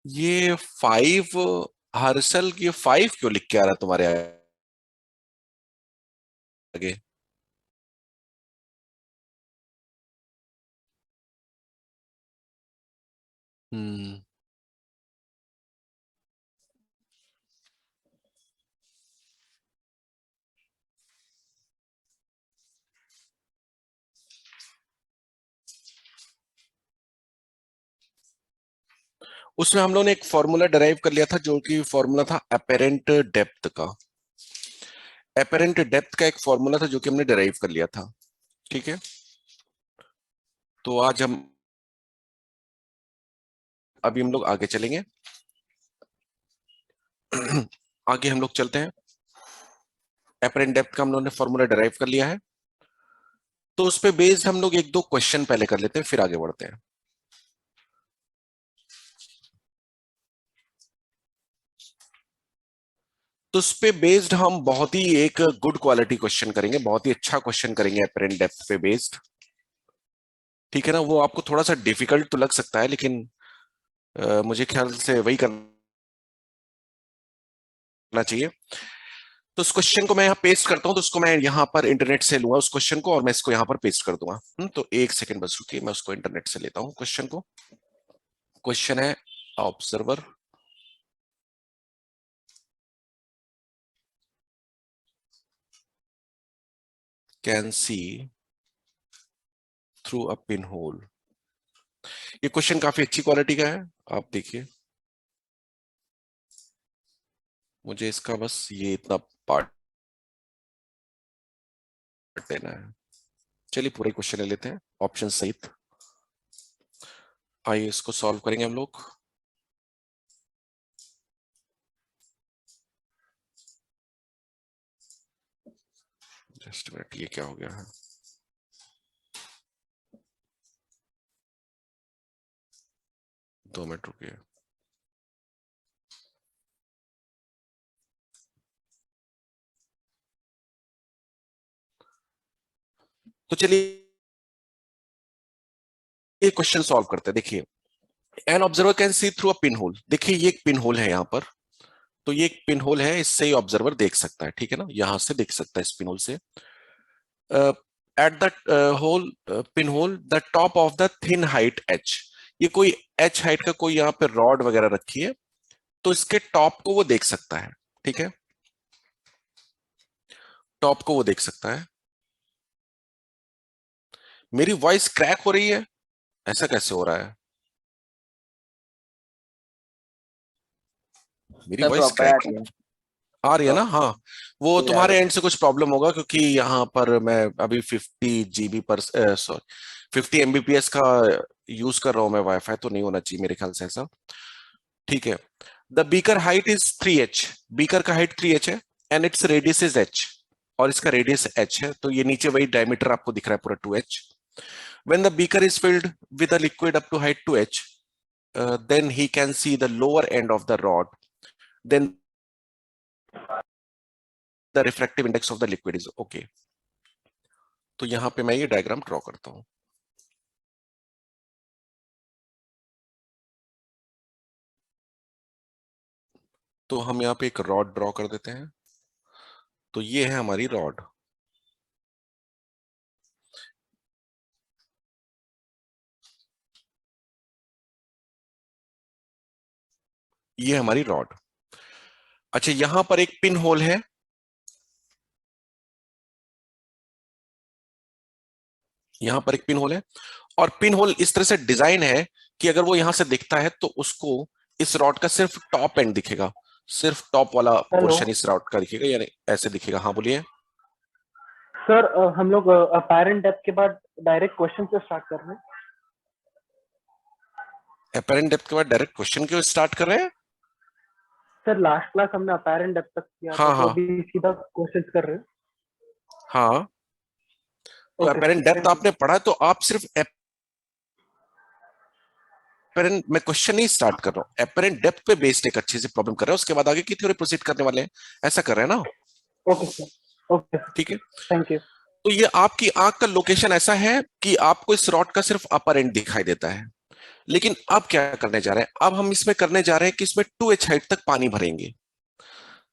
ये 5, हर्षल, ये 5 क्यों लिख के आ रहा है तुम्हारे आगे? हम्म। उसमें हम लोगों ने एक फॉर्मूला डिराइव कर लिया था, जो कि फॉर्मूला था अपेरेंट डेप्थ का। अपेरेंट डेप्थ का एक फॉर्मूला था जो कि हमने डिराइव कर लिया था। ठीक है, तो आज हम अभी हम लोग आगे चलेंगे। आगे हम लोग चलते हैं। अपेरेंट डेप्थ का हम लोगों ने फॉर्मूला डिराइव कर लिया है, तो उस पे बेस्ड हम लोग एक दो क्वेश्चन पहले कर लेते हैं, फिर आगे बढ़ते हैं। तो उस पे बेस्ड हम बहुत ही एक गुड क्वालिटी क्वेश्चन करेंगे, बहुत ही अच्छा क्वेश्चन करेंगे अपेरेंट डेप्थ पे बेस्ड। ठीक है ना, वो आपको थोड़ा सा डिफिकल्ट तो लग सकता है, लेकिन मुझे ख्याल से वही करना चाहिए। तो उस क्वेश्चन को मैं यहाँ पेस्ट करता हूँ, तो उसको मैं यहाँ पर इंटरनेट से लूंगा उस क्वेश्चन को, और मैं इसको यहाँ पर पेस्ट कर दूंगा। तो एक सेकंड बस रुकिए, मैं उसको इंटरनेट से लेता हूँ क्वेश्चन को। क्वेश्चन है, observer can see through a pin hole. ये क्वेश्चन काफी अच्छी क्वालिटी का है, आप देखिए। मुझे इसका बस ये इतना पार्ट देना है। चलिए पूरे क्वेश्चन ले लेते हैं ऑप्शन सहित। आइए इसको सॉल्व करेंगे हम लोग। जस्ट मिनट, ये क्या हो गया है? 2 मिनट रुकिए। तो चलिए ये क्वेश्चन सॉल्व करते हैं। देखिए, an observer can see through a pin hole. देखिए ये एक पिन होल है यहाँ पर। तो ये एक पिन होल है, इससे ही ऑब्जर्वर देख सकता है। ठीक है ना, यहां से देख सकता है इस पिन होल से। At the hole pin hole the top of the thin height H. ये कोई एच हाइट का कोई यहाँ पे रॉड वगैरह रखी है, तो इसके टॉप को वो देख सकता है। ठीक है, टॉप को वो देख सकता है। मेरी वॉइस क्रैक हो रही है, ऐसा कैसे हो रहा है? मेरी सर वॉइस प्रॉपर आ क्रैक रही है। आ रही है ना? हाँ, वो क्लियर आ तुम्हारे रही एंड से कुछ प्रॉब्लम होगा, क्योंकि यहाँ पर मैं अभी 50 GB पर, सॉरी, 50 MBPS का यूज कर रहा हूँ मैं वाईफाई, तो नहीं होना चाहिए मेरे ख्याल से ऐसा। ठीक है, the beaker height is 3h। Beaker का हाइट 3h है, and its radius is h, और इसका रेडियस h है, तो ये नीचे वही डायमीटर आपको दिख रहा है पूरा 2h। When the beaker is filled with a liquid up to height 2h, then he can see the lower end of the rod, then the refractive index of the liquid is okay। तो यहां पे मैं ये diagram draw करता हूं। तो हम यहाँ पे एक रॉड ड्रॉ कर देते हैं। तो ये है हमारी रॉड। ये हमारी रॉड। अच्छा, यहां पर एक पिन होल है। यहां पर एक पिन होल है, और पिन होल इस तरह से डिजाइन है कि अगर वो यहां से दिखता है तो उसको इस रॉड का सिर्फ टॉप एंड दिखेगा, सिर्फ टॉप वाला हेलो पोर्शन इस रॉड का दिखेगा, यानी ऐसे दिखेगा। हाँ बोलिए। सर, हम लोग अपेरेंट डेप्थ के बाद डायरेक्ट क्वेश्चन से स्टार्ट कर रहे हैं। अपेरेंट डेप्थ के बाद डायरेक्ट क्वेश्चन क्यों स्टार्ट कर रहे हैं? सर लास्ट क्लास हमने अपेरेंट डेप्थ तक किया था, हाँ तो हाँ अभी सीधा क्वेश्चन कर रहे हैं। हाँ। तो okay sir, apparent depth thank you. आपने पढ़ा, तो आप सिर्फ एपेरेंट, मैं क्वेश्चन नहीं स्टार्ट कर रहा हूँ, एपेरेंट डेप्थ पे बेस्ड एक अच्छी सी प्रॉब्लम कर रहे हैं, उसके बाद आगे की थ्योरी प्रोसीड करने वाले हैं। ऐसा कर रहे हैं ना? ओके सर, ओके सर, ठीक है। Thank you. तो ये आपकी आंख का लोकेशन ऐसा है कि आपको इस रॉड का सिर्फ अपर एंड दिखाई देता है। लेकिन अब क्या करने जा रहे हैं, अब हम इसमें करने जा रहे हैं कि इसमें 2h हाइट तक पानी भरेंगे।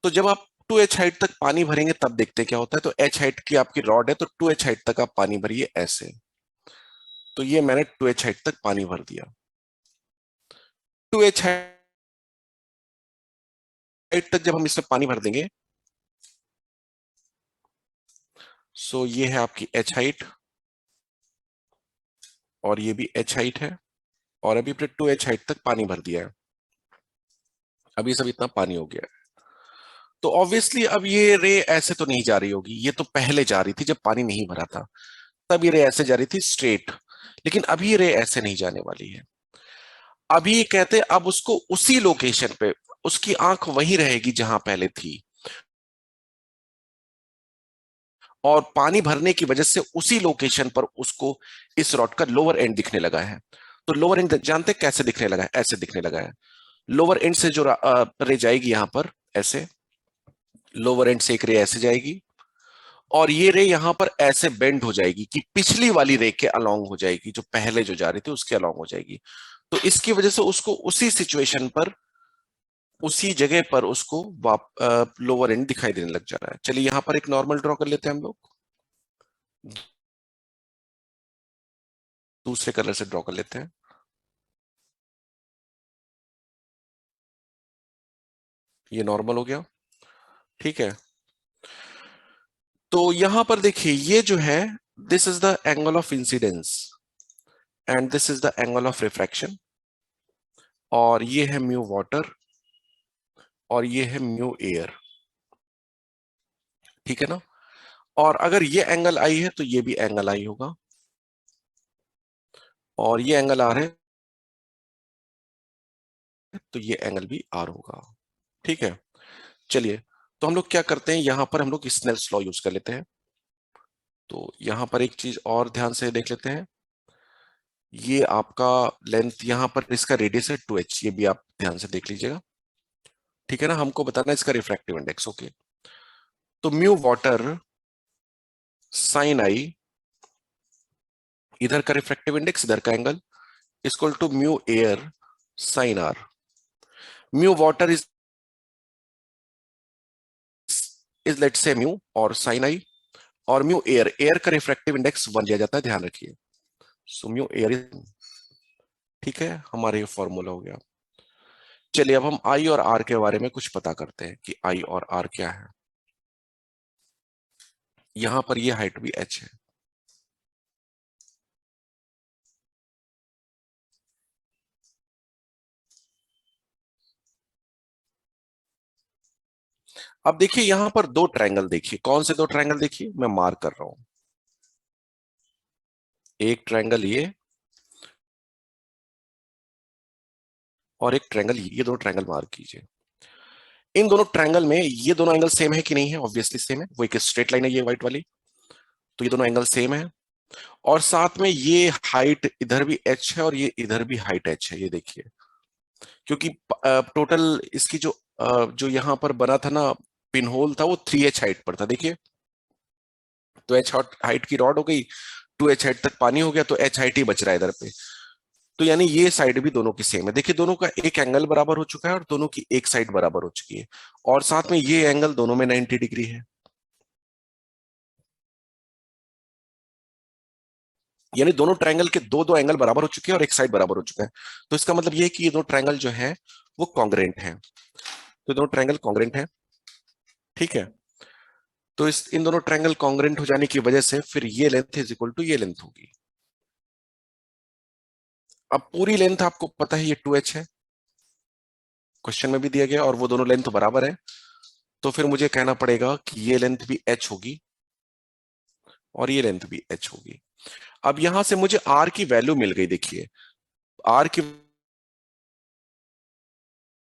तो जब आप 2h हाइट तक पानी भरेंगे तब देखते हैं क्या होता है। तो h हाइट की आपकी रॉड है, तो 2h हाइट तक आप पानी भरिए ऐसे। तो ये मैंने 2h हाइट तक पानी भर दिया। 2h हाइट तक जब हम इसमें पानी भर देंगे, सो ये है आपकी h हाइट, और ये भी h हाइट है, और अभी हमने 2h हाइट तक पानी भर दिया है। अभी सब इतना पानी हो गया है। तो ऑब्वियसली अब ये रे ऐसे तो नहीं जा रही होगी, ये तो पहले जा रही थी जब पानी नहीं भरा था, तब ये रे ऐसे जा रही थी स्ट्रेट। लेकिन अभी ये रे ऐसे नहीं जाने वाली है। अभी ये कहते हैं अब उसको उसी लोकेशन पे, उसकी आंख वहीं रहेगी जहां पहले थी, और पानी भरने की वजह से उसी लोकेशन पर उसको इस रॉड का लोअर एंड दिखने लगा है। तो लोअर एंड जानते हैं कैसे दिखने लगा है, ऐसे दिखने लगा है। लोअर एंड से जो रे जाएगी यहां पर ऐसे, लोअर एंड से एक रे ऐसे जाएगी, और ये रे यहां पर ऐसे बेंड हो जाएगी कि पिछली वाली रे के अलोंग हो जाएगी, जो पहले जो जा रही थी उसके अलोंग हो जाएगी। तो इसकी वजह से उसको उसी सिचुएशन पर, उसी जगह पर उसको लोअर एंड दिखाई देने लग जा रहा है। चलिए यहां पर एक नॉर्मल ड्रॉ कर लेते हैं हम लोग, दूसरे कलर से ड्रॉ कर लेते हैं। ये नॉर्मल हो गया, ठीक है। तो यहां पर देखिए ये जो है, this is the angle of incidence and this is the angle of refraction, और ये है म्यू वाटर, और ये है म्यू एयर, ठीक है ना। और अगर ये एंगल आई है तो ये भी एंगल आई होगा, और ये एंगल आर है तो ये एंगल भी आर होगा, ठीक है। चलिए, तो हम लोग क्या करते हैं, यहां पर हम लोग स्नेल्स लॉ यूज कर लेते हैं। तो यहां पर एक चीज और ध्यान से देख लेते हैं, ये आपका लेंथ, यहां पर इसका रेडियस है 2h, ये भी आप ध्यान से देख लीजिएगा, ठीक है ना। हमको बताना है इसका रिफ्रैक्टिव इंडेक्स, ओके। तो म्यू वाटर साइन आई, इधर का रिफ्रैक्टिव इंडेक्स, इधर का angle, equal to mu air sine r. Mu water is let's say mu और साइन आई, और म्यू एयर, एयर का रिफ्रैक्टिव इंडेक्स 1 लिया जाता है, ध्यान रखिए। सो म्यू एयर इज, ठीक है, हमारा ये फॉर्मूला हो गया। चलिए अब हम आई और आर के बारे में कुछ पता करते हैं कि आई और आर क्या है। यहां पर ये हाइट भी h है, अब देखिए यहां पर दो ट्रायंगल, देखिए कौन से दो ट्रायंगल, देखिए मैं मार्क कर रहा हूं। एक ट्रायंगल ये, और एक ट्रायंगल ये दोनों ट्रायंगल मार्क कीजिए। इन दोनों ट्रायंगल में ये दोनों एंगल सेम है कि नहीं है, ऑब्वियसली सेम है, वो एक स्ट्रेट लाइन है ये व्हाइट वाली, तो ये दोनों एंगल सेम है। और साथ में ये हाइट इधर भी h है और ये इधर भी हाइट h है, ये देखिए। क्योंकि टोटल इसकी जो यहां पर बना था ना पिन होल था, वो 3h हाइट पर था, देखिए। तो h हाइट की रॉड हो गई, 2h हाइट तक पानी हो गया, तो h हाइट ही बच रहा है इधर पे। तो यानी ये साइड भी दोनों की सेम है, देखिए दोनों का एक एंगल बराबर हो चुका है और दोनों की एक साइड बराबर हो चुकी है, और साथ में ये एंगल दोनों में 90 डिग्री है। यानी दोनों ट्रायंगल के दो दो एंगल बराबर हो चुके हैं और एक साइड बराबर हो चुका है। तो इसका मतलब ये है कि ये दो ट्रायंगल जो है वो कॉन्ग्रेंट है, तो दोनों ट्रायंगल कॉन्ग्रेंट है, ठीक है। तो इन दोनों ट्रायंगल कॉन्ग्रेंट हो जाने की वजह से फिर ये लेंथ इज इक्वल टू ये लेंथ होगी। अब पूरी लेंथ आपको पता है ये 2h है, क्वेश्चन में भी दिया गया, और वो दोनों लेंथ बराबर है। तो फिर मुझे कहना पड़ेगा कि ये लेंथ भी h होगी और ये लेंथ भी h होगी। अब यहां से मुझे r की वैल्यू मिल गई, देखिए r की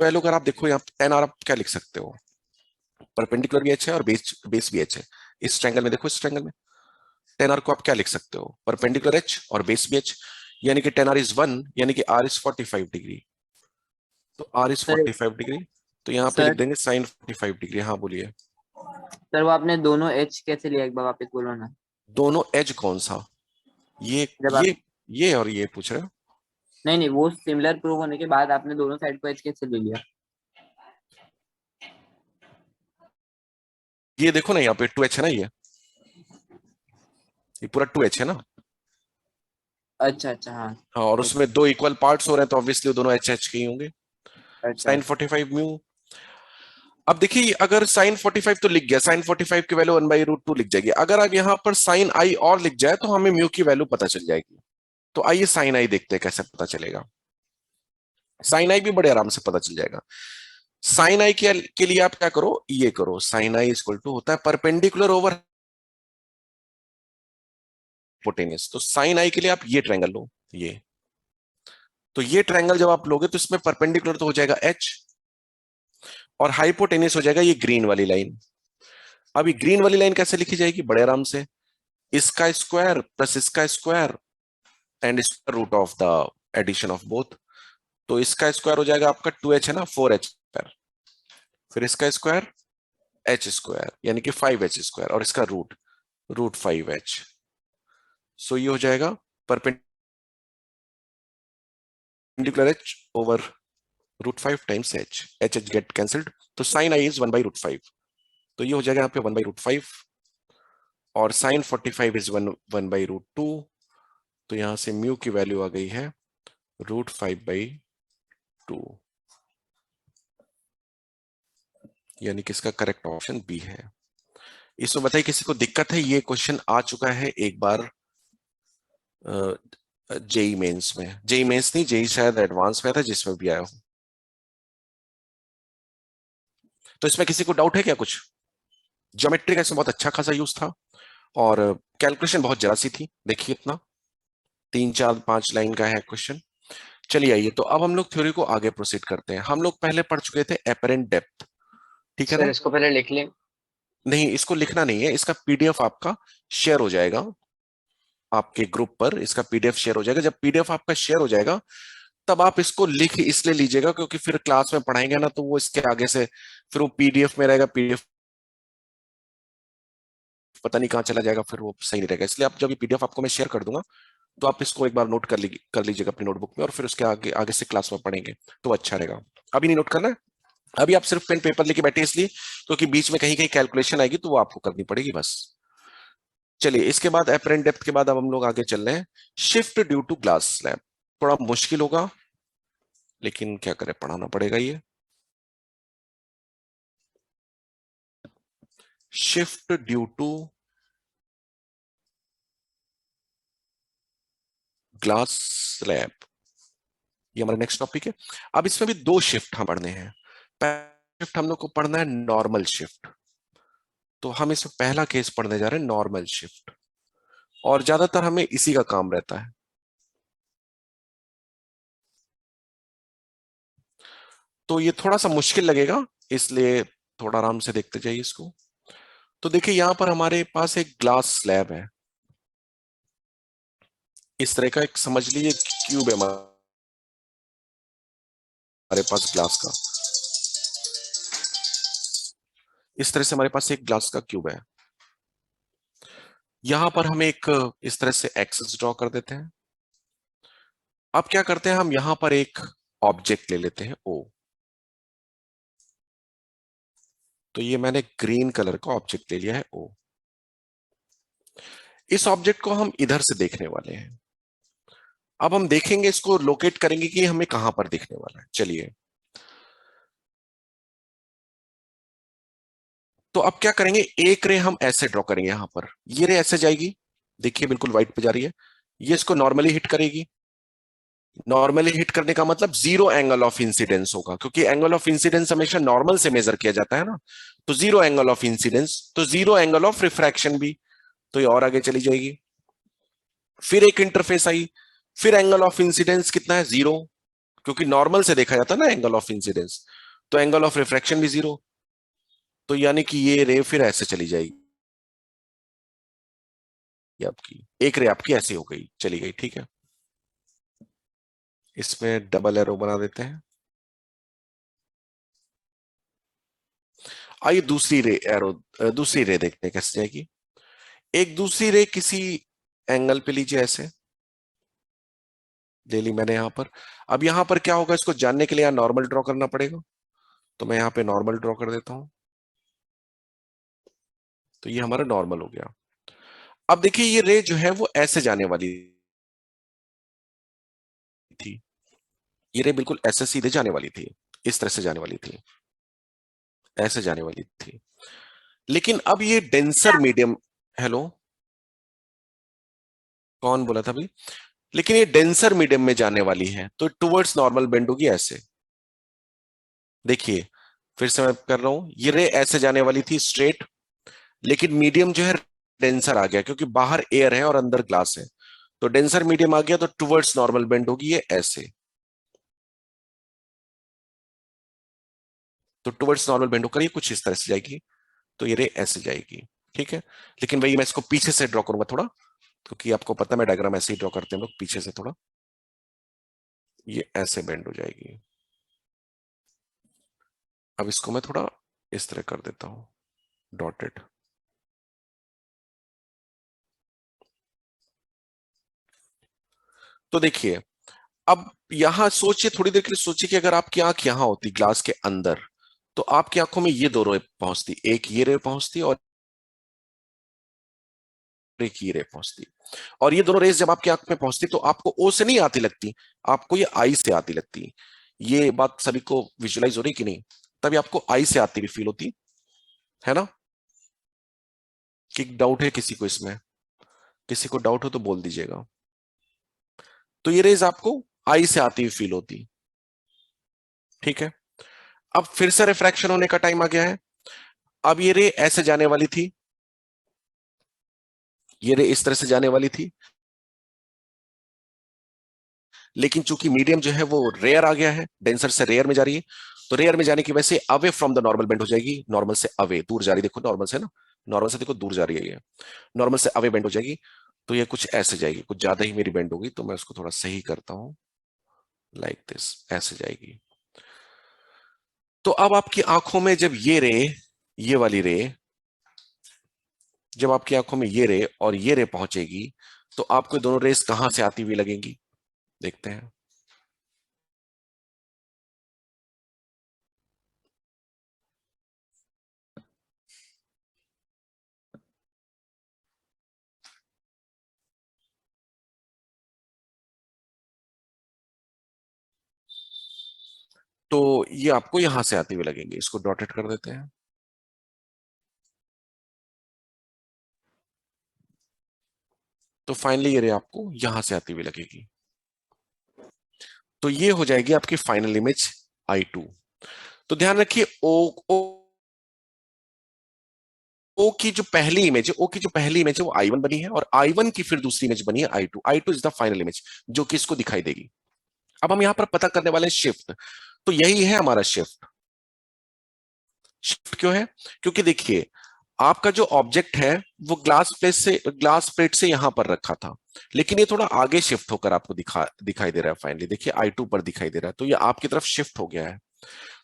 वैल्यू अगर आप देखो यहाँ टेन आर, आप क्या लिख सकते हो, परपेंडिकुलर भी h है और बेस बेस भी h है। इस ट्रायंगल में देखो, इस ट्रायंगल में टेन आर को आप क्या लिख सकते हो, परपेंडिकुलर h और बेस भी h, यानी कि टेन आर इज 1, यानी कि r इज 45 डिग्री। तो r इज सर 45 डिग्री, तो यहाँ पे लिख सर देंगे साइन 45 डिग्री। हाँ बोलिए। सर वो आपने दोनों एच कैसे लिया, एक बार वापस बोलो ना। दोनों एज कौन सा, ये जब आप ये और ये पूछ रहे हो। नहीं नहीं, वो सिमिलर प्रूव होने के बाद आपने दोनों साइड को एच कैसे ले लिया? ये देखो ना, यहाँ पे 2h है ना, ये पूरा 2h है ना। अच्छा अच्छा, हाँ। हाँ, और उसमें दो इक्वल पार्ट्स हो रहे हैं तो ऑब्वियसली दोनों एच एच के ही होंगे। अच्छा साइन 45 म्यू। अब देखिए, अगर साइन 45 तो लिख गया, साइन 45 की वैल्यू 1/√2 लिख जाएगी। अगर अब यहाँ पर साइन आई और लिख जाए तो हमें म्यू की वैल्यू पता चल जाएगी। तो आइए साइन आई देखते हैं कैसे पता चलेगा। साइन आई भी बड़े आराम से पता चल जाएगा। साइन आई के लिए आप क्या करो, ये करो, साइन आई इक्वल टू होता है परपेंडिकुलर ओवर हाइपोटेन्यूस। तो साइन आई के लिए आप ये ट्रायंगल लो, ये। तो ये ट्रायंगल जब आप लोगे तो इसमें परपेंडिकुलर तो हो जाएगा एच, और हाइपोटेन्यूस हो जाएगा ये ग्रीन वाली लाइन। अब ये ग्रीन वाली लाइन कैसे लिखी जाएगी, बड़े आराम से, इसका स्क्वायर प्लस इसका square and square root of the addition of both. तो इसका स्क्वायर हो जाएगा आपका 2h है ना, 4h स्क्वायर, फिर इसका स्क्वायर h स्क्वायर यानी कि 5h स्क्वायर, और इसका रूट रूट 5h। सो ये हो जाएगा perpendicular h over √5 times h, h gate cancelled, तो साइन आई इज 1/√5। तो ये हो जाएगा यहाँ पे 1/√5, और साइन 45 इज 1/√2। तो यहां से म्यू की वैल्यू आ गई है √5/2, यानी कि इसका करेक्ट ऑप्शन बी है। इसमें बताइए किसी को दिक्कत है? ये क्वेश्चन आ चुका है एक बार जेई मेंस में, जेई मेंस नहीं, जेई शायद एडवांस में था जिसमें भी आया हूं। तो इसमें किसी को डाउट है क्या कुछ? ज्योमेट्री का इसमें बहुत अच्छा खासा यूज था, और कैलकुलेशन बहुत जरा सी थी, देखिए इतना 3 4 5 लाइन का है क्वेश्चन। चलिए आइए, तो अब हम लोग थ्योरी को आगे प्रोसीड करते हैं। हम लोग पहले पढ़ चुके थे एपरेंट डेप्थ, ठीक है सर ना? इसको पहले लिख लें। नहीं, इसको लिखना नहीं है, इसका पीडीएफ आपका शेयर हो जाएगा आपके ग्रुप पर, इसका पीडीएफ शेयर हो जाएगा। जब पीडीएफ आपका शेयर हो जाएगा तब आप इसको लिख इसलिए लीजिएगा क्योंकि फिर क्लास में पढ़ाएंगे ना तो वो इसके आगे से फिर वो पीडीएफ में रहेगा, पीडीएफ पता नहीं कहाँ चला जाएगा, फिर वो सही नहीं रहेगा। इसलिए आप जब ये पीडीएफ आपको मैं शेयर कर दूंगा तो आप इसको एक बार नोट कर लीजिएगा अपनी नोटबुक में, और फिर उसके आगे आगे से क्लास में पढ़ेंगे तो अच्छा रहेगा। अभी नहीं नोट करना है, अभी आप सिर्फ पेन पेपर लेके बैठे इसलिए क्योंकि बीच में कहीं कहीं कैलकुलेशन आएगी तो वो आपको करनी पड़ेगी बस। चलिए, इसके बाद एपरेंट डेप्थ के बाद अब हम लोग आगे चल रहे हैं shift due to glass slab. थोड़ा मुश्किल होगा लेकिन क्या करें, पढ़ाना पड़ेगा। ये shift due to glass slab, ये हमारा नेक्स्ट टॉपिक है। अब इसमें भी दो शिफ्ट हम पढ़ने हैं। पहला शिफ्ट हम लोग को पढ़ना है नॉर्मल शिफ्ट, तो हम इसमें पहला केस पढ़ने जा रहे हैं नॉर्मल शिफ्ट, और ज्यादातर हमें इसी का काम रहता है। तो ये थोड़ा सा मुश्किल लगेगा, इसलिए थोड़ा आराम से देखते जाइए इसको। तो देखिए यहां पर हमारे पास एक ग्लास स्लैब है, इस तरह का एक समझ लीजिए क्यूब है हमारे पास ग्लास का, इस तरह से हमारे पास एक ग्लास का क्यूब है। यहां पर हम एक इस तरह से एक्सेस ड्रॉ कर देते हैं। अब क्या करते हैं, हम यहां पर एक ऑब्जेक्ट ले लेते हैं ओ। तो ये मैंने ग्रीन कलर का ऑब्जेक्ट ले लिया है ओ। इस ऑब्जेक्ट को हम इधर से देखने वाले हैं। अब हम देखेंगे, इसको लोकेट करेंगे कि हमें कहां पर दिखने वाला है। चलिए, तो अब क्या करेंगे, एक रे हम ऐसे ड्रॉ करेंगे यहां पर, ये रे ऐसे जाएगी, देखिए बिल्कुल व्हाइट पे जा रही है, ये इसको नॉर्मली हिट करेगी। नॉर्मली हिट करने का मतलब जीरो एंगल ऑफ इंसिडेंस होगा, क्योंकि एंगल ऑफ इंसिडेंस हमेशा नॉर्मल से मेजर किया जाता है ना, तो जीरो एंगल ऑफ इंसिडेंस, तो जीरो एंगल ऑफ रिफ्रैक्शन भी, तो ये और आगे चली जाएगी। फिर एक इंटरफेस आई, फिर एंगल ऑफ इंसिडेंस कितना है, 0, क्योंकि नॉर्मल से देखा जाता है ना एंगल ऑफ इंसिडेंस, तो एंगल ऑफ रिफ्रैक्शन भी 0। तो यानी कि ये रे फिर ऐसे चली जाएगी, ये आपकी एक रे आपकी ऐसी हो गई, चली गई, ठीक है। इसमें डबल एरो बना देते हैं। आइए दूसरी रे देखते हैं कैसे जाएगी। एक दूसरी रे किसी एंगल पे लीजिए ऐसे, ले ली मैंने यहाँ पर। अब यहाँ पर क्या होगा, इसको जानने के लिए यहाँ नॉर्मल ड्रॉ करना पड़ेगा, तो मैं यहाँ पे नॉर्मल ड्रॉ कर देता हूं। तो ये हमारा नॉर्मल हो गया। अब देखिए ये रे जो है वो ऐसे जाने वाली थी, ये रे बिल्कुल ऐसे सीधे जाने वाली थी, इस तरह से जाने वाली थी, ऐसे जाने वाली थी। लेकिन अब ये डेंसर मीडियम, हेलो कौन बोला था अभी, लेकिन ये डेंसर मीडियम में जाने वाली है, तो टुवर्ड्स नॉर्मल बेंड होगी ऐसे। देखिए फिर से मैं कर रहा हूं, ये रे ऐसे जाने वाली थी स्ट्रेट, लेकिन मीडियम जो है डेंसर आ गया, क्योंकि बाहर एयर है और अंदर ग्लास है, तो डेंसर मीडियम आ गया, तो टुवर्ड्स नॉर्मल बेंड होगी ये ऐसे। तो टुवर्ड्स नॉर्मल बेंड होकर ये कुछ इस तरह से जाएगी, तो ये रे ऐसे जाएगी। ठीक है, लेकिन वही मैं इसको पीछे से ड्रॉ करूंगा थोड़ा, क्योंकि आपको पता है मैं डायग्राम ऐसे ही ड्रॉ करते हैं लोग पीछे से थोड़ा, ये ऐसे बेंड हो जाएगी। अब इसको मैं थोड़ा इस तरह कर देता हूं, डॉटेड। तो देखिए अब यहां सोचिए, थोड़ी देर के लिए सोचिए कि अगर आपकी आंख यहां होती ग्लास के अंदर, तो आपकी आंखों में ये दो रे पहुंचती, एक ये रे पहुंचती और एक ये रे पहुंचती। और ये दोनों रेस जब आपकी आंख में पहुंचती तो आपको ओ से नहीं आती लगती, आपको ये आई से आती लगती। ये बात सभी को विजुअलाइज हो रही कि नहीं, तभी आपको आई से आती हुई फील होती है ना। कि डाउट है किसी को इसमें, किसी को डाउट हो तो बोल दीजिएगा। तो ये रेज आपको आई से आती हुई फील होती। ठीक है, अब फिर से रिफ्रैक्शन होने का टाइम आ गया है। अब ये रे ऐसे जाने वाली थी, ये रे इस तरह से जाने वाली थी, लेकिन चूंकि मीडियम जो है वो रेयर आ गया है, डेंसर से रेयर में जा रही है, तो रेयर में जाने की वजह से away from the normal bend हो जाएगी, नॉर्मल से अवे दूर जा रही है, देखो नॉर्मल से ना, नॉर्मल से देखो दूर जा रही है ये, नॉर्मल से अवे बेंड हो जाएगी। तो ये कुछ ऐसे जाएगी, कुछ ज्यादा ही मेरी बेंड होगी, तो मैं उसको थोड़ा सही करता हूं, लाइक दिस, ऐसे जाएगी। तो अब आपकी आंखों में जब ये रे, ये वाली रे, जब आपकी आंखों में ये रे और ये रे पहुंचेगी, तो आपको दोनों रेस कहां से आती हुई लगेंगी, देखते हैं। तो ये आपको यहां से आती हुई लगेंगे, इसको डॉटेड कर देते हैं। तो फाइनली ये रे आपको यहां से आती हुई लगेगी। तो ये हो जाएगी आपकी फाइनल इमेज I2। तो ध्यान रखिए ओ की जो पहली इमेज है, ओ की जो पहली इमेज है वो I1 बनी है, और I1 की फिर दूसरी इमेज बनी है I2। I2 is the final image जो कि इसको दिखाई देगी। अब हम यहां पर पता करने वाले हैं शिफ्ट, तो यही है हमारा शिफ्ट। शिफ्ट क्यों है, क्योंकि देखिए आपका जो ऑब्जेक्ट है वो ग्लास प्लेट से यहां पर रखा था, लेकिन ये थोड़ा आगे शिफ्ट होकर आपको दिखाई दे रहा है। फाइनली देखिए I2 पर दिखाई दे रहा है, तो ये आपकी तरफ शिफ्ट हो गया है।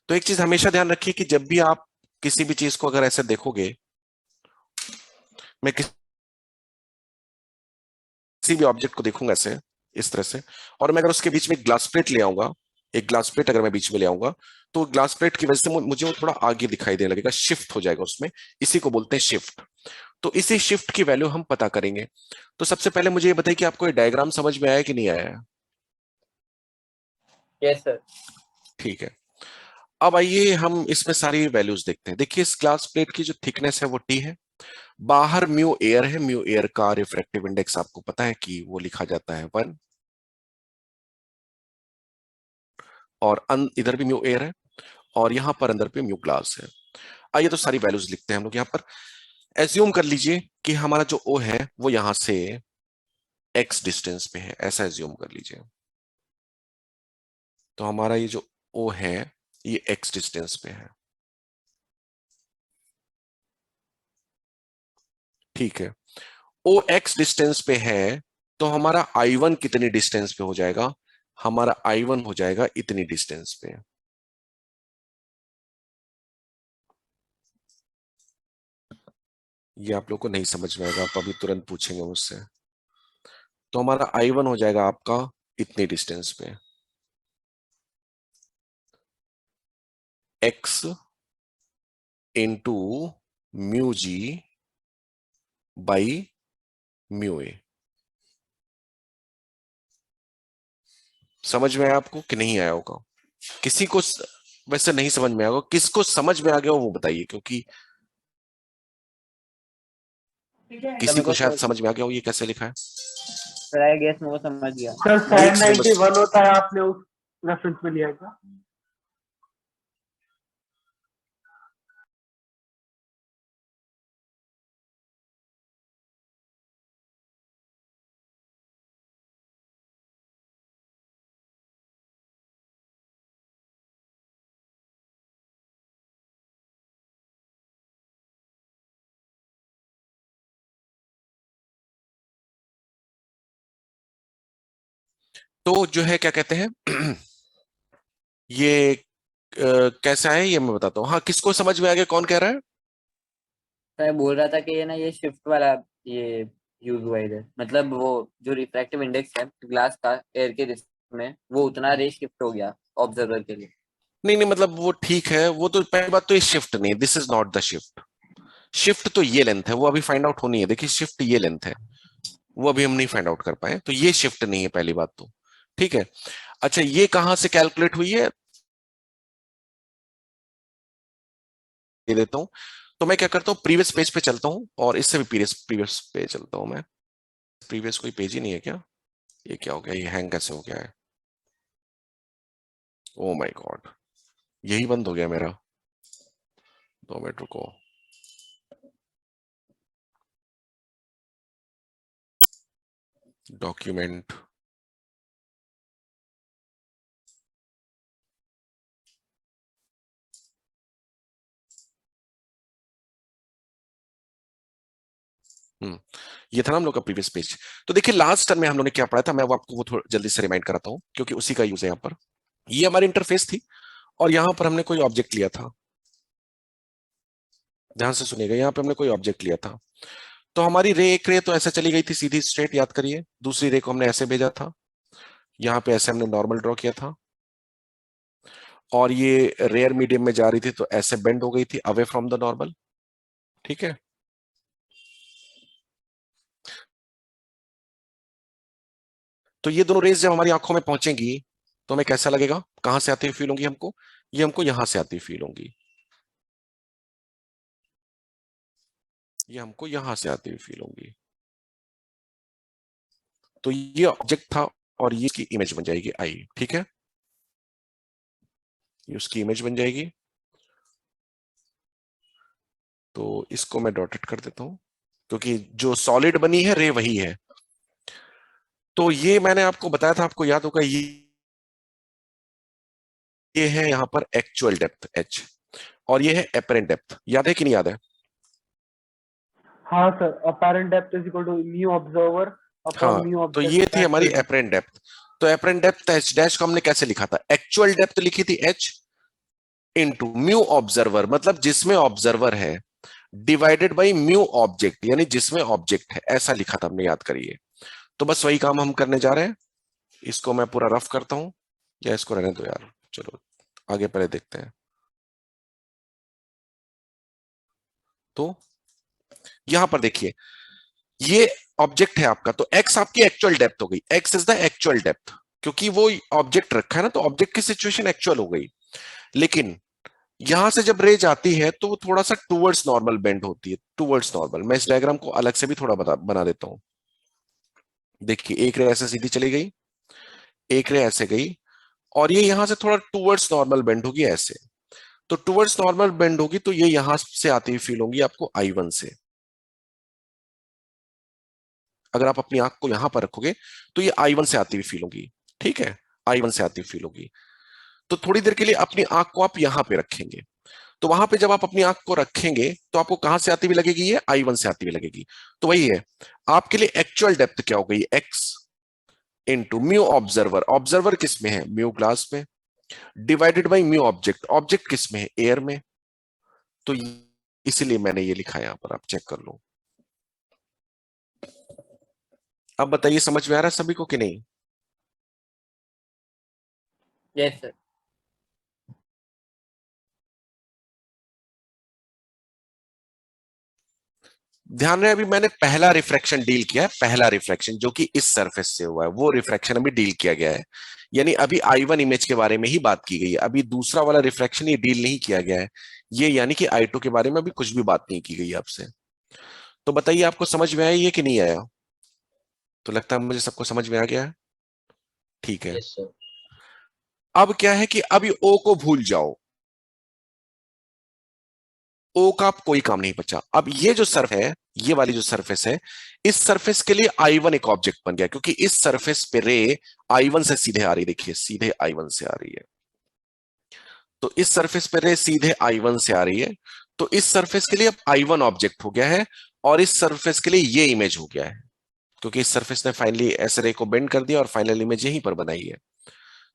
तो एक चीज हमेशा ध्यान रखिए कि जब भी आप किसी भी चीज को अगर ऐसे देखोगे, मैं किसी भी ऑब्जेक्ट को देखूंगा ऐसे इस तरह से, और मैं अगर उसके बीच में एक ग्लास प्लेट ले आऊंगा, एक ग्लास प्लेट अगर मैं बीच में ले आऊंगा, तो ग्लास प्लेट की वजह से मुझे वो थोड़ा आगे दिखाई देने लगेगा, शिफ्ट हो जाएगा उसमें। इसी को बोलते हैं शिफ्ट। तो इसी शिफ्ट की वैल्यू हम पता करेंगे। तो सबसे पहले मुझे ये बताइए कि आपको ये डायग्राम समझ में आया कि नहीं आया। Yes sir. ठीक है, अब आइए हम इसमें सारी वैल्यूज देखते हैं। देखिए इस ग्लास प्लेट की जो थिकनेस है वो टी है, बाहर म्यू एयर है, म्यू एयर का रिफ्रैक्टिव इंडेक्स आपको पता है कि वो लिखा जाता है 1, और इधर भी म्यू एयर है, और यहां पर अंदर पे म्यू ग्लास है। आइए तो सारी वैल्यूज लिखते हैं हम लोग यहां पर। एज्यूम कर लीजिए कि हमारा जो ओ है वो यहां से एक्स डिस्टेंस पे है, ऐसा एज्यूम कर लीजिए। तो हमारा ये जो ओ है ये एक्स डिस्टेंस पे है। ठीक है, ओ एक्स डिस्टेंस पे है, तो हमारा I1 कितनी डिस्टेंस पे हो जाएगा, हमारा I1 हो जाएगा इतनी डिस्टेंस पे। ये आप लोग को नहीं समझ में आएगा, आप अभी तुरंत पूछेंगे मुझसे। तो हमारा I1 हो जाएगा आपका इतनी डिस्टेंस पे x into mu g by mu a. समझ में आया आपको कि नहीं आया होगा? किसी को वैसे नहीं समझ में आया होगा, किसको समझ में आ गया हो वो बताइए, क्योंकि किसी मेरे को को शायद तो समझ में आ गया हो ये कैसे लिखा है। सर आई गेस मेरे को समझ गया। सर वही चीज मैं 1091 होता है, आपने उस रेफरेंस में लिया है क्या? तो जो है क्या कहते हैं ये कैसा है ये मैं बताता हूँ। हाँ, किसको समझ में आ गया, कौन कह रहा है? सर बोल रहा था कि ये ना ये शिफ्ट वाला ये यूज हुआ इधर, मतलब वो जो रिफ्रैक्टिव इंडेक्स है ग्लास का एयर के में, वो उतना रे शिफ्ट हो गया ऑब्जर्वर के लिए। नहीं नहीं, मतलब वो ठीक है, वो तो पहली बात तो ये शिफ्ट नहीं, this is not the shift. Shift तो ये लेंथ है, वो अभी फाइंड आउट होनी है। देखिए शिफ्ट ये लेंथ है, वो अभी हम नहीं फाइंड आउट कर पाए, तो ये शिफ्ट नहीं है पहली बात तो। ठीक है। अच्छा, ये कहां से कैलकुलेट हुई है दे देता हूं। तो मैं क्या करता हूँ, प्रीवियस पेज पे चलता हूँ और इससे भी प्रीवियस प्रीवियस पे चलता हूँ मैं। प्रीवियस कोई पेज ही नहीं है क्या? ये क्या हो गया, ये हैंग कैसे हो गया है? ओ माय गॉड, यही बंद हो गया मेरा। 2 मिनट रुको। डॉक्यूमेंट, ये था ना हम लोग का प्रीवियस पेज। तो देखिए लास्ट टर्म में हम लोग ने क्या पढ़ा था, मैं वो आपको वो थोड़ा जल्दी से रिमाइंड कराता हूँ, क्योंकि उसी का यूज है यहाँ पर। ये हमारी इंटरफेस थी और यहाँ पर हमने कोई ऑब्जेक्ट लिया था। ध्यान से सुनिएगा, यहाँ पे हमने कोई ऑब्जेक्ट लिया था। तो हमारी रे, एक रे तो ऐसे चली गई थी सीधी स्ट्रेट, याद करिए। दूसरी रे को हमने ऐसे भेजा था, यहाँ पे ऐसे हमने नॉर्मल ड्रॉ किया था, और ये रेयर मीडियम में जा रही थी तो ऐसे बेंड हो गई थी अवे फ्रॉम द नॉर्मल। ठीक है। तो ये दोनों रेज जब हमारी आंखों में पहुंचेंगी तो हमें कैसा लगेगा, कहां से आती हुई फील होंगी हमको? ये हमको यहां से आती हुई फील होंगी, ये हमको यहां से आती हुई फील होंगी। तो ये ऑब्जेक्ट था और ये इसकी इमेज बन जाएगी आई। ठीक है, ये उसकी इमेज बन जाएगी। तो इसको मैं डॉटेड कर देता हूं, क्योंकि जो सॉलिड बनी है रे वही है। तो ये मैंने आपको बताया था, आपको याद होगा, ये है यहाँ पर एक्चुअल डेप्थ एच, और ये है एपरेंट डेप्थ। याद है कि नहीं याद है? हाँ sir, apparent depth is equal to mu observer हाँ, upon mu तो ये objective थी हमारी actual depth. Apparent depth. तो एपरेंट डेप्थ एच डैश को हमने कैसे लिखा था, एक्चुअल डेप्थ लिखी थी एच इंटू म्यू ऑब्जर्वर, मतलब जिसमें ऑब्जर्वर है, डिवाइडेड बाई म्यू ऑब्जेक्ट, यानी जिसमें ऑब्जेक्ट है, ऐसा लिखा था हमने, याद करिए। तो बस वही काम हम करने जा रहे हैं। इसको मैं पूरा रफ करता हूं, या इसको रहने दो यार, चलो आगे पहले देखते हैं। तो यहां पर देखिए, ये ऑब्जेक्ट है आपका, तो एक्स आपकी एक्चुअल डेप्थ हो गई, x is the actual depth, क्योंकि वो ऑब्जेक्ट रखा है ना, तो ऑब्जेक्ट की सिचुएशन एक्चुअल हो गई। लेकिन यहां से जब रे जाती है तो वो थोड़ा सा टूवर्ड्स नॉर्मल बेंड होती है, टूवर्ड्स नॉर्मल। मैं इस डायग्राम को अलग से भी थोड़ा बना देता हूं। देखिए एक रे ऐसे सीधी चली गई, एक रे ऐसे गई, और ये यहां से थोड़ा टूवर्ड्स नॉर्मल बेंड होगी ऐसे। तो टूवर्ड्स नॉर्मल बेंड होगी तो ये यहां से आती हुई फील होगी आपको I1 से। अगर आप अपनी आंख को यहां पर रखोगे तो ये I1 से आती हुई फील होगी। ठीक है, I1 से आती हुई फील होगी। तो थोड़ी देर के लिए अपनी आंख को आप यहां पे रखेंगे, तो वहां पे जब आप अपनी आंख को रखेंगे तो आपको कहां से आती हुई लगेगी, ये I1 से आती हुई लगेगी। तो वही है आपके लिए एक्चुअल डेप्थ क्या हो गई, x into mu observer, observer किस में है, म्यू ग्लास में, divided by mu object, object किस में है, एयर में। तो इसीलिए मैंने ये लिखा है यहां पर, आप चेक कर लो। अब बताइए समझ में आ रहा है सभी को कि नहीं? Yes sir. ध्यान रहे, अभी मैंने पहला रिफ्रैक्शन डील किया है, पहला रिफ्रैक्शन जो कि इस सरफेस से हुआ है वो रिफ्रैक्शन अभी डील किया गया है। यानी अभी I1 इमेज के बारे में ही बात की गई है, अभी दूसरा वाला रिफ्रैक्शन ये डील नहीं किया गया है। ये यानी कि I2 के बारे में अभी कुछ भी बात नहीं की गई है आपसे। तो बताइए आपको समझ में आया ये कि नहीं आया? तो लगता है मुझे सबको समझ में आ गया है। ठीक है, यस सर। अब क्या है कि अभी O को भूल जाओ, ओ का अब कोई काम नहीं बचा। अब ये जो सरफ है, ये वाली जो सरफेस है, इस सरफेस के लिए I1 एक ऑब्जेक्ट बन गया, क्योंकि इस सरफेस पे रे I1 से सीधे आ रही, देखिए सीधे I1 से आ रही है। तो इस सरफेस पे रे सीधे I1 से आ रही है, तो इस सरफेस के लिए अब I1 ऑब्जेक्ट हो गया है, और इस सरफेस के लिए ये इमेज हो गया है, क्योंकि इस सरफेस ने फाइनली ऐसे रे को बेंड कर दिया और फाइनल इमेज यहीं पर बनाई है।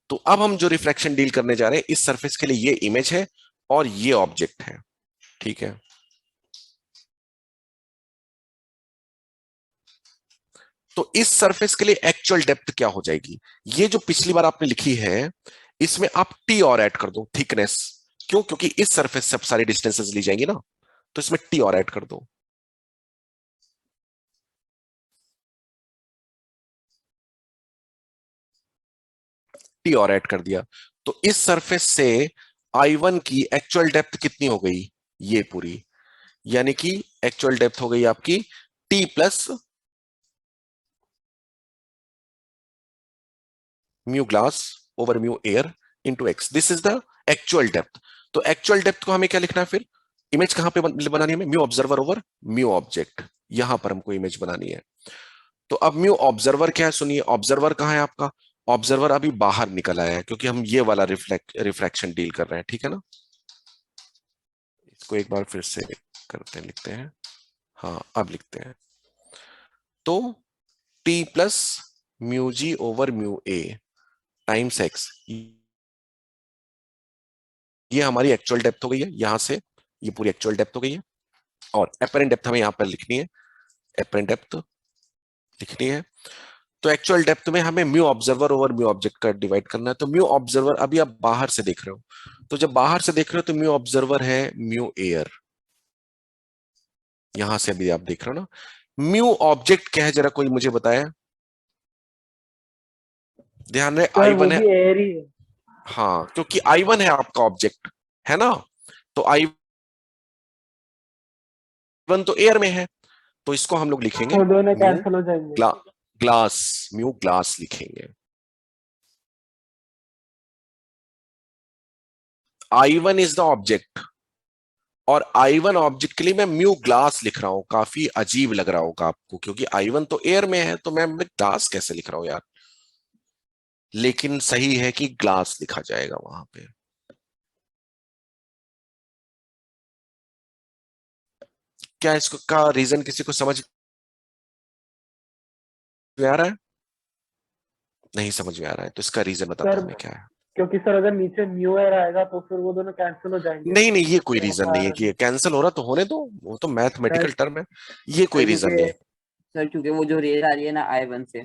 तो अब हम जो रिफ्लेक्शन डील करने जा रहे हैं, इस सरफेस के लिए ये इमेज है और ये ऑब्जेक्ट है। ठीक है, तो इस सरफेस के लिए एक्चुअल डेप्थ क्या हो जाएगी? ये जो पिछली बार आपने लिखी है, इसमें आप टी और ऐड कर दो, थिकनेस। क्यों? क्योंकि इस सरफेस से अब सारी डिस्टेंसेस ली जाएंगी ना, तो इसमें टी और ऐड कर दो। टी और ऐड कर दिया, तो इस सरफेस से I1 की एक्चुअल डेप्थ कितनी हो गई? ये पूरी, यानी कि एक्चुअल डेप्थ हो गई आपकी T plus mu glass over mu air into x. This is the actual depth. तो एक्चुअल डेप्थ को हमें क्या लिखना है फिर? इमेज कहां पे बनानी है? Mu observer over mu object, यहां पर हमको इमेज बनानी है। तो अब म्यू ऑब्जर्वर क्या है, सुनिए, ऑब्जर्वर कहां है आपका? ऑब्जर्वर अभी बाहर निकल आया है, क्योंकि हम ये वाला रिफ्लेक्शन डील कर रहे हैं, ठीक है ना। इसको एक बार फिर से करते हैं, लिखते हैं, हाँ अब लिखते हैं। तो T plus mu ji over mu A times x, ये हमारी एक्चुअल डेप्थ हो गई है यहां से, ये पूरी एक्चुअल डेप्थ हो गई है। और एपरेंट डेप्थ हमें यहां पर लिखनी है, एपरेंट डेप्थ लिखनी है। तो एक्चुअल डेप्थ में हमें mu observer over mu object का डिवाइड करना है। तो म्यू ऑब्जर्वर अभी आप बाहर से देख रहे हो, तो जब बाहर से देख रहे हो तो म्यू ऑब्जर्वर है म्यू एयर, यहां से अभी आप देख रहे हो ना। म्यू ऑब्जेक्ट क्या है, जरा कोई मुझे बताया? ध्यान रहे, सर वो I1 है, भी एयर ही है। हाँ क्योंकि I1 है आपका ऑब्जेक्ट, है ना। तो I1 तो एयर में है, तो इसको हम लोग लिखेंगे वो दोनों म्यू कैंसिल हो जाएंगे। ग्लास, म्यू ग्लास लिखेंगे। I1 इज द ऑब्जेक्ट, और I1 ऑब्जेक्ट के लिए मैं म्यू ग्लास लिख रहा हूं। काफी अजीब लग रहा होगा आपको, क्योंकि I1 तो एयर में है, तो मैं ग्लास कैसे लिख रहा हूं यार। लेकिन सही है कि ग्लास लिखा जाएगा वहां पे। क्या इसको का रीजन किसी को समझ में आ रहा है? नहीं समझ में आ रहा है, तो इसका रीजन बताता सर हूं मैं क्या है। क्योंकि सर अगर नीचे न्यू एयर आएगा तो फिर वो दोनों कैंसिल हो जाएंगे। नहीं नहीं, ये कोई तो रीजन नहीं है कारण कि कैंसिल हो रहा, तो होने दो, वो तो मैथमेटिकल सर टर्म है। ये कोई रीजन नहीं क्योंकि है। सर क्योंकि वो जो रेज आ रही है ना I1 से,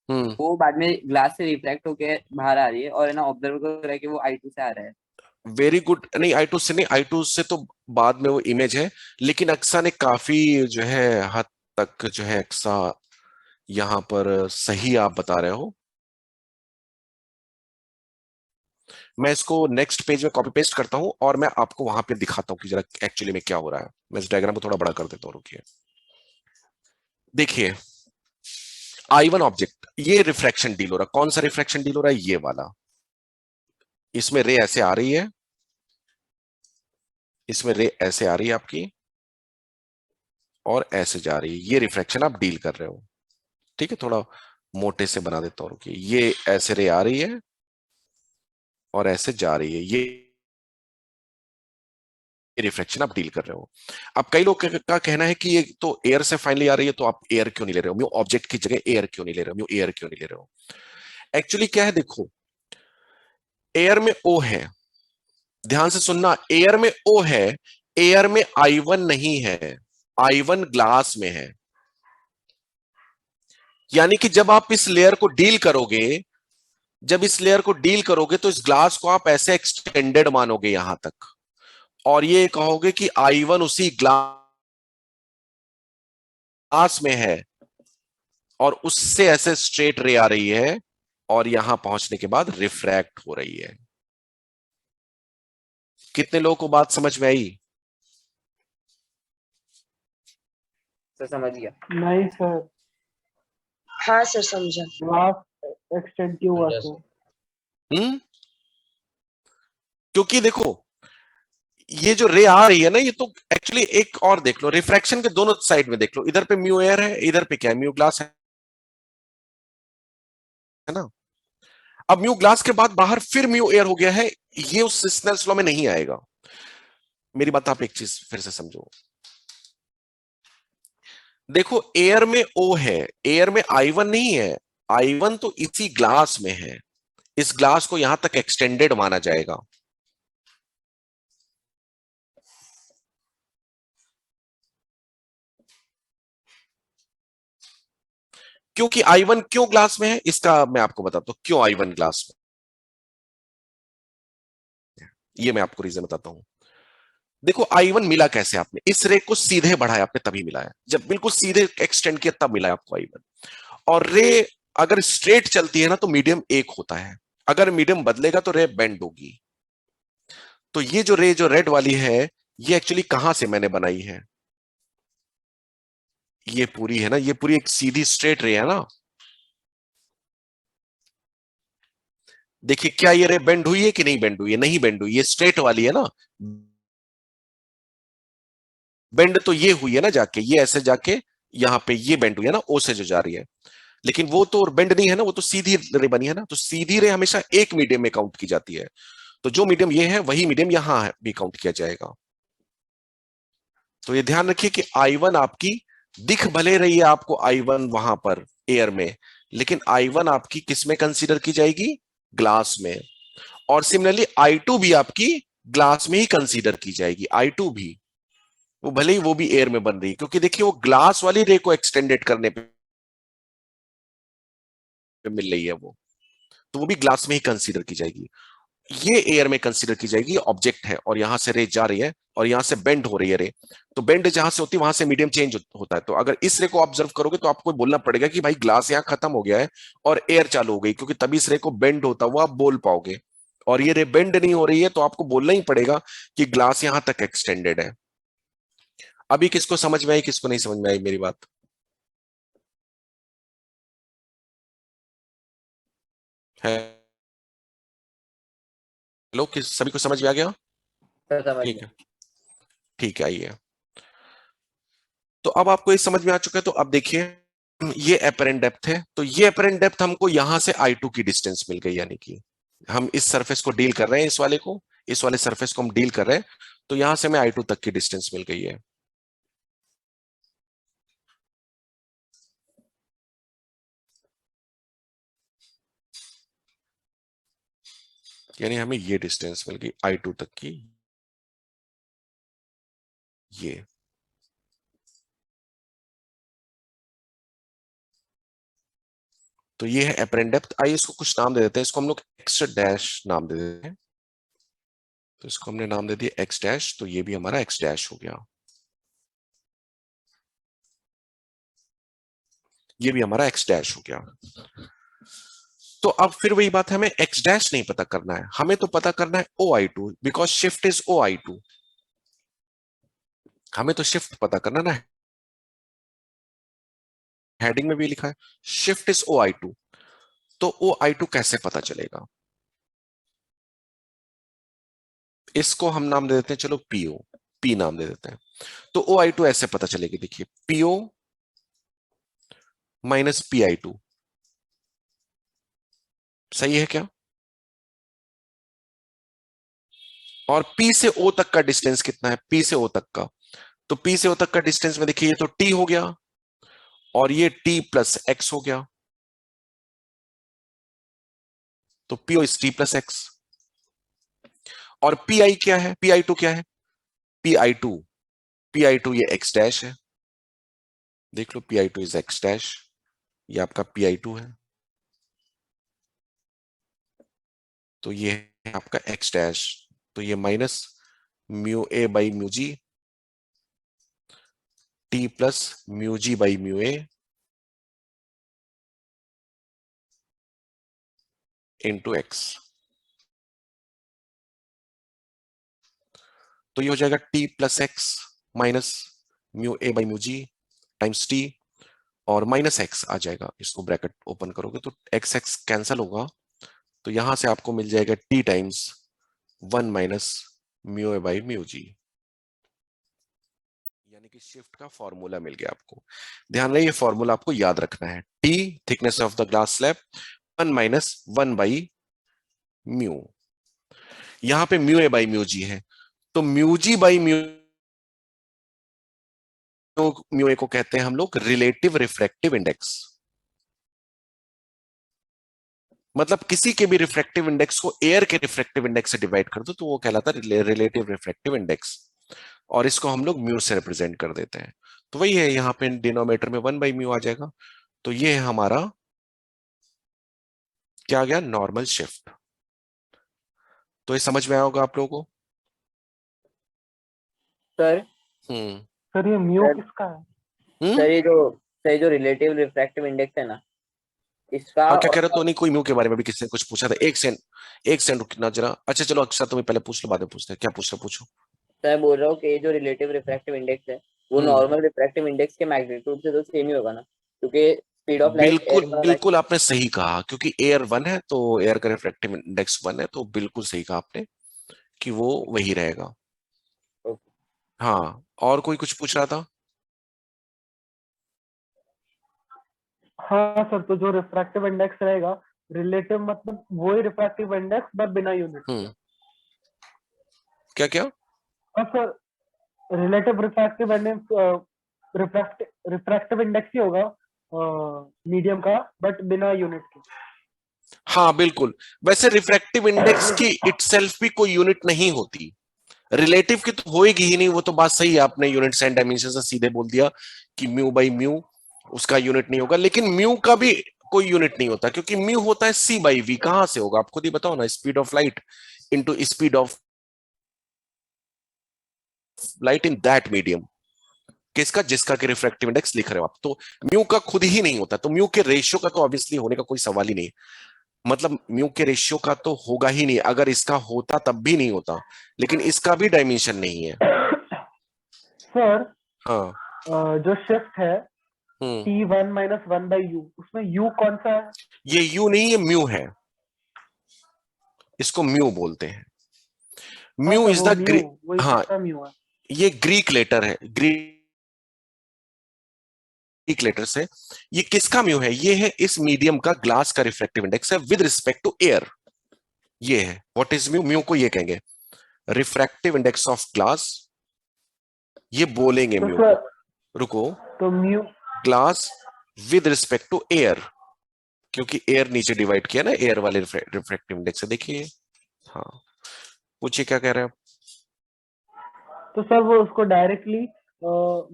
हम्म, वो बाद में ग्लास से रिफ्लेक्ट होके बाहर आ रही है, और है ना ऑब्जर्वर को लग रहा है कि वो I2 से आ रहा है। Very good. नहीं, I2 से नहीं, I2 से तो बाद में वो इमेज है, लेकिन अक्सा ने काफी जो है हद तक जो है अक्सा यहां पर सही आप बता रहे हो। मैं इसको नेक्स्ट पेज में कॉपी पेस्ट करता हूं और मैं आपको वहां पे दिखाता हूं कि जरा एक्चुअली में क्या हो रहा है। मैं इस डायग्राम को थोड़ा बड़ा कर देता हूं, रुकिए। देखिए, I1 ऑब्जेक्ट, ये रिफ्रैक्शन डील हो रहा है। कौन सा रिफ्रैक्शन डील हो रहा है? ये वाला। इसमें रे ऐसे आ रही है, इसमें रे ऐसे आ रही है आपकी, और ऐसे जा रही है। ये रिफ्रैक्शन आप डील कर रहे हो, ठीक है। थोड़ा मोटे से बना देता हूं, रुकिए। ये ऐसे रे आ रही है और ऐसे जा रही है, ये रिफ्लेक्शन आप डील कर रहे हो। अब कई लोग का कहना है कि ये तो एयर से फाइनली आ रही है, तो आप एयर क्यों नहीं ले रहे हो? म्यू ऑब्जेक्ट की जगह एयर क्यों नहीं ले रहे हो? म्यू एयर क्यों नहीं ले रहे हो? एक्चुअली क्या है, देखो, एयर में ओ है, ध्यान से सुनना, एयर में ओ है, एयर में I1 नहीं है, I1 ग्लास में है। यानी कि जब आप इस लेयर को डील करोगे, जब इस लेयर को डील करोगे तो इस ग्लास को आप ऐसे एक्सटेंडेड मानोगे यहां तक, और ये कहोगे कि I1 उसी ग्लास में है और उससे ऐसे स्ट्रेट रे आ रही है और यहां पहुंचने के बाद रिफ्रैक्ट हो रही है। कितने लोगों को बात समझ में आई? सर समझ गया। नहीं सर, हाँ सर समझा। ग्लास एक्सटेंड क्यों हुआ समझा सर? हम्म, क्योंकि देखो ये जो रे आ रही है ना, ये तो एक्चुअली एक और देख लो, रिफ्रैक्शन के दोनों साइड में देख लो, इधर पे म्यू एयर है, इधर पे क्या है, म्यू ग्लास है ना। अब म्यू ग्लास के बाद बाहर फिर म्यू एयर हो गया है, ये उस स्नेल्स लॉ में नहीं आएगा। मेरी बात आप एक चीज फिर से समझो, देखो एयर में O है, एयर में I1 नहीं है, I1 तो इसी ग्लास में है, इस ग्लास को यहां तक एक्सटेंडेड माना जाएगा। क्योंकि I1 क्यों ग्लास में है, इसका मैं आपको बताता हूं क्यों I1 ग्लास में, ये मैं आपको रीजन बताता हूं। देखो I1 मिला कैसे, आपने इस रे को सीधे बढ़ाया आपने तभी मिला है, जब बिल्कुल सीधे एक्सटेंड किया तब मिला है आपको I1। और रे अगर स्ट्रेट चलती है ना तो मीडियम एक होता है, अगर मीडियम बदलेगा तो रे बेंड होगी। तो ये जो रे जो रेड वाली है, ये एक्चुअली कहां से मैंने बनाई है, ये पूरी है ना, ये पूरी एक सीधी स्ट्रेट रे है ना। देखिए क्या ये रे बेंड हुई है कि नहीं बेंड हुई है, नहीं बेंड हुई, ये स्ट्रेट वाली है ना। बेंड तो ये हुई है ना, जाके ये ऐसे जाके यहां पे ये बेंड हुई है ना, ओ से जो जा रही है, लेकिन वो तो बेंड नहीं है ना, वो तो सीधी रे बनी है ना। तो सीधी रे हमेशा एक मीडियम में काउंट की जाती है, तो जो मीडियम ये है वही मीडियम यहां भी काउंट किया जाएगा। तो ये ध्यान रखिए कि I1 आपकी दिख भले रही है आपको I1 वहां पर एयर में, लेकिन I1 आपकी किस में कंसीडर की जाएगी, ग्लास में। और सिमिलरली I2 भी आपकी ग्लास में ही कंसीडर की जाएगी, I2 भी, वो भले ही वो भी एयर में बन रही है, क्योंकि देखिए वो ग्लास वाली रे को एक्सटेंडेड करने पे मिल रही है वो, तो वो भी ग्लास में ही कंसीडर की जाएगी। ये एयर में कंसीडर की जाएगी, ऑब्जेक्ट है और यहां से रे जा रही है और यहां से बेंड हो रही है रे, तो बेंड जहां से होती है वहां से मीडियम चेंज होता है। तो अगर इस रे को ऑब्जर्व करोगे तो आपको बोलना पड़ेगा कि भाई ग्लास यहां खत्म हो गया है और एयर चालू हो गई, क्योंकि तभी इस रे को बेंड होता हुआ आप बोल पाओगे। और ये रे बेंड नहीं हो रही है तो आपको बोलना ही पड़ेगा कि ग्लास यहां तक एक्सटेंडेड है। अभी किसको समझ में आई, किसको नहीं समझ में आई मेरी बात? है लोग किस सभी को समझ में आ गया? सर समझ ठीक गया। है, ठीक है, आइए। तो अब आपको ये समझ में आ चुका है, तो अब देखिए ये अपेरेंट डेप्थ है, तो ये अपेरेंट डेप्थ हमको यहां से I2 की डिस्टेंस मिल गई, यानी कि हम इस सरफेस को डील कर रहे हैं, इस वाले को, इस वाले सरफेस को हम डील कर रहे हैं, तो यहां से हमें I2 तक की डिस्टेंस मिल गई है। यानी हमें ये डिस्टेंस मिल गई I2 तक की, ये। तो ये है अपेरेंट डेप्थ। आइए इसको कुछ नाम दे देते हैं, इसको हम लोग एक्स डैश नाम दे देते हैं। तो इसको हमने नाम दे दिया एक्स डैश, तो ये भी हमारा एक्स डैश हो गया, ये भी हमारा एक्स डैश हो गया। तो अब फिर वही बात है, हमें एक्स डैश नहीं पता करना है, हमें तो पता करना है OI2, because shift is OI2। हमें तो शिफ्ट पता करना ना, हेडिंग में भी लिखा है शिफ्ट इज OI2। तो OI2 कैसे पता चलेगा, इसको हम नाम दे देते हैं, चलो PO, P नाम दे देते हैं। तो OI2 ऐसे पता चलेगी, देखिए PO माइनस PI2, सही है क्या? और P से O तक का डिस्टेंस कितना है, P से O तक का, तो P से O तक का डिस्टेंस में देखिए ये तो T हो गया और ये T प्लस X हो गया, तो PO is T plus X। और PI क्या है, PI2 क्या है, PI2, PI2 ये X डैश है, देख लो PI2 इज X डैश, ये आपका PI2 है। तो ये है आपका एक्स डैश, तो ये minus mu a by mu g t plus mu g by mu a into x. तो ये हो जाएगा t plus x minus mu a by mu g times t, और माइनस एक्स आ जाएगा, इसको ब्रैकेट ओपन करोगे तो एक्स एक्स कैंसल होगा, तो यहां से आपको मिल जाएगा t times 1 minus mu a by mu g, यानी कि शिफ्ट का फॉर्मूला मिल गया आपको। ध्यान रहे ये फॉर्मूला आपको याद रखना है, T thickness of the glass slab 1 minus 1 by mu, यहां पे म्यू ए बाई म्यू जी है, तो म्यू जी बाई म्यू ए को कहते हैं हम लोग रिलेटिव रिफ्रैक्टिव इंडेक्स। मतलब किसी के भी रिफ्रैक्टिव इंडेक्स को एयर के रिफ्रैक्टिव इंडेक्स से डिवाइड कर दो तो वो कहलाता है रिलेटिव रिफ्रैक्टिव इंडेक्स, और इसको हम लोग म्यू से रिप्रेजेंट कर देते हैं। तो वही है, यहाँ पे डिनोमिनेटर में 1 बाई म्यू आ जाएगा, तो ये है हमारा क्या आ गया, नॉर्मल शिफ्ट। तो ये समझ में आया होगा आप लोगों को। सर हम्म सर ये म्यू सर किसका है? सर ये जो रिलेटिव रिफ्रैक्टिव इंडेक्स है ना, इसका हाँ क्या कह और रहे हो, तो नहीं कोई म्यू के बारे में भी किसी ने कुछ पूछा था, एक सेकंड रुकना जरा। अच्छा चलो अक्षर तुम्हें पहले पूछ लो, बाद में पूछते हैं, क्या पूछ रहे पूछो। मैं बोल रहा हूँ कि ये जो रिलेटिव रिफ्रैक्टिव इंडेक्स है वो नॉर्मल रिफ्रैक्टिव इंडेक्स के मैग्नीट्यूड से तो सेम ही होगा ना, क्योंकि स्पीड ऑफ लाइट बिल्कुल एयर का लाइट। बिल्कुल आपने सही कहा, क्योंकि एयर 1 है तो एयर का रिफ्रैक्टिव इंडेक्स 1 है, तो बिल्कुल सही कहा आपने कि वो वही रहेगा। हाँ और कोई कुछ पूछ रहा था। हाँ सर, तो जो रिफ्रैक्टिव इंडेक्स रहेगा, रिलेटिव मतलब वही रिफ्रैक्टिव इंडेक्स बट बिना यूनिट। क्या क्या और sir relative refractive index refractive index ही होगा मीडियम का, बट बिना यूनिट के। हाँ बिल्कुल, वैसे रिफ्रैक्टिव इंडेक्स की इटसेल्फ भी कोई यूनिट नहीं होती, रिलेटिव की तो होएगी ही नहीं, वो तो बात सही है, आपने यूनिट्स एंड डायमेंशन से सीधे बोल दिया कि म्यू बाई म्यू उसका यूनिट नहीं होगा, लेकिन म्यू का भी कोई यूनिट नहीं होता, क्योंकि म्यू होता है सी बाई वी, कहां से होगा आप खुद ही बताओ ना, speed of light into speed of light in that medium, किसका, जिसका कि रिफ्रैक्टिव इंडेक्स लिख रहे हो आप, तो म्यू का खुद ही नहीं होता, तो म्यू के रेशियो का तो ऑब्वियसली होने का कोई सवाल ही नहीं, मतलब म्यू के रेशियो का तो होगा ही नहीं, अगर इसका होता तब भी नहीं होता, लेकिन इसका भी डायमेंशन नहीं है। सर हाँ जो शिफ्ट है हम्म, T1 माइनस 1 बाई यू, उसमें यू कौन सा है? ये यू नहीं, ये म्यू है, इसको म्यू बोलते हैं, हाँ म्यू सर, इज वो द म्यू, वही हाँ किसका म्यू है? ये ग्रीक लेटर है, ग्रीक लेटर से, ये किसका म्यू है, ये है इस मीडियम का, ग्लास का रिफ्रैक्टिव इंडेक्स है विद रिस्पेक्ट टू एयर, ये है व्हाट इज म्यू, म्यू को ये कहेंगे रिफ्रैक्टिव इंडेक्स ऑफ ग्लास, ये बोलेंगे तो म्यू को, सर रुको, तो mu glass with respect to air, क्योंकि एयर नीचे डिवाइड किया ना, एयर वाले रिफ्रैक्टिव इंडेक्स से, देखिए। हाँ पूछिए क्या कह रहे हैं आप। तो सर वो उसको डायरेक्टली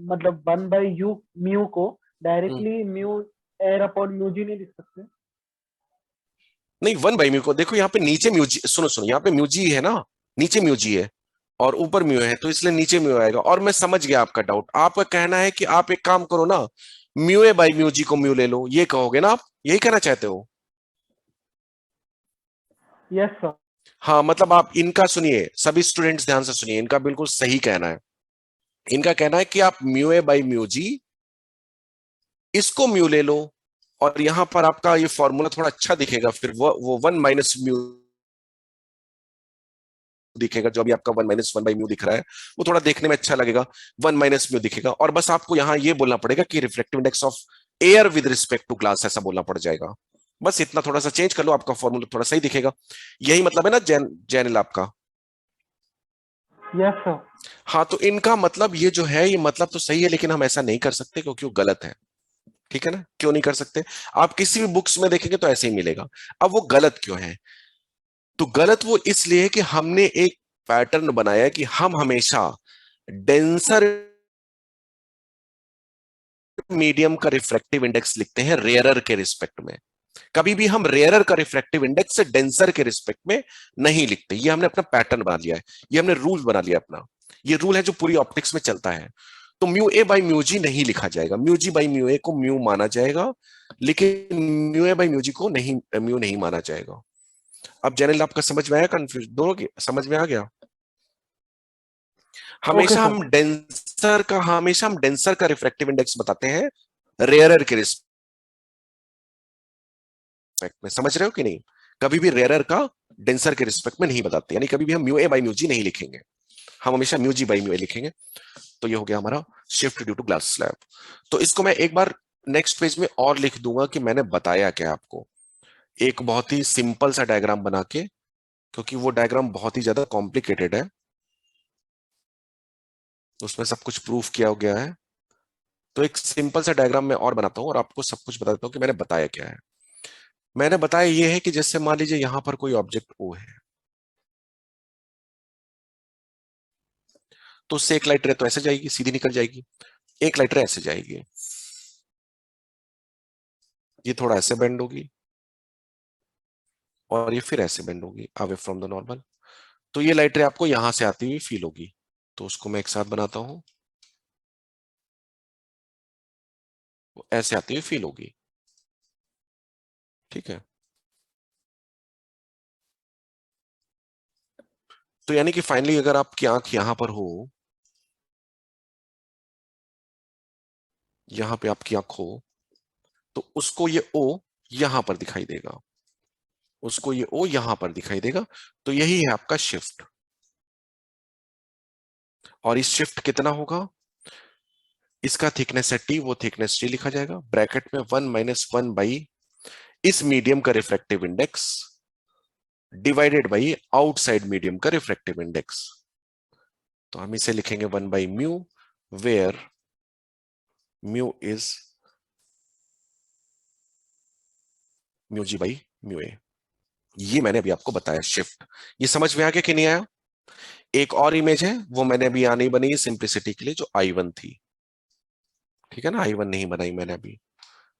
मतलब 1 बाई यू म्यू को directly mu air upon mu g नहीं लिख सकते? नहीं 1 बाई म्यू को देखो, यहाँ पे नीचे म्यू जी, सुनो सुनो, यहाँ पे म्यू जी है ना, नीचे म्यू जी है और ऊपर म्यू है, तो इसलिए नीचे म्यू आएगा, और मैं समझ गया आपका डाउट, आपका कहना है कि आप एक काम करो ना, म्यू ए बाई म्यू जी को म्यू ले लो, ये कहोगे ना आप, यही कहना चाहते हो। Yes sir. हाँ मतलब आप इनका सुनिए, सभी स्टूडेंट्स ध्यान से सुनिए, इनका बिल्कुल सही कहना है, इनका कहना है कि आप म्यू ए बाई म्यू जी इसको म्यू ले लो, और यहां पर आपका ये फॉर्मूला थोड़ा अच्छा दिखेगा, फिर वो 1 माइनस म्यू दिखेगा, जो अभी आपका 1 माइनस 1 बाई म्यू दिख रहा है, वो थोड़ा देखने में अच्छा लगेगा, 1 माइनस म्यू दिखेगा, और बस आपको यहां ये बोलना पड़ेगा कि reflective index of air with respect to glass, ऐसा बोलना पड़ जाएगा, बस इतना थोड़ा सा चेंज कर लो, आपका फॉर्मूला थोड़ा सही दिखेगा, यही मतलब है ना जैनिल आपका। Yes sir. हाँ तो इनका मतलब ये जो है, ये मतलब तो सही है, लेकिन हम ऐसा नहीं कर सकते क्योंकि वो गलत है, ठीक है ना, क्यों नहीं कर सकते, आप किसी भी बुक्स में देखेंगे तो ऐसे ही मिलेगा, अब वो गलत क्यों है, तो गलत वो इसलिए है कि हमने एक पैटर्न बनाया है कि हम हमेशा डेंसर मीडियम का रिफ्रैक्टिव इंडेक्स लिखते हैं रेयरर के रिस्पेक्ट में, कभी भी हम रेयरर का रिफ्रैक्टिव इंडेक्स से डेंसर के रिस्पेक्ट में नहीं लिखते। ये हमने अपना पैटर्न बना लिया है, ये हमने रूल बना लिया अपना। ये रूल है जो पूरी ऑप्टिक्स में चलता है। तो mu a by mu g नहीं लिखा जाएगा, म्यू जी बाई म्यू ए को म्यू माना जाएगा, लेकिन म्यू ए बाई म्यू जी को नहीं, म्यू नहीं माना जाएगा। अब जनरल आपका समझ में आया, कंफ्यूज दोनों की समझ में आ गया? हमेशा सर। हम डेंसर का रिफ्रैक्टिव इंडेक्स बताते हैं रेयरर के रिस्पेक्ट में, समझ रहे हो कि नहीं? कभी भी रेयरर का डेंसर के रिस्पेक्ट में नहीं बताते, यानी कभी भी हम mu a by mu g नहीं लिखेंगे, हम हमेशा mu g by mu a लिखेंगे। तो ये हो गया हमारा shift due to glass slab. तो इसको मैं एक बार नेक्स्ट पेज में और लिख दूंगा कि मैंने बताया क्या आपको, एक बहुत ही सिंपल सा डायग्राम बना के, क्योंकि वो डायग्राम बहुत ही ज्यादा कॉम्प्लिकेटेड है, उसमें सब कुछ प्रूफ किया गया है। तो एक सिंपल सा डायग्राम मैं और बनाता हूं और आपको सब कुछ बता देता हूं कि मैंने बताया क्या है। मैंने बताया ये है कि जैसे मान लीजिए यहां पर कोई ऑब्जेक्ट ओ है, तो उससे एक लाइट रे तो ऐसे जाएगी, सीधी निकल जाएगी, एक लाइट रे ऐसे जाएगी, ये थोड़ा ऐसे बेंड होगी और ये फिर ऐसे बेंड होगी अवे फ्रॉम द नॉर्मल। तो ये लाइट रे आपको यहां से आती हुई फील होगी। तो उसको मैं एक साथ बनाता हूं, ऐसे आती हुई फील होगी, ठीक है। तो यानी कि फाइनली अगर आपकी आंख यहां पर हो, यहां पे आपकी आंख हो, तो उसको ये ओ यहां पर दिखाई देगा, उसको ये ओ यहां पर दिखाई देगा। तो यही है आपका शिफ्ट। और इस शिफ्ट कितना होगा, इसका थिकनेस है टी, वो थिकनेस टी लिखा जाएगा ब्रैकेट में 1 - 1 बाई इस मीडियम का refractive index divided by outside medium का रिफ्रैक्टिव इंडेक्स। तो हम इसे लिखेंगे 1/μ, where mu is mu g by mu a. ये मैंने अभी आपको बताया शिफ्ट। ये समझ में आ गया कि नहीं आया? एक और इमेज है, वो मैंने अभी यहां नहीं बनाई सिंप्लिसिटी के लिए, जो I1 थी, ठीक है ना, I1 नहीं बनाई मैंने अभी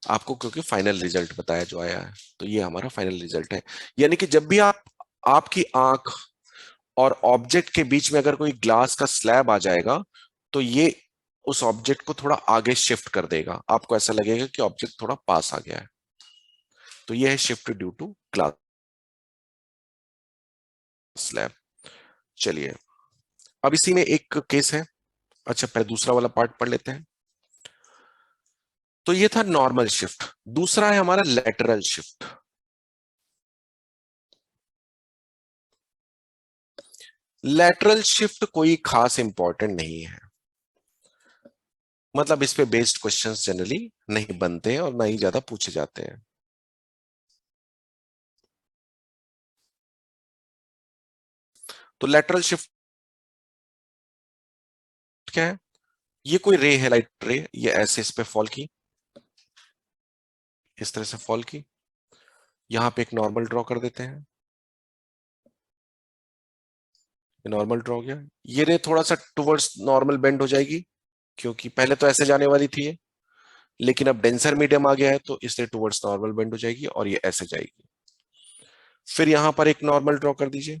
आपको, क्योंकि फाइनल रिजल्ट बताया जो आया है। तो ये हमारा फाइनल रिजल्ट है। यानी कि जब भी आपकी आंख और ऑब्जेक्ट के बीच में अगर कोई ग्लास का स्लैब आ जाएगा, तो ये उस ऑब्जेक्ट को थोड़ा आगे शिफ्ट कर देगा, आपको ऐसा लगेगा कि ऑब्जेक्ट थोड़ा पास आ गया है। तो ये है shift due to glass slab. चलिए अब इसी में एक केस है। अच्छा पहले दूसरा वाला पार्ट पढ़ लेते हैं। तो ये था नॉर्मल शिफ्ट। दूसरा है हमारा लेटरल शिफ्ट। लेटरल शिफ्ट कोई खास इंपॉर्टेंट नहीं है, मतलब इस पे बेस्ड क्वेश्चंस जनरली नहीं बनते हैं और ना ही ज्यादा पूछे जाते हैं। तो लेटरल शिफ्ट क्या है, ये कोई रे है, लाइट रे, ये ऐसे इस पे फॉल की, इस तरह से फॉल की, यहां पे एक नॉर्मल ड्रॉ कर देते हैं, ये नॉर्मल ड्रॉ हो गया। ये रे थोड़ा सा टुवर्ड्स नॉर्मल बेंड हो जाएगी, क्योंकि पहले तो ऐसे जाने वाली थी ये, लेकिन अब डेंसर मीडियम आ गया है तो इसलिए टुवर्ड्स नॉर्मल बेंड हो जाएगी और ये ऐसे जाएगी। फिर यहां पर एक नॉर्मल ड्रॉ कर दीजिए,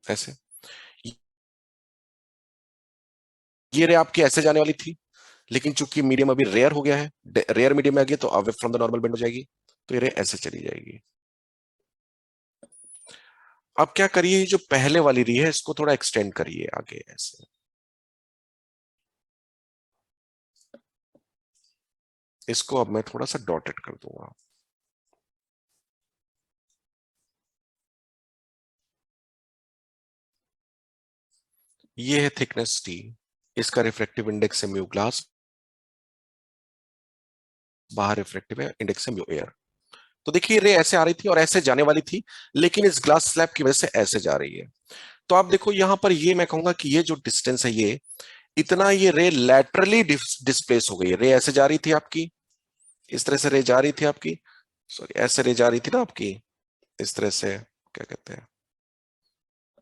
ऐसे। ये रे आपकी ऐसे जाने वाली थी, लेकिन चूंकि मीडियम अभी रेयर हो गया है, रेयर मीडियम में आ गया, तो away from the normal bend हो जाएगी, तो ये रे ऐसे चली जाएगी। अब क्या करिए, जो पहले वाली री है इसको थोड़ा एक्सटेंड करिए आगे ऐसे, इसको अब मैं थोड़ा सा डॉटेड कर दूंगा। ये है थिकनेस टी, इसका रिफ्रैक्टिव इंडेक्स है म्यू ग्लास, बाहर रिफ्रैक्टिव है इंडेक्स है म्यू एयर। तो देखिए रे ऐसे आ रही थी और ऐसे जाने वाली थी, लेकिन इस ग्लास स्लैब की वजह से ऐसे जा रही है। तो आप देखो यहां पर ये मैं कहूंगा कि ये जो डिस्टेंस है, ये इतना, ये रे लैटरली डिस्प्लेस हो गई है। रे ऐसे जा रही थी आपकी, इस तरह से रे जा रही थी आपकी, सॉरी ऐसे रे जा रही थी ना आपकी, इस तरह से, क्या कहते हैं,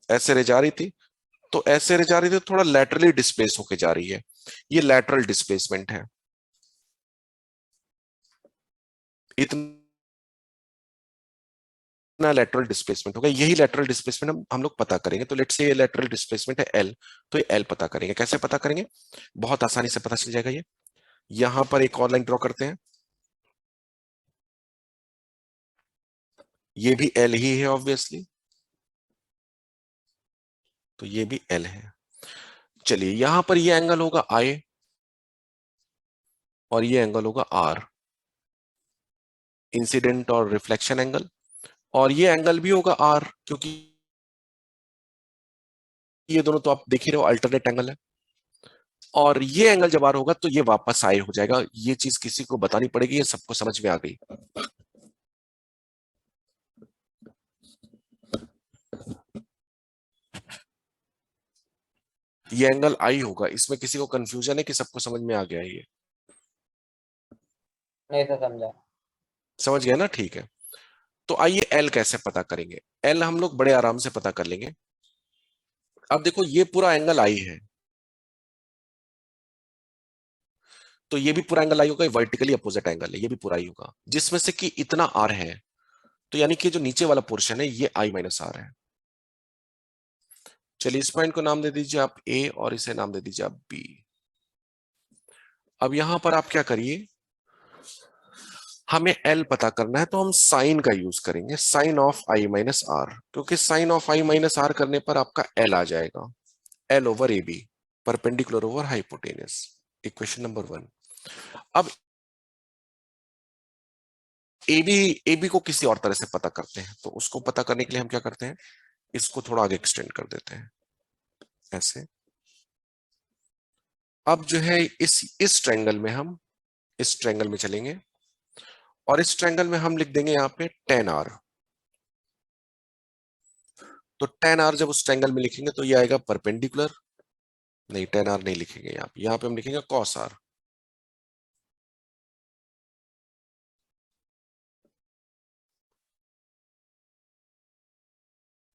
ऐसे रे जा रही थी, तो ऐसे रे जा रही थी, थोड़ा लैटरली डिस्प्लेस होके जा रही है, ये लैटरल डिस्प्लेसमेंट है। इतना लेटरल डिस्प्लेसमेंट होगा, यही लेटरल डिस्प्लेसमेंट हम लोग पता करेंगे। तो लेट्स से ये लेटरल डिस्प्लेसमेंट है एल, तो ये एल पता करेंगे। कैसे पता करेंगे? बहुत आसानी से पता चल जाएगा। ये यहां पर एक और लाइन ड्रॉ करते हैं, ये भी एल ही है ऑब्वियसली, तो ये भी एल है। चलिए यहां पर ये एंगल होगा आई और ये एंगल होगा आर, इंसिडेंट और रिफ्लेक्शन एंगल। और ये एंगल भी होगा आर, क्योंकि ये दोनों तो आप देख ही रहे हो अल्टरनेट एंगल है। और ये एंगल जब आर होगा तो ये वापस आई हो जाएगा। ये चीज किसी को बतानी पड़ेगी, ये सबको समझ में आ गई। ये एंगल आई होगा, इसमें किसी को कंफ्यूजन है कि सबको समझ में आ गया है? ये नहीं सर, समझा। समझ गया ना? ठीक है। तो आइए एल कैसे पता करेंगे। एल हम लोग बड़े आराम से पता कर लेंगे। अब देखो ये पूरा एंगल आई है, तो ये भी पूरा एंगल आई होगा, वर्टिकली अपोजिट एंगल है, ये भी पूरा आई होगा, जिसमें से कि इतना आर है, तो यानी कि जो नीचे वाला पोर्शन है ये आई माइनस आर है। चलिए इस पॉइंट को नाम दे दीजिए आप ए और इसे नाम दे दीजिए आप बी। अब यहां पर आप क्या करिए, हमें एल पता करना है तो हम साइन का यूज करेंगे, sine of i minus r, क्योंकि sine of i minus r करने पर आपका एल आ जाएगा, l over A B, perpendicular over hypotenuse. Equation number 1। अब ए बी को किसी और तरह से पता करते हैं, तो उसको पता करने के लिए हम क्या करते हैं, इसको थोड़ा आगे एक्सटेंड कर देते हैं ऐसे। अब जो है इस ट्रायंगल में हम इस ट्रायंगल में चलेंगे और इस ट्रायंगल में हम लिख देंगे यहाँ पे टेन आर। तो टेन आर जब उस ट्रायंगल में लिखेंगे तो ये आएगा परपेंडिकुलर, नहीं टेन आर नहीं लिखेंगे, यहाँ पे हम लिखेंगे कॉस आर।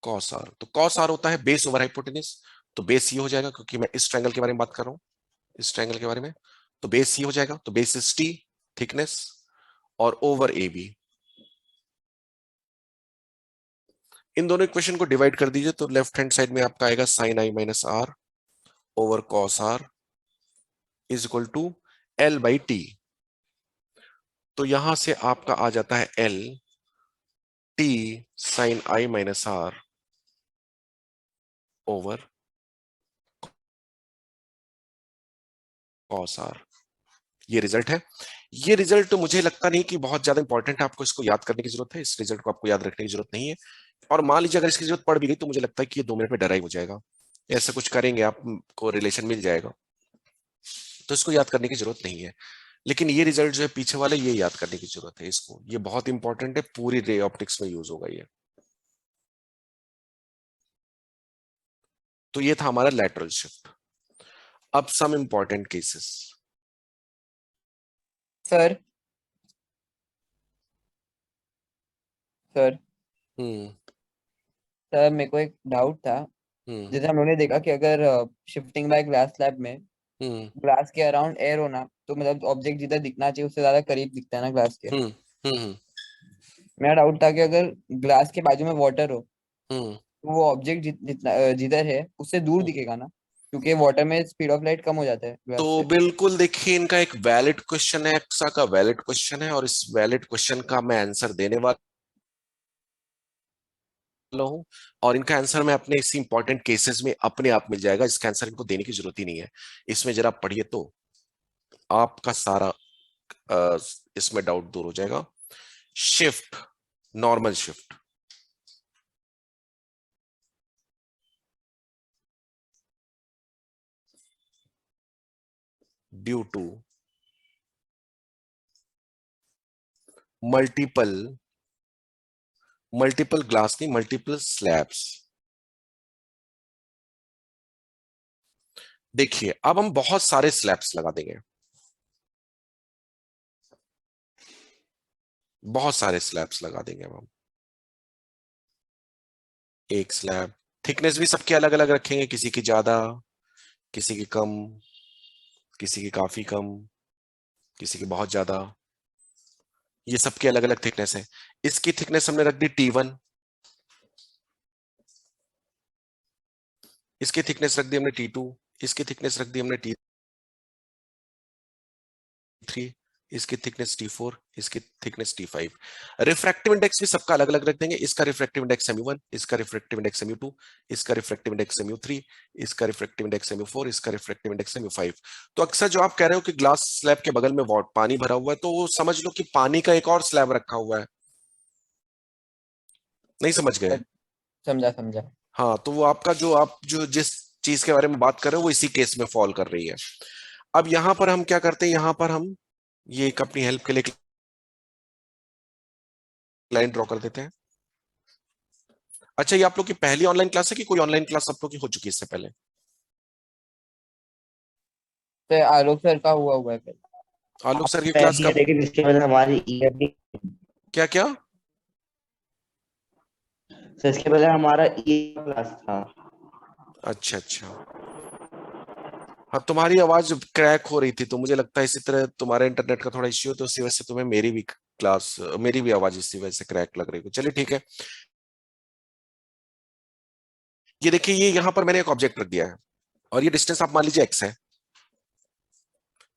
कॉस आर, तो कॉस आर होता है बेस ओवर हाइपोटेनस, तो बेस ये हो जाएगा, क्योंकि मैं इस ट्रायंगल के बारे में बात कर रहा हूं, इस ट्रायंगल के बारे में, तो बेस ये हो जाएगा, तो बेस इज टी थिकनेस और ओवर ए बी। इन दोनों इक्वेशन को डिवाइड कर दीजिए, तो लेफ्ट हैंड साइड में आपका आएगा sine i minus r over cos r is equal to l by t. तो यहां से आपका आ जाता है l t sine i minus r over cos r. ये रिजल्ट है। ये रिजल्ट तो मुझे लगता नहीं कि बहुत ज्यादा इंपॉर्टेंट है, आपको इसको याद करने की जरूरत है, इस रिजल्ट को आपको याद रखने की जरूरत नहीं है। और मान लीजिए अगर इसकी जरूरत पड़ भी गई तो मुझे लगता है कि ये 2 मिनट में डराइव हो जाएगा, ऐसा कुछ करेंगे आपको रिलेशन मिल जाएगा, तो इसको याद करने की जरूरत नहीं है। लेकिन ये रिजल्ट जो है पीछे वाला, ये याद करने की जरूरत है इसको, ये बहुत इंपॉर्टेंट है, पूरी रे ऑप्टिक्स में यूज होगा ये। तो ये था हमारा लैटरल शिफ्ट। अब some important cases. Sir sir hmm sir मेरे को एक डाउट था। हम्म जैसे हम लोगों ने देखा कि अगर शिफ्टिंग बाय ग्लास स्लैब में हम्म ग्लास के अराउंड एयर होना, तो मतलब ऑब्जेक्ट जितना दिखना चाहिए उससे ज्यादा करीब दिखता है ना ग्लास के। हम्म हम्म मेरा डाउट था कि अगर ग्लास के बाजू में वाटर हो हम्म तो वो ऑब्जेक्ट जितना जिधर है उससे दूर हम्म। दिखेगा ना, क्योंकि वाटर में स्पीड ऑफ लाइट कम हो जाता है तो ग्लास से। बिल्कुल देखिए, इनका एक वैलिड क्वेश्चन है, एक्सा का वैलिड क्वेश्चन है, और इस वैलिड क्वेश्चन का मैं आंसर देने वाला हूं। और इनका आंसर मैं अपने इसी इंपॉर्टेंट केसेस में अपने आप मिल जाएगा, इसका आंसर इनको देने की जरूरत ही नहीं है। इसमें जरा पढ़िए तो आपका सारा इसमें डाउट दूर हो जाएगा। Shift, normal shift, due to multiple multiple glass की मल्टीपल स्लैब्स। देखिए अब हम बहुत सारे स्लैब्स लगा देंगे, बहुत सारे स्लैब्स लगा देंगे अब हम। एक स्लैब, थिकनेस भी सबके अलग अलग रखेंगे, किसी की ज्यादा, किसी की कम, किसी की काफी कम, किसी की बहुत ज्यादा। ये सबकी अलग अलग थिकनेस है। इसकी थिकनेस हमने रख दी T1, इसकी थिकनेस रख दी हमने T2, इसकी थिकनेस रख दी हमने T3, इसकी थिकनेस T4, इसकी थिकनेस T5। रिफ्रैक्टिव इंडेक्स भी सबका अलग अलग रख देंगे। इसका रिफ्रैक्टिव इंडेक्स mu1, इसका रिफ्रैक्टिव इंडेक्स mu2, इसका रिफ्रैक्टिव इंडेक्स mu3, इसका रिफ्रैक्टिव इंडेक्स mu4, इसका रिफ्रैक्टिव इंडेक्स mu5। तो अक्सर जो आप कह रहे हो कि ग्लास स्लैब के बगल में वाट पानी भरा हुआ है, तो वो समझ लो कि पानी का एक और स्लैब रखा हुआ है। नहीं समझ गए? समझा समझा। हाँ, तो वो आपका जो आप जो जिस चीज के बारे में बात कर रहे हो वो इसी केस में फॉल कर रही है। अब यहां पर हम क्या करते हैं, यहां पर हम ये एक अपनी हेल्प के लिए लाइन ड्रॉ कर देते हैं। अच्छा, ये आप लोग की पहली ऑनलाइन क्लास है कि कोई ऑनलाइन क्लास आप लोग की हो चुकी है इससे पहले? तो आलोक सर का हुआ है फिर। आलोक सर की क्लास पहली है कब? लेकिन इसके पहले हमारी ईयर क्या क्या? सर इसके पहले हमारा ईयर क्लास था। अच्छा अच्छा। हाँ, तुम्हारी आवाज क्रैक हो रही थी, तो मुझे लगता है इसी तरह तुम्हारे इंटरनेट का थोड़ा इश्यू है, तो इसी वजह से तुम्हें मेरी भी आवाज इसी वजह से क्रैक लग रही है। चलिए ठीक है। ये देखिए, ये यहां पर मैंने एक ऑब्जेक्ट रख दिया है और ये डिस्टेंस आप मान लीजिए x है।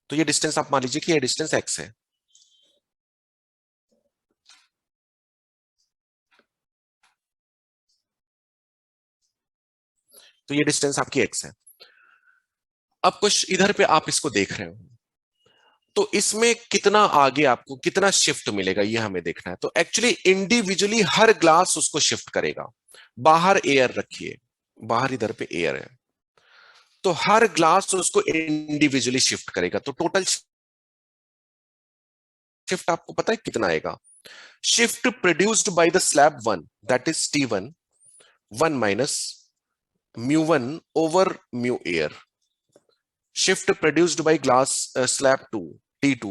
तो ये डिस्टेंस आप मान लीजिए कि ये डिस्टेंस x है। तो ये डिस्टेंस आपकी x है। अब कुछ इधर पे आप इसको देख रहे हो, तो इसमें कितना आगे आपको कितना शिफ्ट मिलेगा ये हमें देखना है। तो एक्चुअली इंडिविजुअली हर ग्लास उसको शिफ्ट करेगा। बाहर एयर रखिए, बाहर इधर पे एयर है, तो हर ग्लास उसको इंडिविजुअली शिफ्ट करेगा। तो टोटल शिफ्ट आपको पता है कितना आएगा? Shift produced by the slab one, that is T1, 1 minus mu1 over mu air. Shift produced by glass slab 2, T2,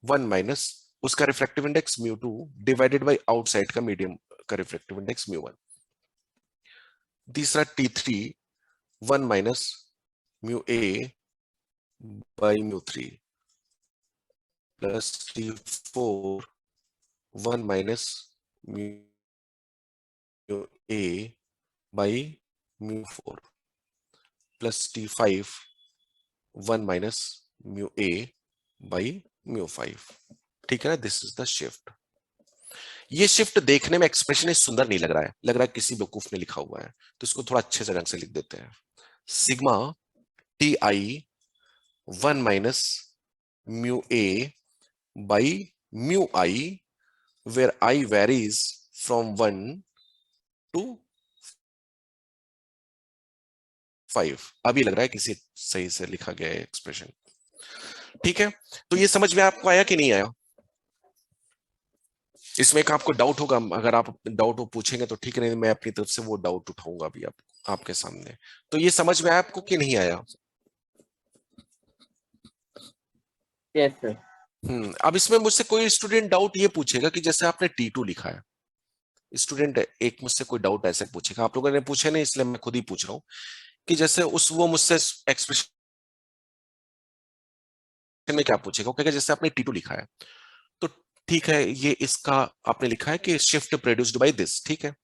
1 minus उसका refractive index mu2 divided by outside का medium का रिफ्रैक्टिव इंडेक्स mu1। तीसरा T3, 1 minus mu a by mu3 plus T4, 1 minus mu a by mu4 plus T5, 1 minus mu a by mu5। ठीक है ना? This is the shift. ये shift देखने में expression सुंदर नहीं लग रहा है, लग रहा है किसी बेवकूफ ने लिखा हुआ है, तो इसको थोड़ा अच्छे से ढंग से लिख देते हैं। Sigma Ti 1 minus mu a by mu i, where i varies from 1 to 5। अभी लग रहा है किसी सही से लिखा गया है एक्सप्रेशन। ठीक है, तो ये समझ में आपको आया कि नहीं आया? इसमें एक आपको डाउट होगा, अगर आप डाउट वो पूछेंगे तो ठीक है, नहीं मैं अपनी तरफ से वो डाउट उठाऊंगा अभी आपके सामने। तो ये समझ में आया आपको कि नहीं आया? Yes sir. अब इसमें मुझसे कोई स्टूडेंट डाउट ये पूछेगा कि जैसे आपने T2 लिखा है, स्टूडेंट एक मुझसे कोई डाउट ऐसे पूछेगा, आप लोगों ने पूछे नहीं इसलिए मैं खुद ही पूछ रहा हूँ, कि जैसे उस वो मुझसे एक्सप्रेशन में क्या पूछेगा, वो कहेगा जैसे आपने T2 लिखा है, तो ठीक है, ये इसका आपने लिखा है कि शिफ्ट प्रोड्यूस्ड बाय दिस, ठीक है,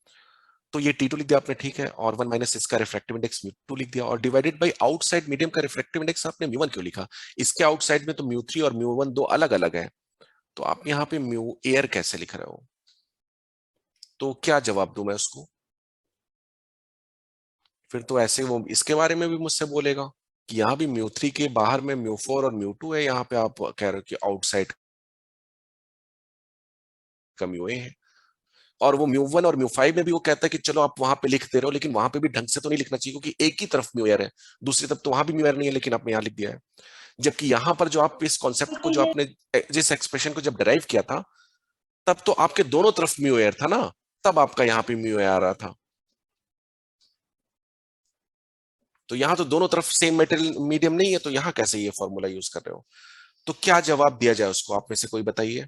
तो ये T2 लिख दिया आपने, ठीक है, और 1 माइनस इसका रिफ्रैक्टिव इंडेक्स mu2 लिख दिया, और डिवाइडेड बाय आउटसाइड मीडियम का रिफ्रैक्टिव इंडेक्स आपने mu1 क्यों लिखा? इसके आउटसाइड में तो mu3 और mu1 दो अलग अलग है, तो आप यहाँ पे म्यू एयर कैसे लिख रहे हो? तो क्या जवाब दूं मैं उसको? फिर तो ऐसे वो इसके बारे में भी मुझसे बोलेगा कि यहाँ भी mu3 के बाहर में mu4 और mu2 है, यहाँ पे आप कह रहे हो कि आउटसाइड का mu a है, और वो mu1 और mu5 में भी वो कहता है कि चलो आप वहां पे लिख दे रहे हो, लेकिन वहां पे भी ढंग से तो नहीं लिखना चाहिए, क्योंकि एक ही तरफ म्यू एयर है, दूसरी तरफ तो वहां भी म्यू एयर नहीं है, लेकिन आपने यहाँ लिख दिया है। जबकि यहां पर जो आप इस कॉन्सेप्ट को जो आपने जिस एक्सप्रेशन को जब डिराइव किया था, तब तो आपके दोनों तरफ म्यू एयर था ना, तब आपका यहाँ पे म्यू एयर आ रहा था। तो यहां तो दोनों तरफ सेम मेटेरियल मीडियम नहीं है, तो यहां कैसे ये फॉर्मूला यूज कर रहे हो? तो क्या जवाब दिया जाए उसको, आप में से कोई बताइए।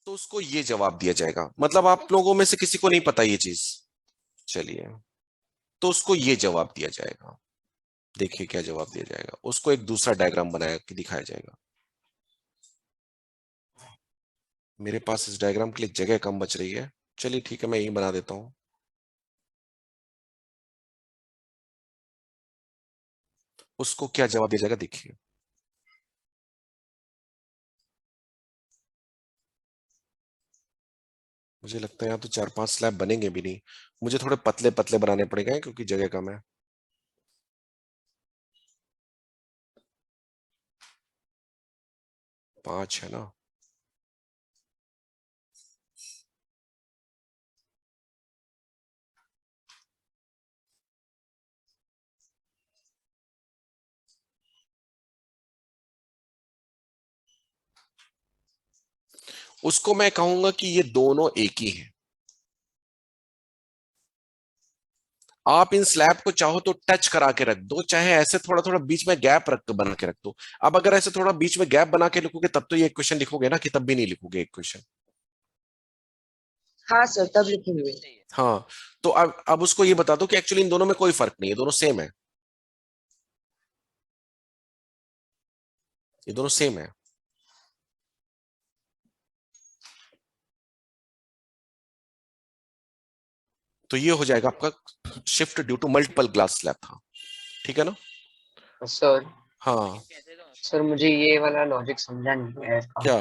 तो उसको ये जवाब दिया जाएगा। मतलब आप लोगों में से किसी को नहीं पता ये चीज, चलिए, तो उसको ये जवाब दिया जाएगा। देखिए क्या जवाब दिया जाएगा, उसको एक दूसरा डायग्राम बनाया कि दिखाया जाएगा। मेरे पास इस डायग्राम के लिए जगह कम बच रही है, चलिए ठीक है मैं यही बना देता हूं। उसको क्या जवाब दिया जाएगा देखिए। मुझे लगता है यहाँ तो 4-5 स्लैब बनेंगे भी नहीं, मुझे थोड़े पतले पतले बनाने पड़ेंगे क्योंकि जगह कम है। 5 है ना। उसको मैं कहूंगा कि ये दोनों एक ही हैं। आप इन स्लैब को चाहो तो टच करा के रख दो, चाहे ऐसे थोड़ा थोड़ा बीच में गैप रख बना के रख दो। अब अगर ऐसे थोड़ा बीच में गैप बना के लिखोगे तब तो ये क्वेश्चन लिखोगे ना, कि तब भी नहीं लिखोगे एक क्वेश्चन। हाँ सर, तब लिखेंगे। हाँ, तो अब उसको ये बता दो कि एक्चुअली इन दोनों में कोई फर्क नहीं है, दोनों सेम है, ये दोनों सेम है। तो ये हो जाएगा आपका shift due to multiple glass slab था, ठीक है ना। सर हाँ सर मुझे ये वाला लॉजिक समझा नहीं एयर का। क्या,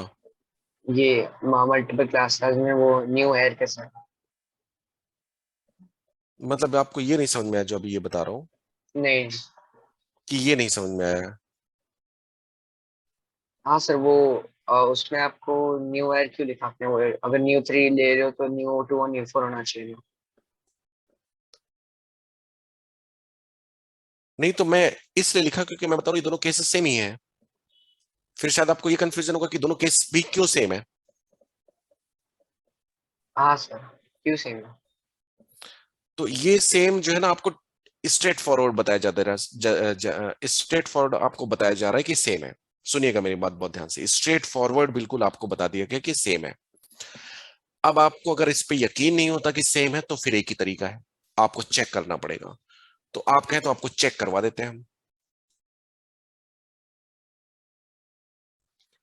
ये मल्टीपल क्लासेस में वो न्यू एयर के सर। मतलब आपको ये नहीं समझ में आया जो अभी ये बता रहा हूं, नहीं। कि ये नहीं समझ में आया। हाँ सर वो उसमें आपको न्यू एयर क्यों लिखा आपने? वो अगर न्यू 3 ले रहे हो तो न्यू 2 और न्यू 4 होना चाहिए। नहीं तो मैं इसलिए लिखा क्योंकि मैं बता रहा हूं ये दोनों केसेस सेम ही हैं। फिर शायद आपको ये कंफ्यूजन होगा कि दोनों केस भी क्यों सेम है। हाँ सर क्यों सेम है? तो ये सेम जो है ना, आपको स्ट्रेट फॉरवर्ड बताया जा रहा है, स्ट्रेट फॉरवर्ड आपको बताया जा रहा है कि सेम है। सुनिएगा मेरी बात बहुत ध्यान से, स्ट्रेट फॉरवर्ड बिल्कुल आपको बता दिया गया कि सेम है। अब आपको अगर इस पे यकीन नहीं होता कि सेम है तो फिर एक ही तरीका है, आपको चेक करना पड़ेगा। तो आप कहें तो आपको चेक करवा देते हैं हम।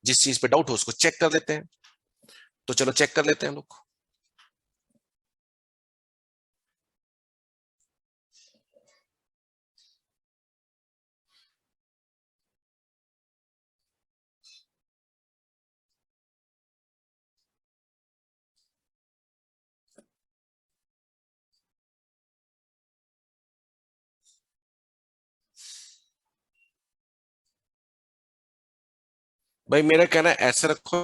जिस चीज पे डाउट हो उसको चेक कर लेते हैं। तो चलो चेक कर लेते हैं हम लोग। भाई मेरा कहना है ऐसे रखो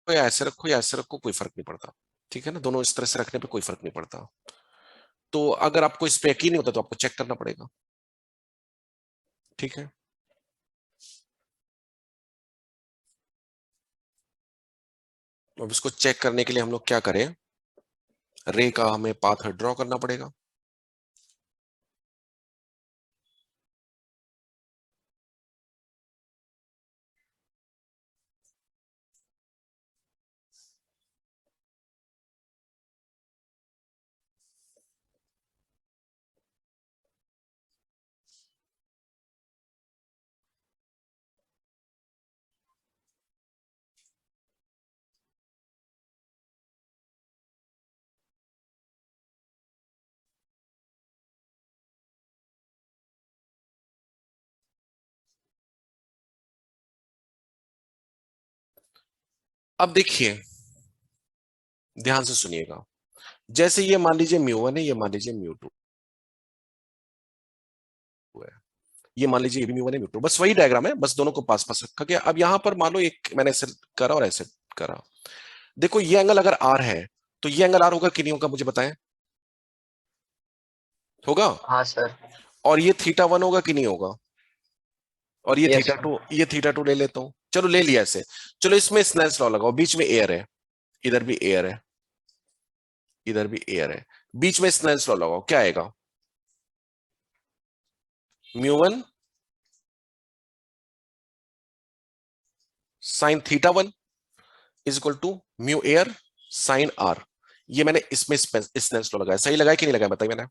या ऐसे रखो या ऐसे रखो, कोई फर्क नहीं पड़ता, ठीक है ना। दोनों इस तरह से रखने पे कोई फर्क नहीं पड़ता। तो अगर आपको इस पे यकीन नहीं होता तो आपको चेक करना पड़ेगा, ठीक है। अब इसको चेक करने के लिए हम लोग क्या करें, रे का हमें पाथ ड्रॉ करना पड़ेगा। अब देखिए ध्यान से सुनिएगा, जैसे ये मान लीजिए म्यू 1 है, ये मान लीजिए म्यू 2 है, ये मान लीजिए ये भी म्यू 1 है म्यू 2, बस वही डायग्राम है, बस दोनों को पास पास रखा गया। अब यहां पर मान लो एक मैंने ऐसे करा और ऐसे करा। देखो ये एंगल अगर आर है तो ये एंगल आर होगा कि नहीं होगा, मुझे बताएं। होगा। हाँ सर। और ये θ1 होगा कि नहीं होगा। और ये यस सर। θ2, ये θ2 ले लेता हूं, चलो ले लिया ऐसे। चलो इसमें स्नेल्स लॉ लगाओ, बीच में एयर है, इधर भी एयर है, इधर भी एयर है, बीच में स्नेल्स लॉ लगाओ, क्या आएगा। Mu 1 sine θ1 is equal to mu air sine r. ये मैंने इसमें स्नेल्स लॉ लगाया, सही लगाया कि नहीं लगाया बताइए मैंने?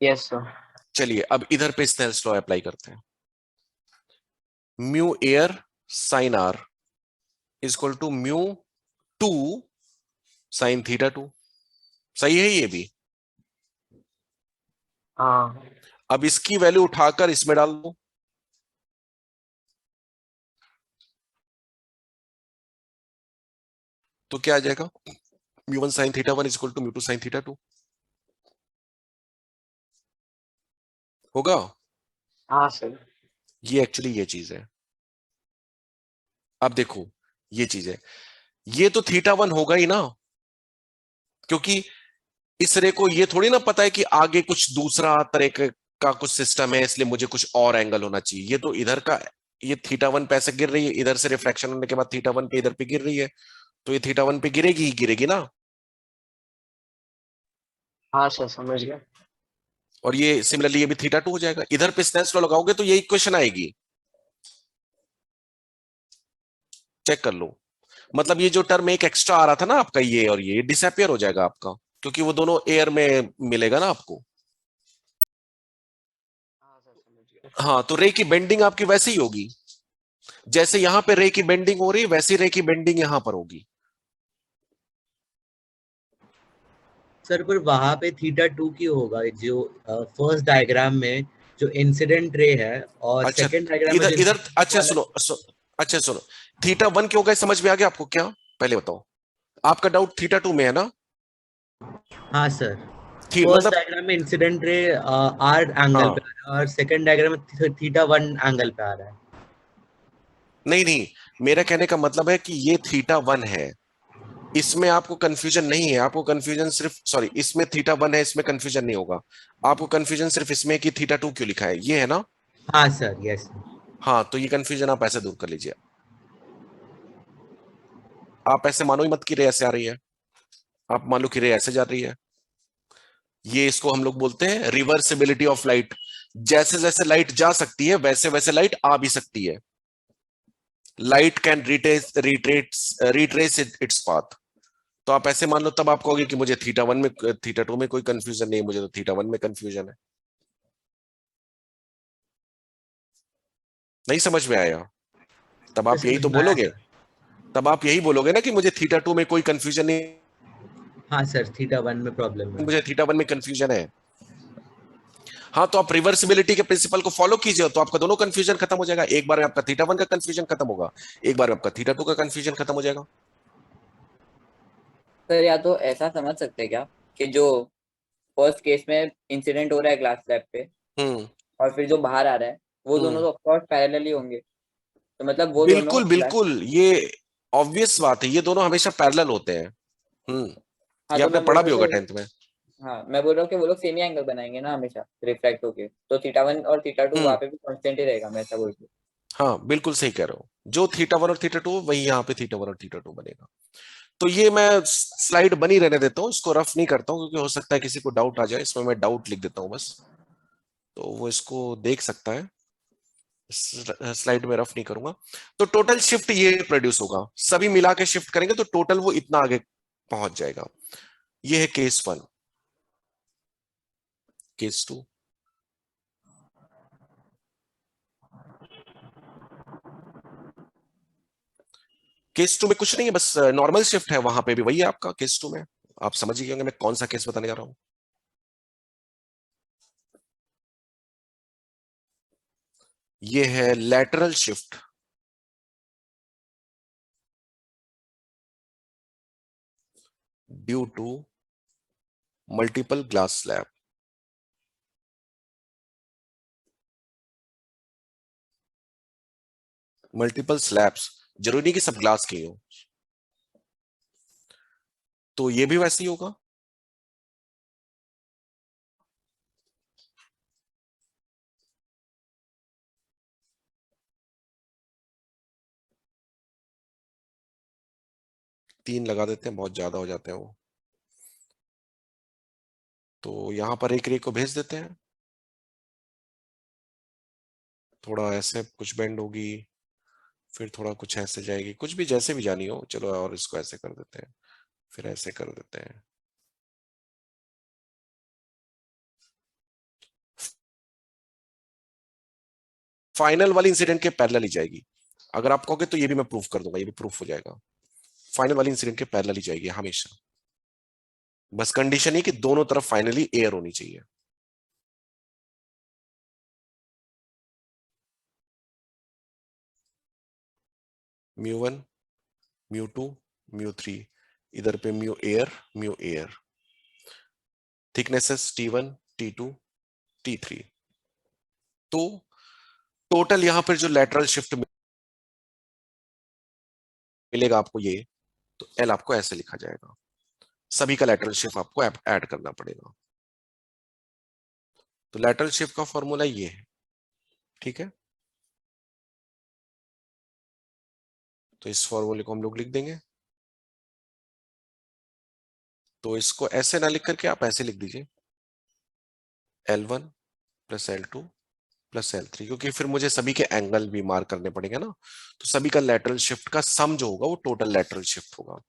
Yes sir. चलिए अब इधर पे स्नेल्स लॉ अप्लाई करते हैं। Mu air sine r is equal to mu 2 sine theta 2। सही है ये भी? हाँ अब इसकी वैल्यू उठाकर इसमें डाल दो, तो क्या आ जाएगा? Mu 1 sine theta 1 is equal to mu 2 sine theta 2 होगा। हाँ सर। ये एक्चुअली ये चीज है। अब देखो ये चीज है, ये तो थीटा 1 होगा ही ना, क्योंकि इस रे को ये थोड़ी ना पता है कि आगे कुछ दूसरा तरह का कुछ सिस्टम है, इसलिए मुझे कुछ और एंगल होना चाहिए। ये तो इधर का, ये थीटा 1 पे ऐसे गिर रही है, इधर से रिफ्रैक्शन होने के बाद थीटा 1 पे इधर पे गिर रही है, तो ये थीटा 1 पे गिरेगी ही गिरेगी ना। हाँ सर समझ गया। और ये सिमिलरली ये भी थीटा 2 हो जाएगा। इधर पे स्नेल्स लॉ लगाओगे तो ये इक्वेशन आएगी, चेक कर लो। मतलब ये जो टर्म एक एक्स्ट्रा आ रहा था ना आपका, ये और ये डिसअपियर हो जाएगा आपका, क्योंकि वो दोनों एयर में मिलेगा ना आपको। हाँ सर समझ गया। हाँ, तो रे की बेंडिंग आपकी वैसे ही होगी, जैसे यहां पे रे की बेंडिंग हो रही है वैसी रे की बेंडिंग यहां पर होगी। सर पर वहां पे थीटा 2 की होगा जो फर्स्ट डायग्राम में जो इंसिडेंट रे है, और अच्छा, सेकंड डायग्राम में इधर जो इधर incident अच्छा वाला। अच्छा सुनो, थीटा 1 क्यों गए समझ में आ गया आपको क्या? पहले बताओ, आपका डाउट थीटा 2 में है ना? हाँ सर, थी फर्स्ट मतलब, डायग्राम में इंसिडेंट रे आर एंगल हाँ पे आ रहा है, और सेकंड डायग्राम में थीटा 1 एंगल पे आ रहा है। नहीं नहीं, मेरा कहने का मतलब है कि ये थीटा 1 है, इसमें आपको कंफ्यूजन नहीं है। आपको कंफ्यूजन सिर्फ, सॉरी, इसमें थीटा 1 है, इसमें कंफ्यूजन नहीं होगा। आपको कंफ्यूजन सिर्फ इसमें कि थीटा 2 क्यों लिखा है, ये है ना? हाँ सर, यस। हाँ, तो ये कंफ्यूजन आप ऐसे दूर कर लीजिए। आप ऐसे मानो ही मत कि रे ऐसे आ रही है, आप मान लो कि रे ऐसे जा रही है। ये इसको हम लोग बोलते हैं रिवर्सिबिलिटी ऑफ लाइट। जैसे जैसे लाइट जा सकती है वैसे वैसे लाइट आ भी सकती है। Light can retrace its path. तो आप ऐसे मान लो, तब आप कहोगे कि मुझे थीटा 1 में थीटा 2 में कोई कंफ्यूजन नहीं है, मुझे तो थीटा 1 में कंफ्यूजन है। नहीं समझ में आया? तब सर आप यही समझ तो में आया बोलोगे, सर। तब आप यही बोलोगे ना कि मुझे थीटा 2 में कोई कंफ्यूजन नहीं, हाँ सर, थीटा 1 में प्रॉब्लम है। मुझे थीटा 1 में कंफ्यूजन है। हाँ, तो आप रिवर्सिबिलिटी के प्रिंसिपल को फॉलो कीजिए, तो आपका दोनों कंफ्यूजन खत्म हो जाएगा। एक बार में आपका थीटा 1 का कंफ्यूजन खत्म होगा, एक बार में आपका थीटा 2 का कंफ्यूजन खत्म हो जाएगा। सर या तो ऐसा समझ सकते हैं क्या कि जो फर्स्ट केस में इंसिडेंट हो रहा है ग्लास स्लैब पे, हम्म, और फिर जो बाहर आ रहा है वो दोनों हम्म, तो ऑफकोर्स पैरेलल ही होंगे, तो मतलब वो दोनों बिल्कुल बिल्कुल, ये ऑब्वियस बात है, ये दोनों हमेशा पैरेलल होते हैं। हम्म, हाँ ये तो आपने मैं बोल पढ़ा रहा भी होगा हूँ 10th में। हाँ मैं बोल रहा हूँ कि वो लोग सेम ही एंगल बनाएंगे ना हमेशा रिफ्रैक्ट होके, तो थीटा 1 और थीटा 2 हम्म, वहां पे भी कांस्टेंट ही रहेगा, मैं ऐसा बोल रहा हूँ। हाँ बिल्कुल सही कह रहे हो, जो थीटा 1 और थीटा 2 वही यहाँ पे थीटा 1 और थीटा 2 बनेगा। तो ये मैं स्लाइड बनी रहने देता हूँ, इसको रफ नहीं करता हूँ, क्योंकि हो सकता है किसी को डाउट आ जाए, इसमें मैं डाउट लिख देता हूँ बस, तो वो इसको देख सकता है। स्लाइड में रफ नहीं करूंगा। तो टोटल शिफ्ट ये प्रोड्यूस होगा, सभी मिला के शिफ्ट करेंगे तो टोटल वो इतना आगे पहुंच जाएगा। ये है केस 1। केस 2, केस 2 में कुछ नहीं है, बस नॉर्मल शिफ्ट है, वहां पे भी वही है आपका केस 2 में। आप समझ ही गए होंगे मैं कौन सा केस बताने जा रहा हूं। ये है lateral shift due to multiple glass slab. Multiple slabs, जरूरी नहीं कि सब ग्लास के ही हो, तो ये भी वैसे ही होगा। तीन लगा देते हैं, बहुत ज्यादा हो जाते हैं वो, तो यहां पर एक रे को भेज देते हैं, थोड़ा ऐसे कुछ बेंड होगी, फिर थोड़ा कुछ ऐसे जाएगी, कुछ भी जैसे भी जानी हो, चलो और इसको ऐसे कर देते हैं, फिर ऐसे कर देते हैं। फाइनल वाली इंसिडेंट के पैरेलल ही जाएगी। अगर आप कहोगे तो ये भी मैं प्रूफ कर दूंगा, ये भी प्रूफ हो जाएगा। फाइनल वाली इंसिडेंट के पैरेलल ही जाएगी हमेशा। बस कंडीशन ही कि दोनों तरफ फाइनली एयर होनी चाहिए। μ1 μ2 μ3, इधर पे mu air, thicknesses T1 T2 T3। तो टोटल यहां पर जो लेटरल शिफ्ट मिलेगा आपको ये, तो L आपको ऐसे लिखा जाएगा। सभी का लेटरल शिफ्ट आपको ऐड करना पड़ेगा। तो लेटरल शिफ्ट का फॉर्मूला ये है, ठीक है। तो इस फॉर्मूले को हम लोग लिख देंगे। तो इसको ऐसे ना लिख करके आप ऐसे लिख दीजिए, L1 plus L2 plus L3, क्योंकि फिर मुझे सभी के एंगल भी मार्क करने पड़ेंगे ना। तो सभी का लेटरल शिफ्ट का सम जो होगा वो टोटल लेटरल शिफ्ट होगा।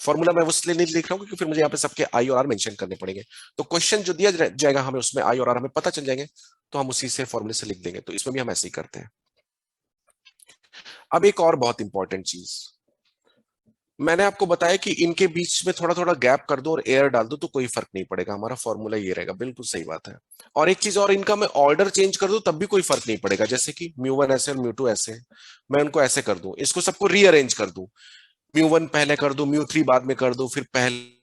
फॉर्मूला मैं उसलिए नहीं लिख रहा हूं क्योंकि फिर मुझे यहाँ पे सबके आई और आर मेंशन करने पड़ेंगे। तो क्वेश्चन जो दिया जाएगा हमें, उसमें आई और आर हमें पता चल जाएंगे, तो हम उसी से फॉर्मूले से लिख देंगे। तो इसमें भी हम ऐसे ही करते हैं। अब एक और बहुत इंपॉर्टेंट चीज, मैंने आपको बताया कि इनके बीच में थोड़ा थोड़ा गैप कर दो और एयर डाल दो तो कोई फर्क नहीं पड़ेगा, हमारा फॉर्मूला ये रहेगा। बिल्कुल सही बात है। और एक चीज और, इनका मैं ऑर्डर चेंज कर दूं तब भी कोई फर्क नहीं पड़ेगा। जैसे कि μ1 ऐसे और μ2 ऐसे, मैं उनको ऐसे कर दूं, इसको सबको रीअरेंज कर दूं, μ1 पहले कर दूं, μ3 बाद में कर दूं, फिर पहले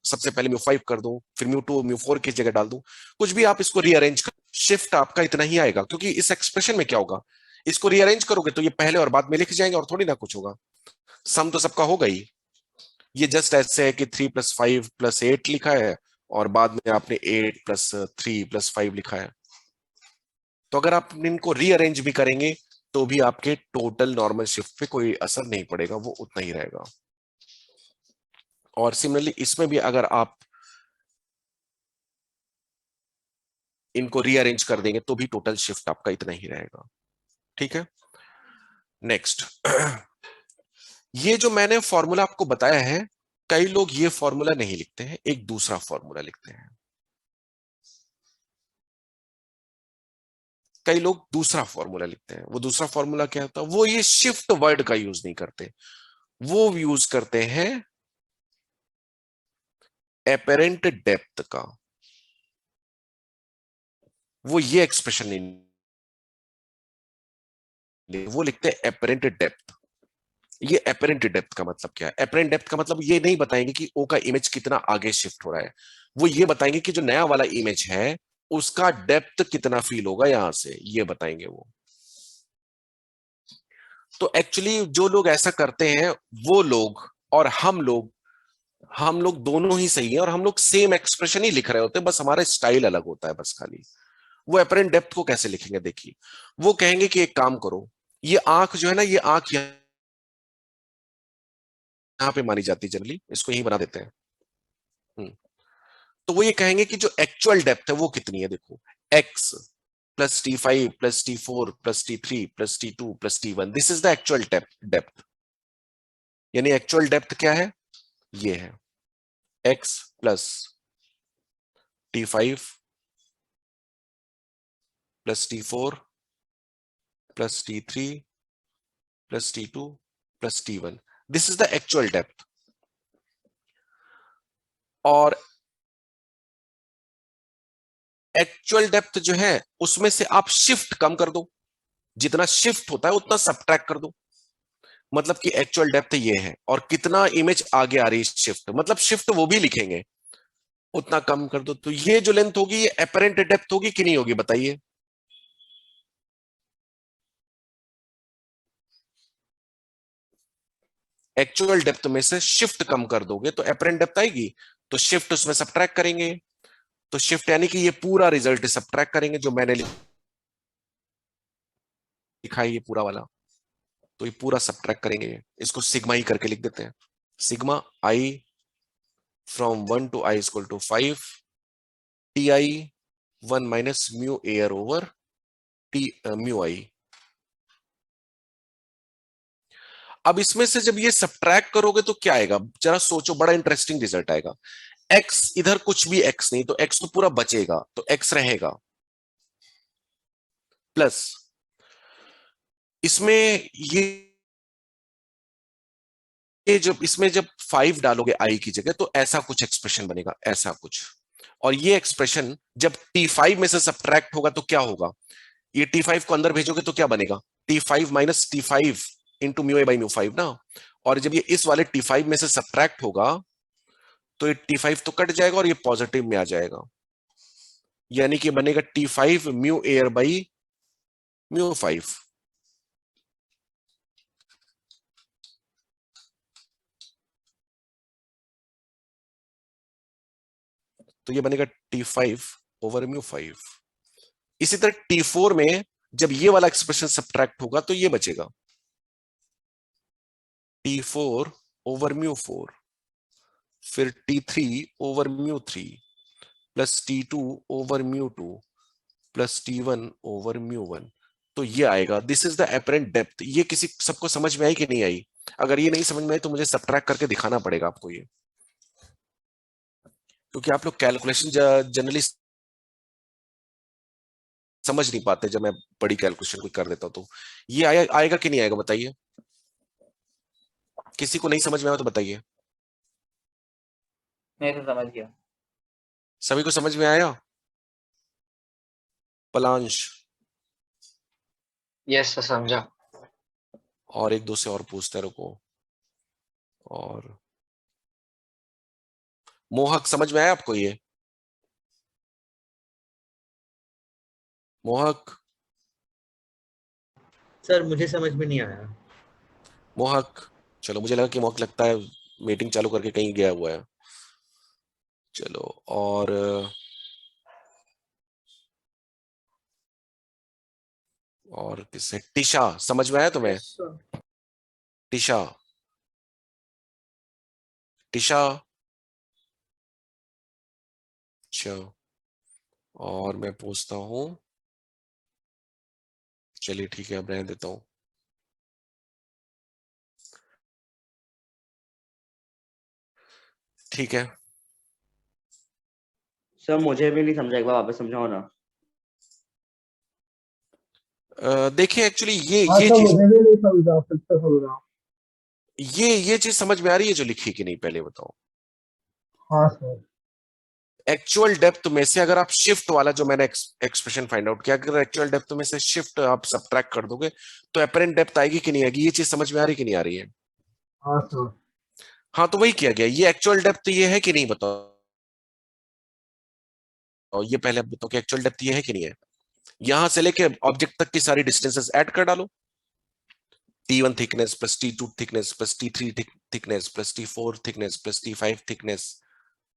सबसे पहले μ5 कर दूं, फिर μ2 μ4 की जगह डाल दूं, कुछ भी आप इसको रीअरेंज कर, शिफ्ट आपका इतना ही आएगा। क्योंकि इस एक्सप्रेशन में क्या होगा, इसको रीअरेंज करोगे तो ये पहले और बाद में लिख जाएंगे और थोड़ी ना कुछ होगा, सम तो सबका होगा ही। ये जस्ट ऐसे है कि 3 + 5 + 8 लिखा है और बाद में आपने 8 + 3 + 5 लिखा है। तो अगर आप इनको रीअरेंज भी करेंगे तो भी आपके टोटल नॉर्मल शिफ्ट पे कोई असर नहीं पड़ेगा, वो उतना ही रहेगा। और सिमिलरली इसमें भी अगर आप इनको रीअरेंज कर देंगे तो भी टोटल शिफ्ट आपका इतना ही रहेगा, ठीक है। नेक्स्ट, ये जो मैंने फॉर्मूला आपको बताया है, कई लोग ये फॉर्मूला नहीं लिखते हैं, एक दूसरा फॉर्मूला लिखते हैं। कई लोग दूसरा फॉर्मूला लिखते हैं। वो दूसरा फॉर्मूला क्या होता है, वो ये शिफ्ट वर्ड का यूज नहीं करते, वो यूज करते हैं एपेरेंट डेप्थ का। वो ये एक्सप्रेशन नहीं, वो लिखते हैं एपेरेंट डेप्थ। ये एपेरेंट डेप्थ का मतलब क्या है? एपेरेंट डेप्थ का मतलब ये नहीं बताएंगे कि ओ का इमेज कितना आगे शिफ्ट हो रहा है, वो ये बताएंगे कि जो नया वाला इमेज है उसका डेप्थ कितना फील होगा यहां से, ये बताएंगे वो। तो एक्चुअली जो लोग ऐसा करते हैं वो लोग और हम लोग दोनों ही सही है, और हम लोग सेम एक्सप्रेशन ही लिख रहे होते हैं, बस हमारा स्टाइल अलग होता है बस खाली। वो एपेरेंट डेप्थ को कैसे लिखेंगे, देखिए। वो कहेंगे कि एक काम करो, ये आंख जो है ना, ये आंख यहाँ पे मानी जाती है जनरली, इसको यही बना देते हैं। तो वो ये कहेंगे कि जो एक्चुअल डेप्थ है वो कितनी है, देखो, x + T5 + T4 + T3 + T2 + T1, this is the actual depth. यानी एक्चुअल डेप्थ क्या है, ये है x + T5 + T4 + T3 + T2 + T1, this is the actual depth. और एक्चुअल डेप्थ जो है उसमें से आप शिफ्ट कम कर दो, जितना शिफ्ट होता है उतना सब्ट्रैक्ट कर दो। मतलब कि एक्चुअल डेप्थ ये है और कितना इमेज आगे आ रही है शिफ्ट, मतलब शिफ्ट वो भी लिखेंगे, उतना कम कर दो। तो ये जो लेंथ होगी ये एपरेंट डेप्थ होगी कि नहीं होगी, बताइए। एक्चुअल डेप्थ में से शिफ्ट कम कर दोगे तो एपरेंट डेप्थ आएगी, तो शिफ्ट उसमें सब्ट्रैक्ट करेंगे। तो शिफ्ट यानी कि ये पूरा रिजल्ट सब्ट्रैक्ट करेंगे जो मैंने लिखा है, ये पूरा वाला। तो ये पूरा सब्ट्रैक्ट करेंगे, इसको सिग्मा ही करके लिख देते हैं। Sigma i from 1 to i = 5 ti 1 minus mu air over T mu I. अब इसमें से जब ये सब्ट्रैक्ट करोगे तो क्या आएगा, जरा सोचो, बड़ा इंटरेस्टिंग रिजल्ट आएगा। x इधर कुछ भी x नहीं, तो x तो पूरा बचेगा, तो x रहेगा, प्लस इसमें ये जब इसमें जब 5 डालोगे i की जगह, तो ऐसा कुछ एक्सप्रेशन बनेगा, ऐसा कुछ। और ये एक्सप्रेशन जब t5 में से सब्ट्रैक्ट होगा तो क्या होगा, ये t5 को अंदर भेजोगे तो क्या बनेगा, t5 minus t5 into mu a by mu 5 ना। और जब ये इस वाले t5 में से सब्ट्रैक्ट होगा तो ये t5 तो कट जाएगा और ये पॉजिटिव में आ जाएगा, यानी कि बनेगा t5 mu air by mu 5। तो ये बनेगा t5 ओवर म्यू 5। इसी तरह t4 में जब ये वाला एक्सप्रेशन सब्ट्रैक्ट होगा तो ये बचेगा t4 ओवर म्यू 4, फिर t3 over mu 3 plus t2 over mu 2 plus t1 over mu 1। तो ये आएगा, this is the apparent depth. ये किसी सबको समझ में आई कि नहीं आई? अगर ये नहीं समझ में आई तो मुझे सब्ट्रैक्ट करके दिखाना पड़ेगा आपको ये, क्योंकि आप लोग कैलकुलेशन जनरली समझ नहीं पाते जब मैं बड़ी कैलकुलेशन कोई कर देता हूं। तो ये आएगा कि नहीं आएगा बताइए, किसी को नहीं समझ में आया तो बताइए। मैं तो समझ गया। सभी को समझ में आया? पलांश यस सर, समझा। और एक दो से और पूछते रुको। और मोहक समझ में आया आपको ये? मोहक, सर मुझे समझ में नहीं आया। मोहक, चलो मुझे लगा कि मोहक लगता है मीटिंग चालू करके कहीं गया हुआ है। चलो, और किससे, टिशा समझ में आया तुम्हें? टिशा, टिशा, अच्छा, और मैं पूछता हूं, चलिए ठीक है अब रहने देता हूं। ठीक है, सर मुझे भी नहीं समझा, एक बार वापस समझाओ ना। देखिए एक्चुअली हाँ ये तो चीज, मुझे भी नहीं समझा, फिर से समझा। ये चीज समझ में आ रही है जो लिखी कि नहीं, पहले बताओ। हाँ सर। एक्चुअल डेप्थ में से अगर आप शिफ्ट वाला जो मैंने एक्सप्रेशन फाइंड आउट किया, अगर एक्चुअल डेप्थ में से शिफ्ट आप सब्ट्रैक्ट कर दोगे तो अपेरेंट डेप्थ आएगी कि नहीं आएगी, ये चीज समझ में आ रही कि नहीं आ रही है? हाँ सर। हाँ तो वही किया गया, ये एक्चुअल डेप्थ ये है कि नहीं बताओ, ये पहले आप बताओ कि एक्चुअल डेप्थ ये है कि नहीं है। यहां से लेके ऑब्जेक्ट तक की सारी डिस्टेंसेस ऐड कर डालो, t1 thickness plus t2 thickness plus t3 thickness plus t4 thickness plus t5 thickness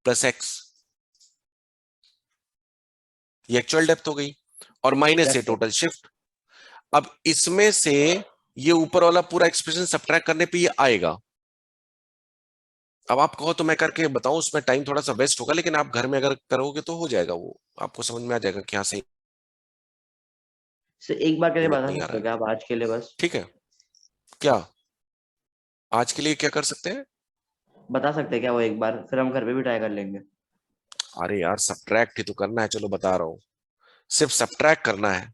plus x, ये एक्चुअल डेप्थ हो गई। और माइनस ये यस सर। Total shift. अब इसमें से ये ऊपर वाला पूरा एक्सप्रेशन सब्ट्रैक्ट करने पे ये आएगा। अब आप कहो तो मैं करके बताऊं, उसमें टाइम थोड़ा सा वेस्ट होगा, लेकिन आप घर में अगर करोगे तो हो जाएगा, वो आपको समझ में आ जाएगा कि हाँ सही सर एक बार के लिए बता नहीं आ सकते रहा हो है। क्या आप आज के लिए बस? ठीक है, क्या आज के लिए क्या कर सकते हैं? बता सकते हैं क्या वो एक बार, फिर हम घर पे भी ट्राई कर लेंगे। अरे यार सब्ट्रैक्ट ही तो करना है, चलो बता रहा हूं, सिर्फ सब्ट्रैक्ट करना है।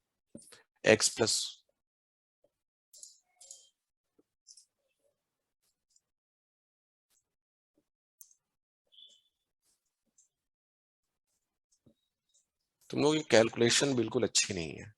x प्लस, तुम लोग की कैलकुलेशन बिल्कुल अच्छी नहीं है।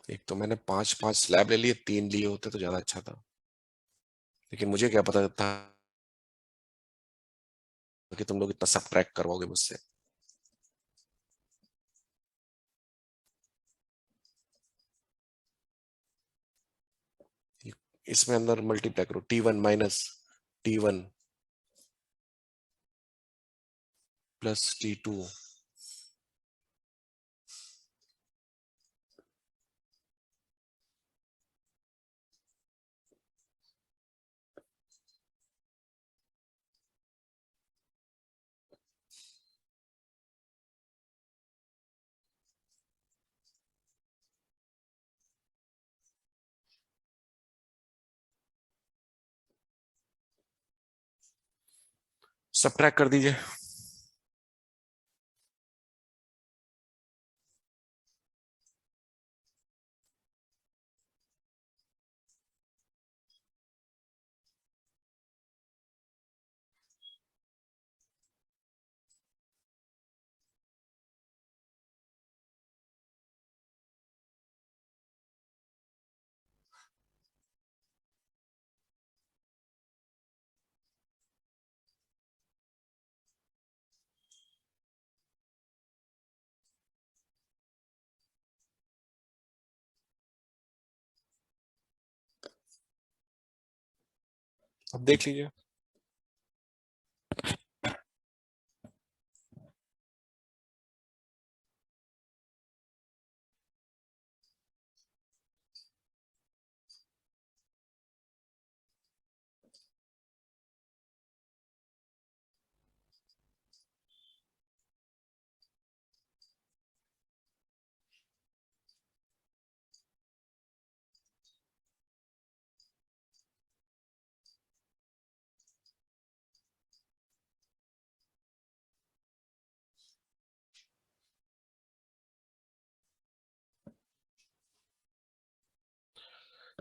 एक तो मैंने 5 5 स्लैब ले लिए, 3 लिए होते तो ज्यादा अच्छा था, लेकिन मुझे क्या पता था कि तुम लोग इतना सब ट्रैक करवाओगे मुझसे। इसमें अंदर मल्टीप्लाई करो, T1 minus T1 plus T2 subtract कर दीजिए। अब देख लीजिए।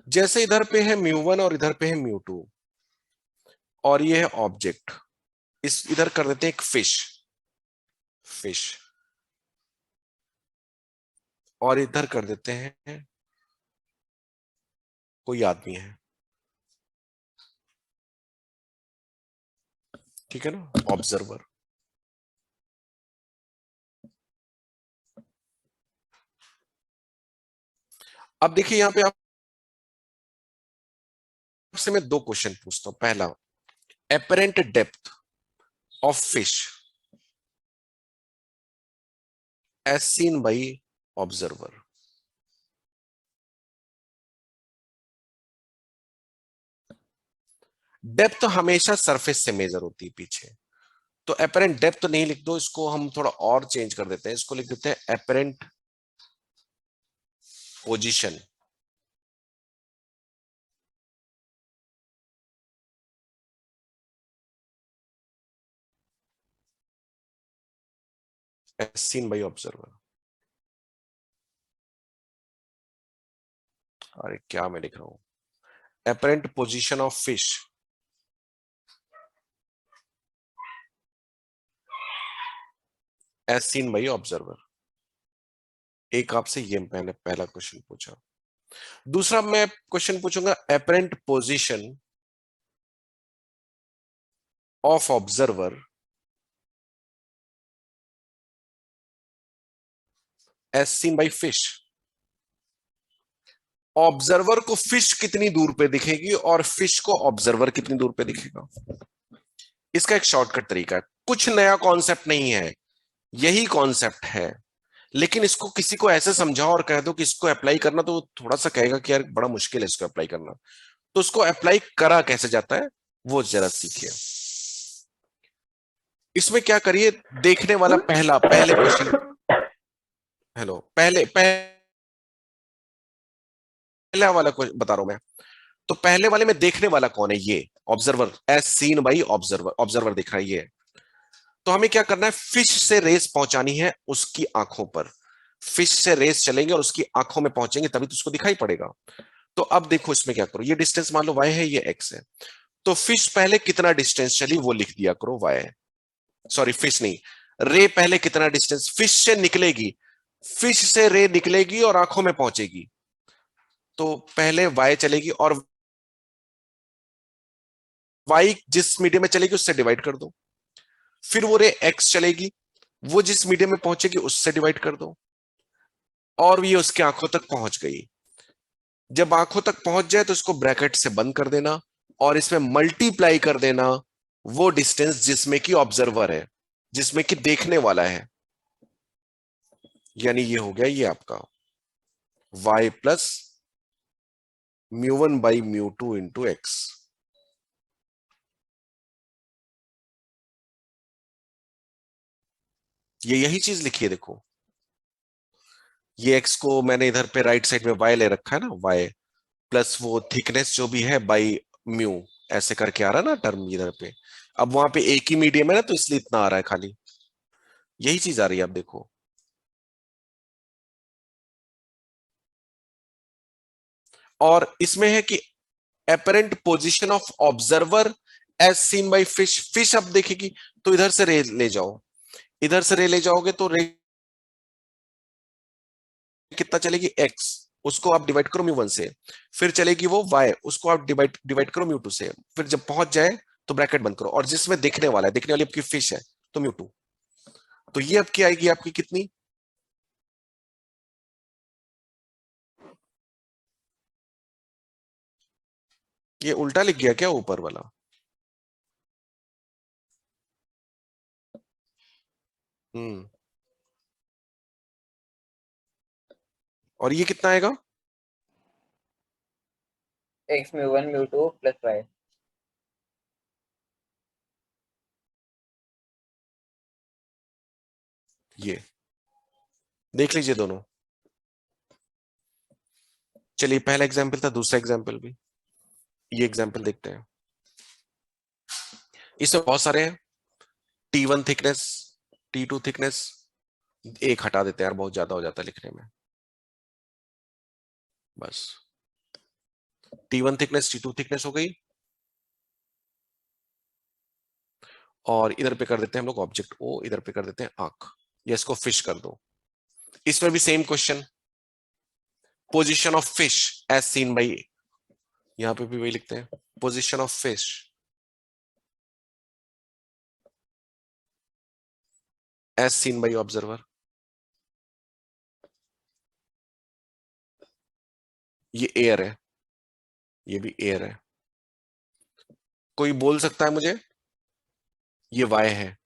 जैसे इधर पे है μ1 और इधर पे है μ2 और ये है ऑब्जेक्ट, इस इधर कर देते हैं एक फिश, फिश, और इधर कर देते हैं कोई आदमी है, ठीक है ना, ऑब्जर्वर। अब देखिए यहां पे आपसे मैं दो क्वेश्चन पूछता हूं। पहला, apparent depth of fish as seen by observer. Depth हमेशा सरफेस से मेजर होती है पीछे, तो एपरेंट डेप्थ नहीं लिख दो, इसको हम थोड़ा और चेंज कर देते हैं, इसको लिख देते हैं apparent position as seen by observer. अरे क्या मैं लिख रहा हूं, apparent position of fish as seen by observer. एक आपसे ये मैंने पहला क्वेश्चन पूछा। दूसरा मैं क्वेश्चन पूछूंगा, apparent position of observer as seen by fish. Observer को फिश कितनी दूर पे दिखेगी और फिश को ऑब्जर्वर कितनी दूर पे दिखेगा। इसका एक शॉर्टकट तरीका है, कुछ नया कॉन्सेप्ट नहीं है, यही कॉन्सेप्ट है, लेकिन इसको किसी को ऐसे समझाओ और कह दो कि इसको अप्लाई करना, तो थोड़ा सा कहेगा कि यार बड़ा मुश्किल है इसको अप्लाई करना। तो उसको अप्लाई करा कैसे जाता है वो जरा सीखिए। इसमें क्या करिए, देखने वाला पहले क्वेश्चन, हेलो, पहला वाला क्वेश्चन बता रहा हूं मैं। तो पहले वाले में देखने वाला कौन है, ये observer, as seen by observer, observer दिख रहा है ये। तो हमें क्या करना है, फिश से रेस पहुंचानी है उसकी आंखों पर। फिश से रेस चलेंगे और उसकी आंखों में पहुंचेंगे तभी तो उसको दिखाई पड़ेगा। तो अब देखो इसमें क्या करो, ये डिस्टेंस मान लो y है, ये x है, तो फिश पहले कितना डिस्टेंस चली वो लिख दिया करो y, सॉरी फिश नहीं, रे पहले कितना डिस्टेंस फिश से निकलेगी, फिश से रे निकलेगी और आंखों में पहुंचेगी, तो पहले y चलेगी और y जिस मीडियम में चलेगी उससे डिवाइड कर दो, फिर वो रे x चलेगी, वो जिस मीडियम में पहुंचेगी उससे डिवाइड कर दो, और ये उसके आंखों तक पहुंच गई। जब आंखों तक पहुंच जाए तो इसको ब्रैकेट से बंद कर देना और इसमें मल्टीप्लाई कर देना वो डिस्टेंस जिसमें कि ऑब्जर्वर है, जिसमें कि देखने वाला है। यानी ये हो गया ये आपका y plus μ1 by μ2 into x. ये यही चीज लिखी है देखो, ये x को मैंने इधर पे राइट साइड में y ले रखा है ना, y प्लस वो थिकनेस जो भी है बाई म्यू, ऐसे करके आ रहा है ना टर्म इधर पे। अब वहां पे एक ही मीडियम है ना तो इसलिए इतना आ रहा है खाली, यही चीज आ रही है। आप देखो और इसमें है कि apparent position of observer as seen by fish. Fish अब देखेगी तो इधर से रे ले जाओ, इधर से रे ले जाओगे तो रे कितना चलेगी x, उसको आप डिवाइड करो म्यू वन से, फिर चलेगी वो y, उसको आप डिवाइड डिवाइड करो म्यू टू से, फिर जब पहुंच जाए तो ब्रैकेट बंद करो, और जिसमें देखने वाला है, देखने वाली आपकी फिश है तो म्यू टू। तो ये अब क्या आएगी आपकी कितनी, ये उल्टा लिख गया क्या ऊपर वाला? हम्म, और ये कितना आएगा? x μ1 μ2 plus y। ये देख लीजिए दोनों। चलिए पहला एग्जाम्पल था, दूसरा एग्जाम्पल भी, ये एग्जाम्पल देखते हैं। इसमें बहुत सारे हैं, T1 थिकनेस, T2 थिकनेस, एक हटा देते हैं यार, बहुत ज्यादा हो जाता है लिखने में। बस T1 थिकनेस T2 थिकनेस हो गई, और इधर पे कर देते हैं हम लोग ऑब्जेक्ट O, इधर पे कर देते हैं आंख, या इसको फिश कर दो। इसमें भी same question, position of fish as seen by, यहां पे भी वही लिखते हैं, position of fish as seen by observer. ये एयर है, ये भी एयर है। कोई बोल सकता है मुझे ये y है,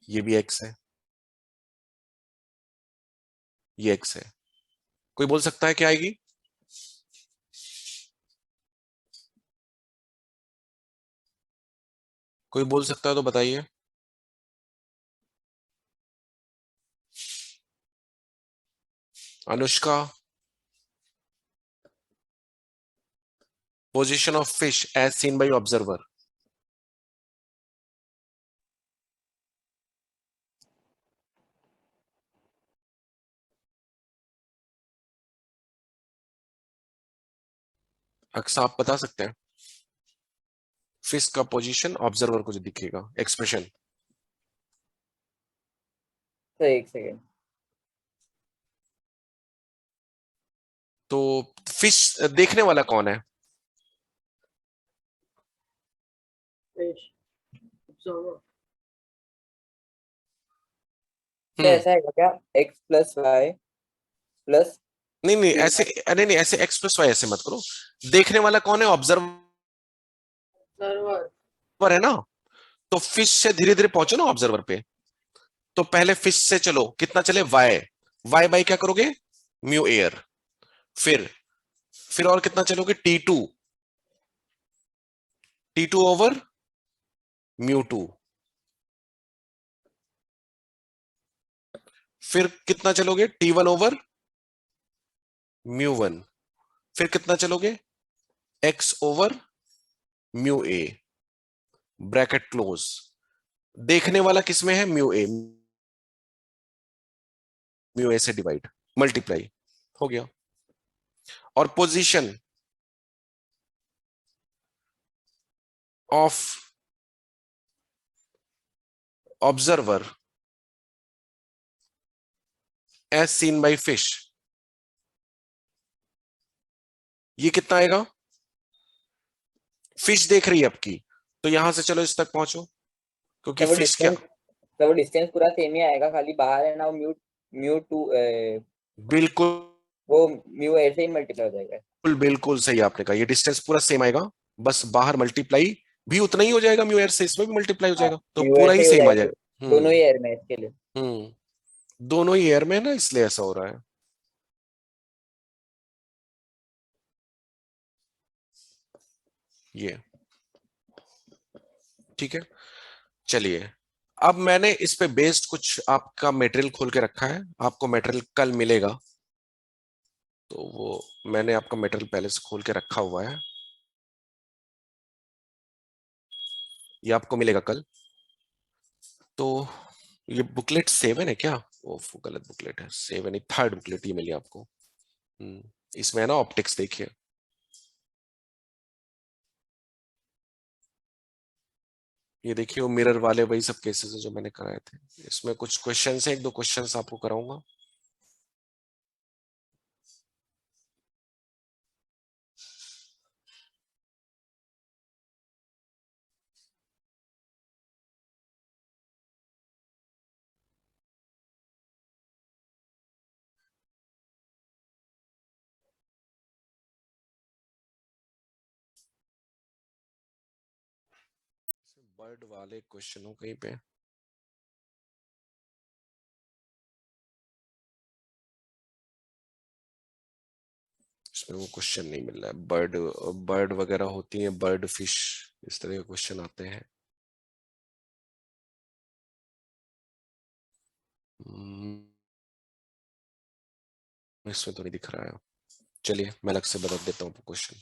ये भी x है, ये x है, कोई बोल सकता है क्या आएगी? कोई बोल सकता है तो बताइए। Anushka, position of fish as seen by observer. Aqsa आप बता सकते हैं फिश का पोजीशन ऑब्जर्वर को जो दिखेगा एक्सप्रेशन। तो एक सेकेंड। तो फिश देखने वाला कौन है? तो ऐसा है क्या, x प्लस y प्लस, नहीं नहीं ऐसे, नहीं नहीं ऐसे x प्लस वाई ऐसे मत करो। देखने वाला कौन है? ऑब्जर्वर है ना, तो फिश से धीरे धीरे पहुंचो ना ऑब्जर्वर पे। तो पहले फिश से चलो, कितना चले y, y बाई क्या करोगे म्यू एयर, फिर और कितना चलोगे T2, T2 over mu two, फिर कितना चलोगे T1 ओवर म्यू वन, फिर कितना चलोगे x over mu A, bracket close. देखने वाला किसमें है? म्यू ए, म्यू ए से डिवाइड मल्टीप्लाई हो गया। और position of observer as seen by fish, ये कितना आएगा? फिश देख रही है आपकी, तो यहां से चलो इस तक पहुंचो, क्योंकि फिश क्या, तो डिस्टेंस पूरा सेम ही आएगा, खाली बाहर है ना म्यू म्यू टू बिल्कुल वो म्यू एयर से ही मल्टीप्लाई हो जाएगा। बिल्कुल बिल्कुल सही आपने कहा, ये डिस्टेंस पूरा सेम आएगा, बस बाहर मल्टीप्लाई भी उतना ही हो जाएगा म्यू एयर से, इसमें भी मल्टीप्लाई हो हाँ, जाएगा, तो म्यू एयर पूरा से ही ही हो सेम आ जाएगा, जाएगा। दोनों ही एयर में है इसके लिए। दोनों ही एयर में है ना, इसलिए ऐसा हो रहा है। ये ठीक है, चलिए अब मैंने इस पे बेस्ड कुछ आपका मटेरियल खोल के रखा है, आपको मटेरियल कल मिलेगा, तो वो मैंने आपका मटेरियल पहले से खोल के रखा हुआ है, ये आपको मिलेगा कल। तो ये बुकलेट 7 है क्या? वो गलत बुकलेट है, 7 थर्ड बुकलेट ये मिली आपको। इसमें है ना ऑप्टिक्स, देखिए ये देखिए वो मिरर वाले वही सब केसेस है जो मैंने कराए थे। इसमें कुछ क्वेश्चंस है, एक दो क्वेश्चंस आपको कराऊंगा। बर्ड वाले क्वेश्चन हो कहीं पे, इसमें वो क्वेश्चन नहीं मिल रहा है। बर्ड बर्ड वगैरह होती है, बर्ड फिश, इस तरह के क्वेश्चन आते हैं। इसमें तो नहीं दिख रहा है, चलिए मैं अलग से बता देता हूँ क्वेश्चन।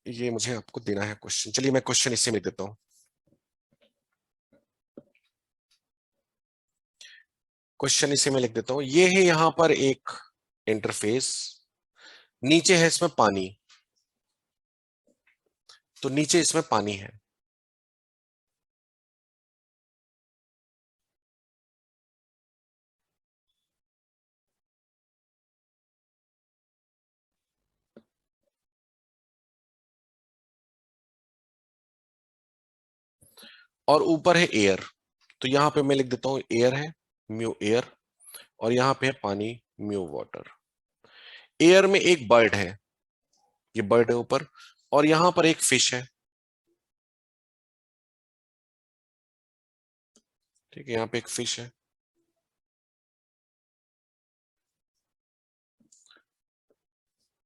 ये मुझे आपको देना है क्वेश्चन, चलिए मैं क्वेश्चन इससे में देता हूँ। क्वेश्चन इसे मैं लिख देता हूँ, ये है यहां पर एक इंटरफेस, नीचे है इसमें पानी, तो नीचे इसमें पानी है, और ऊपर है एयर, तो यहां पे मैं लिख देता हूं एयर है, म्यू एयर, और यहां पे है पानी, म्यू वाटर। एयर में एक बर्ड है, ये बर्ड है ऊपर, और यहां पर एक फिश है, ठीक है, यहाँ पे एक फिश है,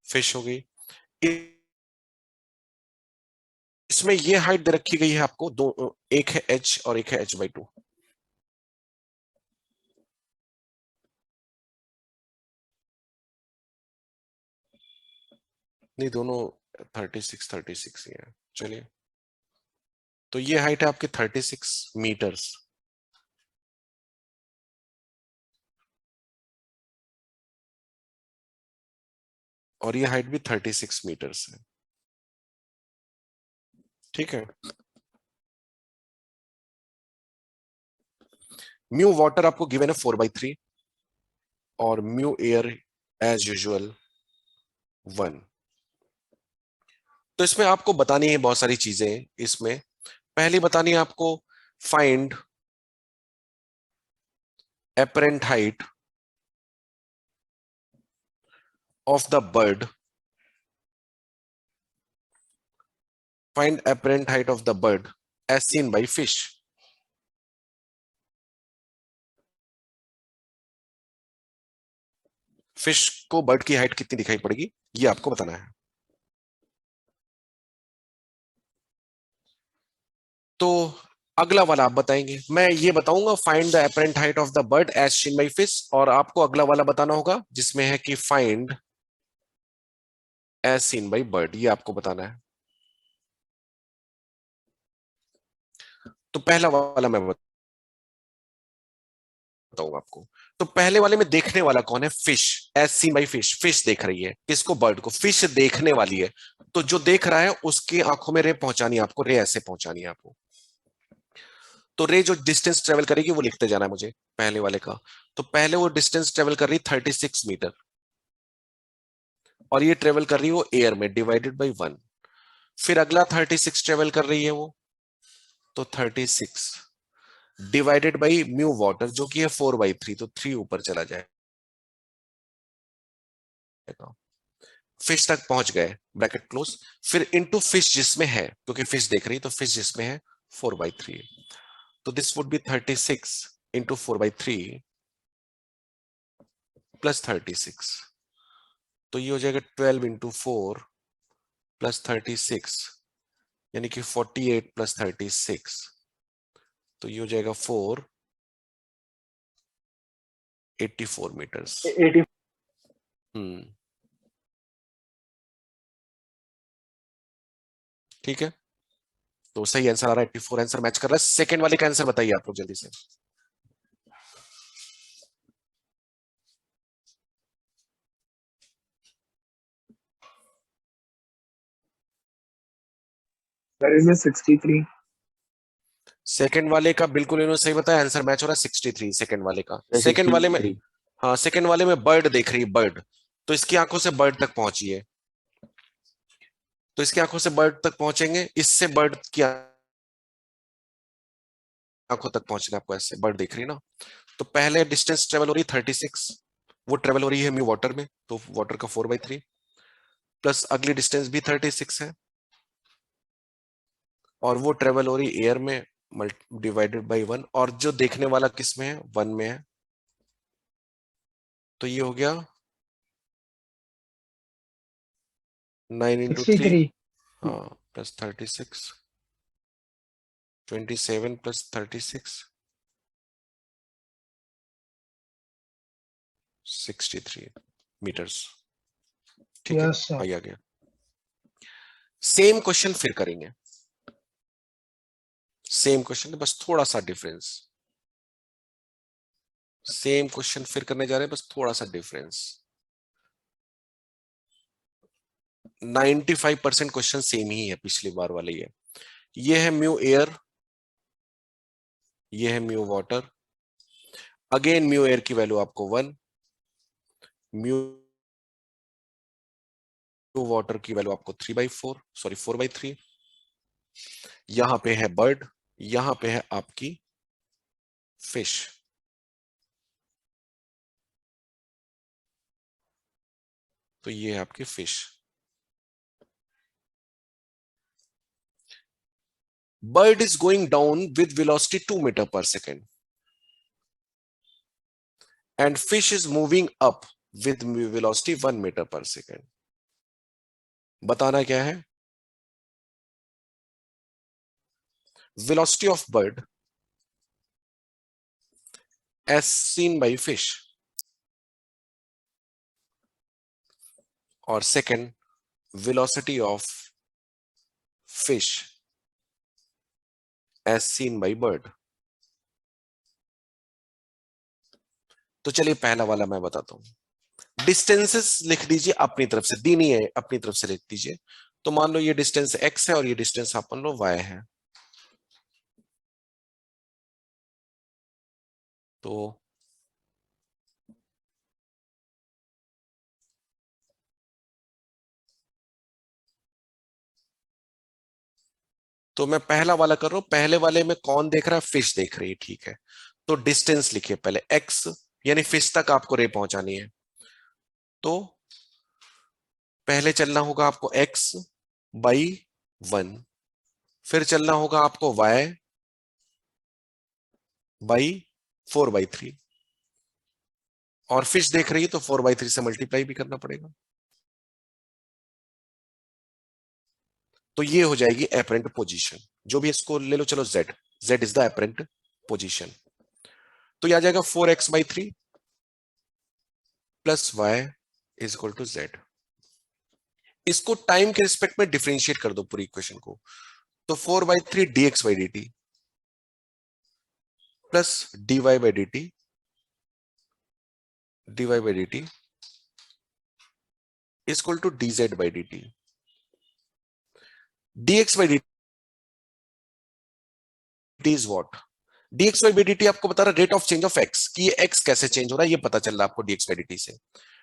फिश हो गई। इसमें ये हाइट दे रखी गई है आपको दो, एक है h और एक है h/2। नहीं, दोनों 36 ही है, चलिए तो ये हाइट है आपकी 36 मीटर्स, और ये हाइट भी 36 मीटर्स है, ठीक है। म्यू वाटर आपको गिवन है 4/3, और म्यू एयर एज यूजुअल 1। तो इसमें आपको बतानी है बहुत सारी चीजें, इसमें पहली बतानी है आपको, find apparent height of the bird, find apparent height of the bird as seen by fish। Fish को बर्ड की हाइट कितनी दिखाई पड़ेगी, ये आपको बताना है। तो अगला वाला आप बताएंगे, मैं ये बताऊंगा find the apparent height of the bird as seen by fish, और आपको अगला वाला बताना होगा जिसमें है कि find as seen by bird, ये आपको बताना है। तो पहला वाला मैं बताऊंगा आपको। तो पहले वाले में देखने वाला कौन है? Fish, as seen by fish. Fish देख रही है किसको? बर्ड को। फिश देखने वाली है, तो जो देख रहा है उसकी आंखों में रे पहुंचानी है आपको, रे ऐसे पहुंचानी है आपको। तो रे जो डिस्टेंस ट्रेवल करेगी वो लिखते जाना है मुझे पहले वाले का। तो पहले वो डिस्टेंस ट्रेवल कर रही 36 मीटर, और ये ट्रेवल कर रही है वो एयर में, डिवाइडेड बाई 1। फिर अगला 36 ट्रेवल कर रही है वो, तो 36 डिवाइडेड बाई म्यू वाटर जो कि है 4/3, तो 3 ऊपर चला जाएगा। फिश तक पहुंच गए, ब्रैकेट क्लोज। फिर इनटू फिश जिसमें है, क्योंकि फिश देख रही है तो फिश जिसमें है 4/3, तो this would be 36 into 4/3 plus 36, तो ये हो जाएगा 12 इंटू 4 प्लस 36, यानी कि 48 प्लस 36, तो ये हो जाएगा 484 मीटर्स। 80। ठीक है, तो सही आंसर आ रहा है 84, आंसर मैच कर रहा है। सेकंड वाले का आंसर बताइए आप लोग जल्दी से। सर इसमें 63। सेकंड वाले का बिल्कुल इन्होंने सही बताया, आंसर मैच हो रहा है 63 सेकंड वाले का। तो सेकंड वाले में, 63। हाँ सेकंड वाले में बर्ड देख रही है, बर्ड, तो इसकी आंखों से बर्ड तक पहुंची है, तो इसकी आंखों से बर्ड तक पहुंचेंगे, इससे बर्ड की आंखों तक पहुंचना आपको, ऐसे बर्ड देख रही है ना। तो पहले डिस्टेंस ट्रेवल हो रही है 36, वो ट्रेवल हो रही है म्यू वाटर में, तो वाटर का 4/3, प्लस अगली डिस्टेंस भी 36 है, और वो ट्रेवल हो रही एयर में, डिवाइडेड बाई 1, और जो देखने वाला किस में है? 1 में है, तो ये हो गया 9 इंटू 3, 63। हाँ प्लस 36, 27 प्लस 36, 63 मीटर्स। ठीक है, यस सर। आ गया। सेम क्वेश्चन फिर करेंगे, सेम क्वेश्चन बस थोड़ा सा डिफरेंस। सेम क्वेश्चन फिर करने जा रहे हैं, बस थोड़ा सा डिफरेंस। 95% क्वेश्चन सेम ही है पिछली बार वाले। ये है म्यू एयर, ये है mu water. Again mu air की वैल्यू आपको 1, म्यू वाटर की वैल्यू आपको 3/4, सॉरी 4/3। यहां पे है बर्ड, यहां पे है आपकी फिश। तो ये है आपकी fish. Bird is going down with velocity 2 meter per second, and fish is moving up with velocity 1 meter per second. बताना क्या है? Velocity of bird as seen by fish, और second velocity of fish as seen by bird. तो चलिए पहला वाला मैं बताता हूं। डिस्टेंसेस लिख दीजिए अपनी तरफ से, दी नहीं है अपनी तरफ से लिख दीजिए। तो मान लो ये डिस्टेंस x है और ये डिस्टेंस अपन लो y है, तो मैं पहला वाला कर रहा हूं। पहले वाले में कौन देख रहा है? फिश देख रही है, ठीक है। तो डिस्टेंस लिखिए पहले x, यानी फिश तक आपको रे पहुंचानी है, तो पहले चलना होगा आपको x/1, फिर चलना होगा आपको y/4/3, और फिश देख रही है तो 4/3 से मल्टीप्लाई भी करना पड़ेगा। तो ये हो जाएगी एपरेंट पोजीशन, जो भी इसको ले लो, चलो z, z is the apparent position. तो यह आ जाएगा 4x/3 plus y is equal to z। इसको टाइम के रिस्पेक्ट में डिफरेंशिएट कर दो पूरी इक्वेशन को, तो 4/3 dx/dt plus dy by dt is equal to dz by dt. dx by dt is what? dx by dt आपको बता रहा rate of change of x, कि ये x कैसे चेंज हो रहा है ये पता चल रहा है आपको dx by dt से.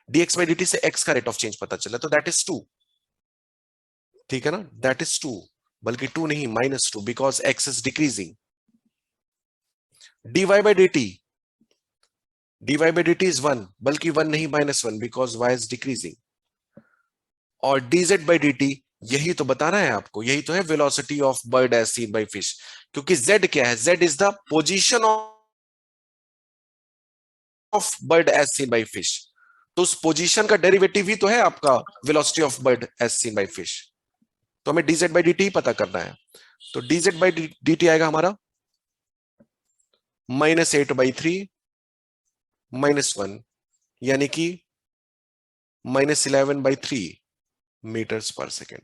dx by dt से x का रेट ऑफ चेंज पता चला, तो दैट इज 2. ठीक है ना, दैट इज 2, बल्कि 2 नहीं -2, because x is decreasing. dy by dt is 1, बल्कि 1 नहीं -1, बिकॉज y इज डिक्रीजिंग. और dz by dt यही तो बता रहा है आपको, यही तो है velocity of bird as seen by fish, क्योंकि z क्या है? z is the position of bird as seen by fish. तो उस पोजीशन का डेरिवेटिव ही तो है आपका velocity of bird as seen by fish. तो हमें dz by dt ही पता करना है. तो dz by dt आएगा हमारा -8/3 -1, यानी कि -11/3 मीटर्स पर सेकेंड.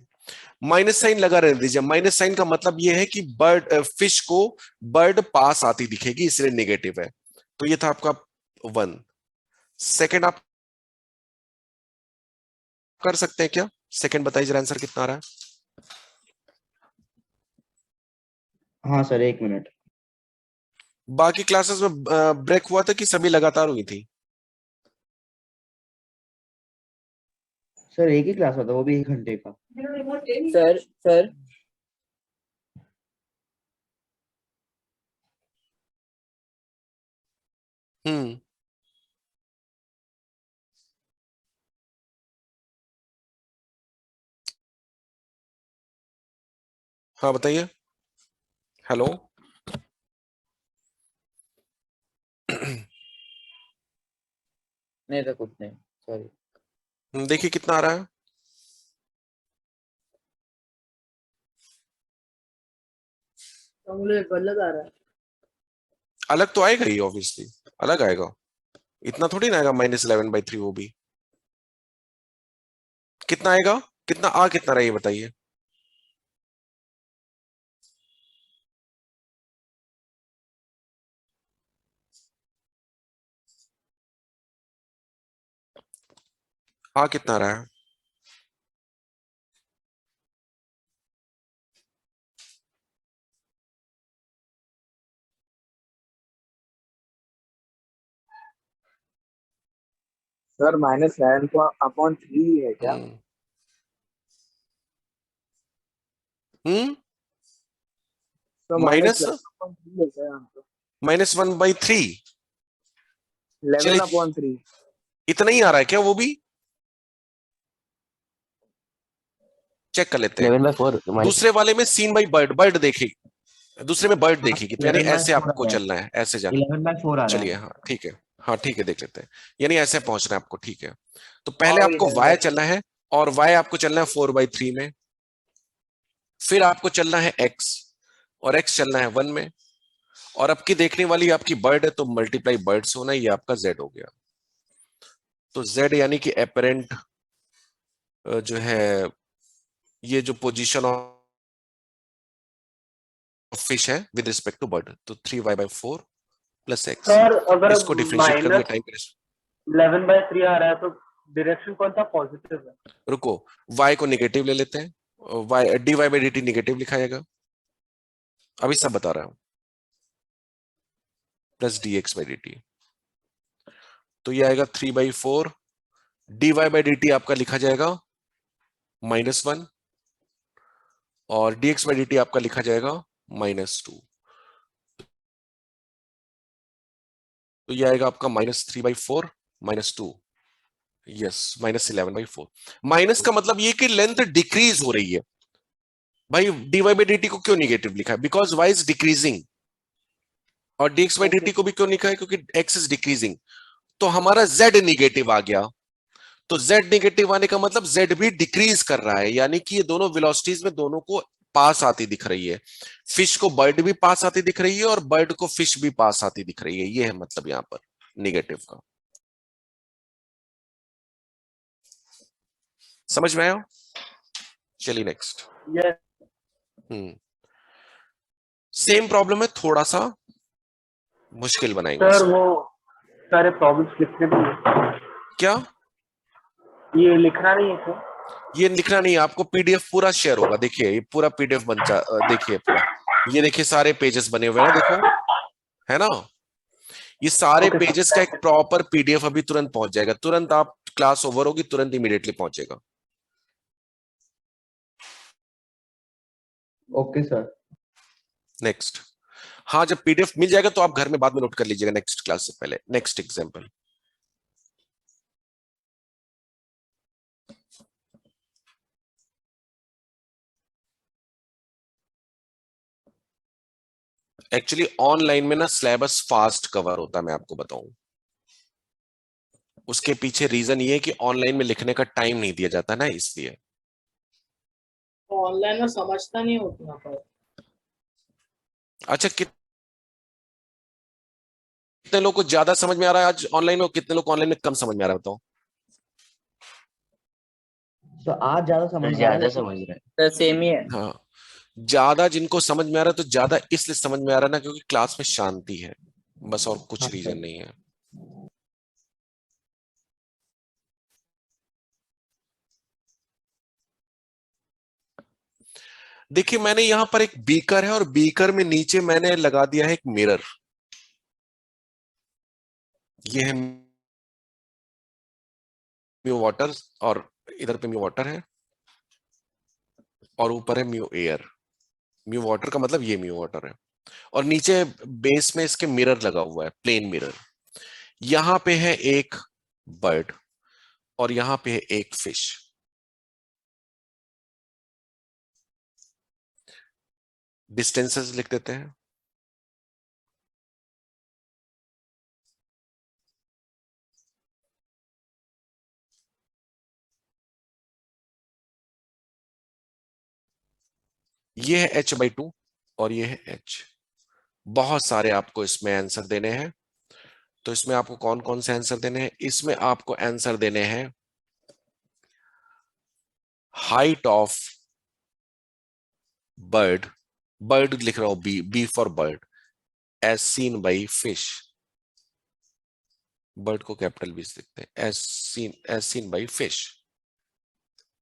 माइनस साइन लगा रहने दीजिए. माइनस साइन का मतलब यह है कि बर्ड फिश को बर्ड पास आती दिखेगी, इसलिए नेगेटिव है. तो ये था आपका 1. सेकेंड आप कर सकते हैं क्या? सेकेंड बताइए जरा आंसर कितना आ रहा है. हाँ सर, 1 मिनट. बाकी क्लासेस में ब्रेक हुआ था कि सभी लगातार हुई थी? सर एक ही क्लास होता, वो भी 1 घंटे का. सर हम्म. हाँ बताइए. हेलो. नहीं तो कुछ नहीं, सॉरी. देखिए कितना आ रहा है. गलत आ रहा है. अलग तो आएगा ही, ऑब्वियसली अलग आएगा. इतना थोड़ी ना आएगा -11/3. वो भी कितना आएगा? कितना रहा ये बताइए. कितना रहा है? सर -11/3 है क्या? तो माइनस -11/3 है क्या? -1/3. 11/3. इतना ही आ रहा है क्या? वो भी चेक कर लेते हैं. 11/4 दूसरे वाले में सीन बाई बर्ड देखी, दूसरे में बर्ड देखी, तो यानी 11/4 ऐसे आपको आ रहा है. चलना है, ऐसे जाना. 11/4 आ रहा चलिए है. हाँ ठीक है. हाँ ठीक है, देख लेते हैं. यानी ऐसे पहुंचना है आपको. ठीक है, तो पहले और आपको 11/3 y चलना है, और y आपको चलना है 4/3 में. फिर आपको चलना है x, और x चलना है 1 में. और अब की देखने वाली आपकी बर्ड है, तो मल्टीप्लाई बर्ड से होना, ये आपका z हो गया. तो z यानी कि एपरेंट जो है, ये जो पोजीशन ऑफ फिश है विद रिस्पेक्ट टू बर्ड, तो 3y/4 + x. सर अगर इसको डिफरेंशिएट करोगे टाइम. -11/3 आ रहा है तो डायरेक्शन कौन सा पॉजिटिव है? रुको, y को नेगेटिव ले लेते हैं. y dy by dt negative लिखा जाएगा, अभी सब बता रहा हूं, प्लस dx by dt. तो ये आएगा 3/4. dy by dt आपका लिखा जाएगा -1, और dx by dt आपका लिखा जाएगा -2. तो ये आएगा आपका -3/4 -2. यस, -11/4. माइनस का मतलब ये कि लेंथ डिक्रीज हो रही है. भाई dy by dt को क्यों नेगेटिव लिखा है? Because y is decreasing. और dx by dt को भी क्यों लिखा है? क्योंकि x इज डिक्रीजिंग. तो हमारा z नेगेटिव आ गया. तो z नेगेटिव आने का मतलब z भी डिक्रीज कर रहा है, यानी कि ये दोनों वेलोसिटीज में दोनों को पास आती दिख रही है. फिश को बर्ड भी पास आती दिख रही है, और बर्ड को फिश भी पास आती दिख रही है. ये है मतलब यहां पर नेगेटिव का. समझ में आया? चलिए नेक्स्ट. यस. सेम प्रॉब्लम है थोड़ा सा. मुश्किल बनाएंगे सर इसको। वो सारे प्रॉब्लम्स लिखने भी हैं। क्या? ये लिखना नहीं है सर? ये लिखना नहीं है आपको, पीडीएफ पूरा शेयर होगा। देखिए ये पूरा पीडीएफ देखिए पूरा, ये देखिए सारे पेजेस बने हुए हैं ना, देखो, है ना? ये सारे ओके पेजेस का एक सर। प्रॉपर पीडीएफ अभी तुरंत पहुंच जाएगा, तुरंत आप क्लास ओवर होगी तुरंत इमीडिएटली पहुंचेगा। Okay sir. नेक्स्ट। हाँ, जब पीडीएफ मिल जाएगा तो आप घर में बाद में नोट कर लीजिएगा नेक्स्ट क्लास से पहले। Next example. एक्चुअली ऑनलाइन में ना सिलेबस फास्ट कवर होता है, मैं आपको बताऊं। उसके पीछे रीजन ये है कि ऑनलाइन में लिखने का टाइम नहीं दिया जाता ना, इसलिए। तो ऑनलाइन में समझता नहीं उतना पर। अच्छा, कितने लोग को ज्यादा समझ में आ रहा है आज ऑनलाइन में, कितने लोग को ऑनलाइन में कम समझ में आ रहा है, बताओ। तो आज ज्यादा समझ में आ रहा है, ज्यादा लेकिन समझ रहे हैं। सर सेम ही है। हाँ, ज्यादा जिनको समझ में आ रहा है तो ज्यादा इसलिए समझ में आ रहा है ना क्योंकि क्लास में शांति है, बस, और कुछ हाँ रीजन सर। नहीं है। देखिए मैंने यहां पर एक बीकर है और बीकर में नीचे मैंने लगा दिया है एक मिरर। ये है म्यू वाटर, और इधर पे म्यू वाटर है, और ऊपर है म्यू एयर। म्यू वाटर का मतलब ये म्यू वाटर है, और नीचे बेस में इसके मिरर लगा हुआ है, प्लेन मिरर। यहां पे है एक बर्ड और यहां पे है एक फिश। डिस्टेंसेस लिख देते हैं। ये है h/2 और ये है h। बहुत सारे आपको इसमें आंसर देने हैं, तो इसमें आपको कौन कौन से आंसर देने हैं? इसमें आपको आंसर देने हैं हाइट ऑफ बर्ड, बर्ड लिख रहा हूं, B for bird, as seen by fish. Bird को कैपिटल बी से लिखते हैं, एज सीन बाई फिश।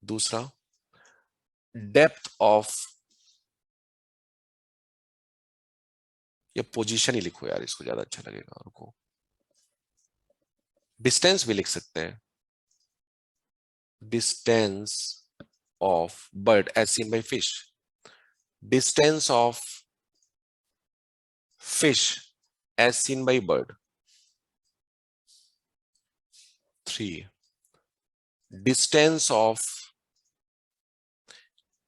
दूसरा, डेप्थ ऑफ, ये पोजीशन ही लिखो यार, इसको ज्यादा अच्छा लगेगा। रुको, डिस्टेंस भी लिख सकते हैं, distance of bird as seen by fish, distance of fish as seen by bird। 3, distance of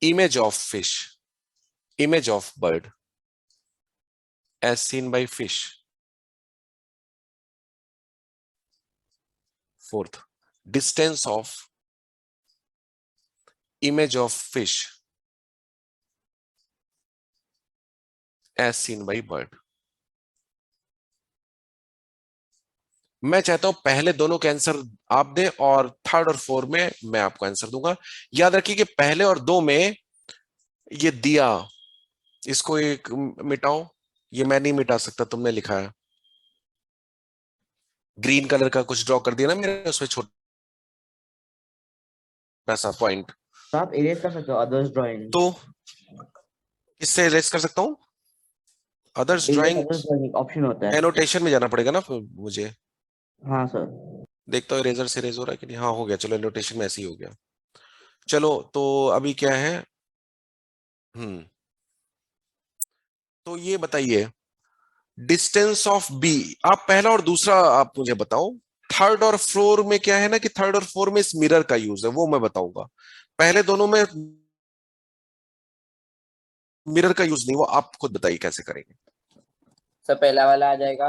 image of fish, image of bird as seen by fish। 4th, distance of image of fish as seen by bird। मैं चाहता हूं पहले दोनों के answer आप दें और third और फोर्थ में मैं आपको आंसर दूंगा। याद रखिए कि पहले और दो में ये दिया, इसको एक मिटाओ, ये मैं नहीं मिटा सकता, तुमने लिखा है। ग्रीन कलर का कुछ ड्रॉ कर दिया ना मेरे उसमें छोटा सा पॉइंट, तो आप इरेज कर सकते हो अदर्स ड्राइंग। तो इससे इरेज कर सकता हूं। Others drawing others drawing option होता है। एनोटेशन में जाना पड़ेगा ना फिर मुझे। हाँ सर। देखता हूँ इरेजर से इरेज हो रहा है कि नहीं। हाँ हो गया, चलो एनोटेशन में ऐसे ही हो गया। चलो तो अभी क्या है, तो ये बताइए डिस्टेंस ऑफ बी। आप पहला और दूसरा आप मुझे बताओ। थर्ड और फोर में क्या है ना कि थर्ड और फोर में इस मिरर का यूज है, वो मैं बताऊंगा। पहले दोनों में मिरर का यूज नहीं, वो आप खुद बताइए कैसे करेंगे। सर पहला वाला आ जाएगा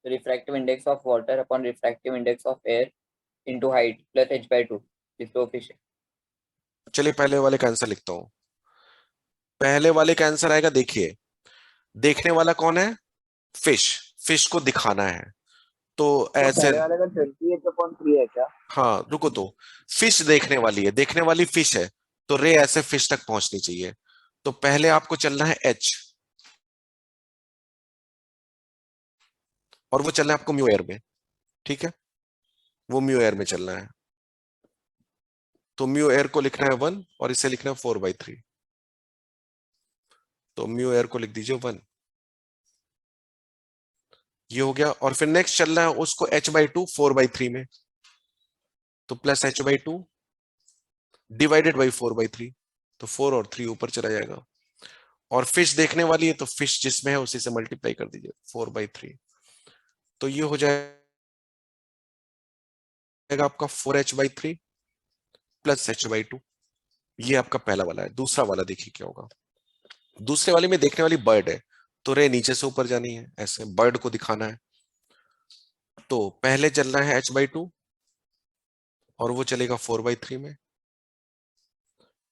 refractive index of water upon refractive index of air into height plus h/2, इस तो फिश है। चलिए पहले वाले का आंसर लिखता हूं। पहले वाले का आंसर आएगा, देखिए देखने वाला कौन है? फिश, फिश को दिखाना है तो तो ऐसे। पहले वाले का 28/3 है क्या? हाँ रुको, तो फिश देखने वाली है, देखने वाली फिश है, तो रे ऐसे फिश तक पहुंचनी चाहिए। तो पहले आपको चलना है एच, और वो चलना है आपको म्यू एयर में, ठीक है, वो म्यू एयर में चलना है। तो म्यू एयर को लिखना है 1 और इसे लिखना है 4/3, तो म्यू एयर को लिख दीजिए 1, ये हो गया। और फिर नेक्स्ट चलना है उसको h/2 4/3 में, तो प्लस h/2 डिवाइडेड बाई 4/3, तो 4 और 3 ऊपर चला जाएगा। और फिश देखने वाली है तो फिश जिसमें है उसी से मल्टीप्लाई कर दीजिए 4/3, तो ये हो जाएगा आपका 4h/3 प्लस h/2। ये आपका पहला वाला है। दूसरा वाला देखिए क्या होगा। दूसरे वाले में देखने वाली बर्ड है, तो रे नीचे से ऊपर जानी है, ऐसे बर्ड को दिखाना है। तो पहले चलना है h/2 और वो चलेगा 4/3 में,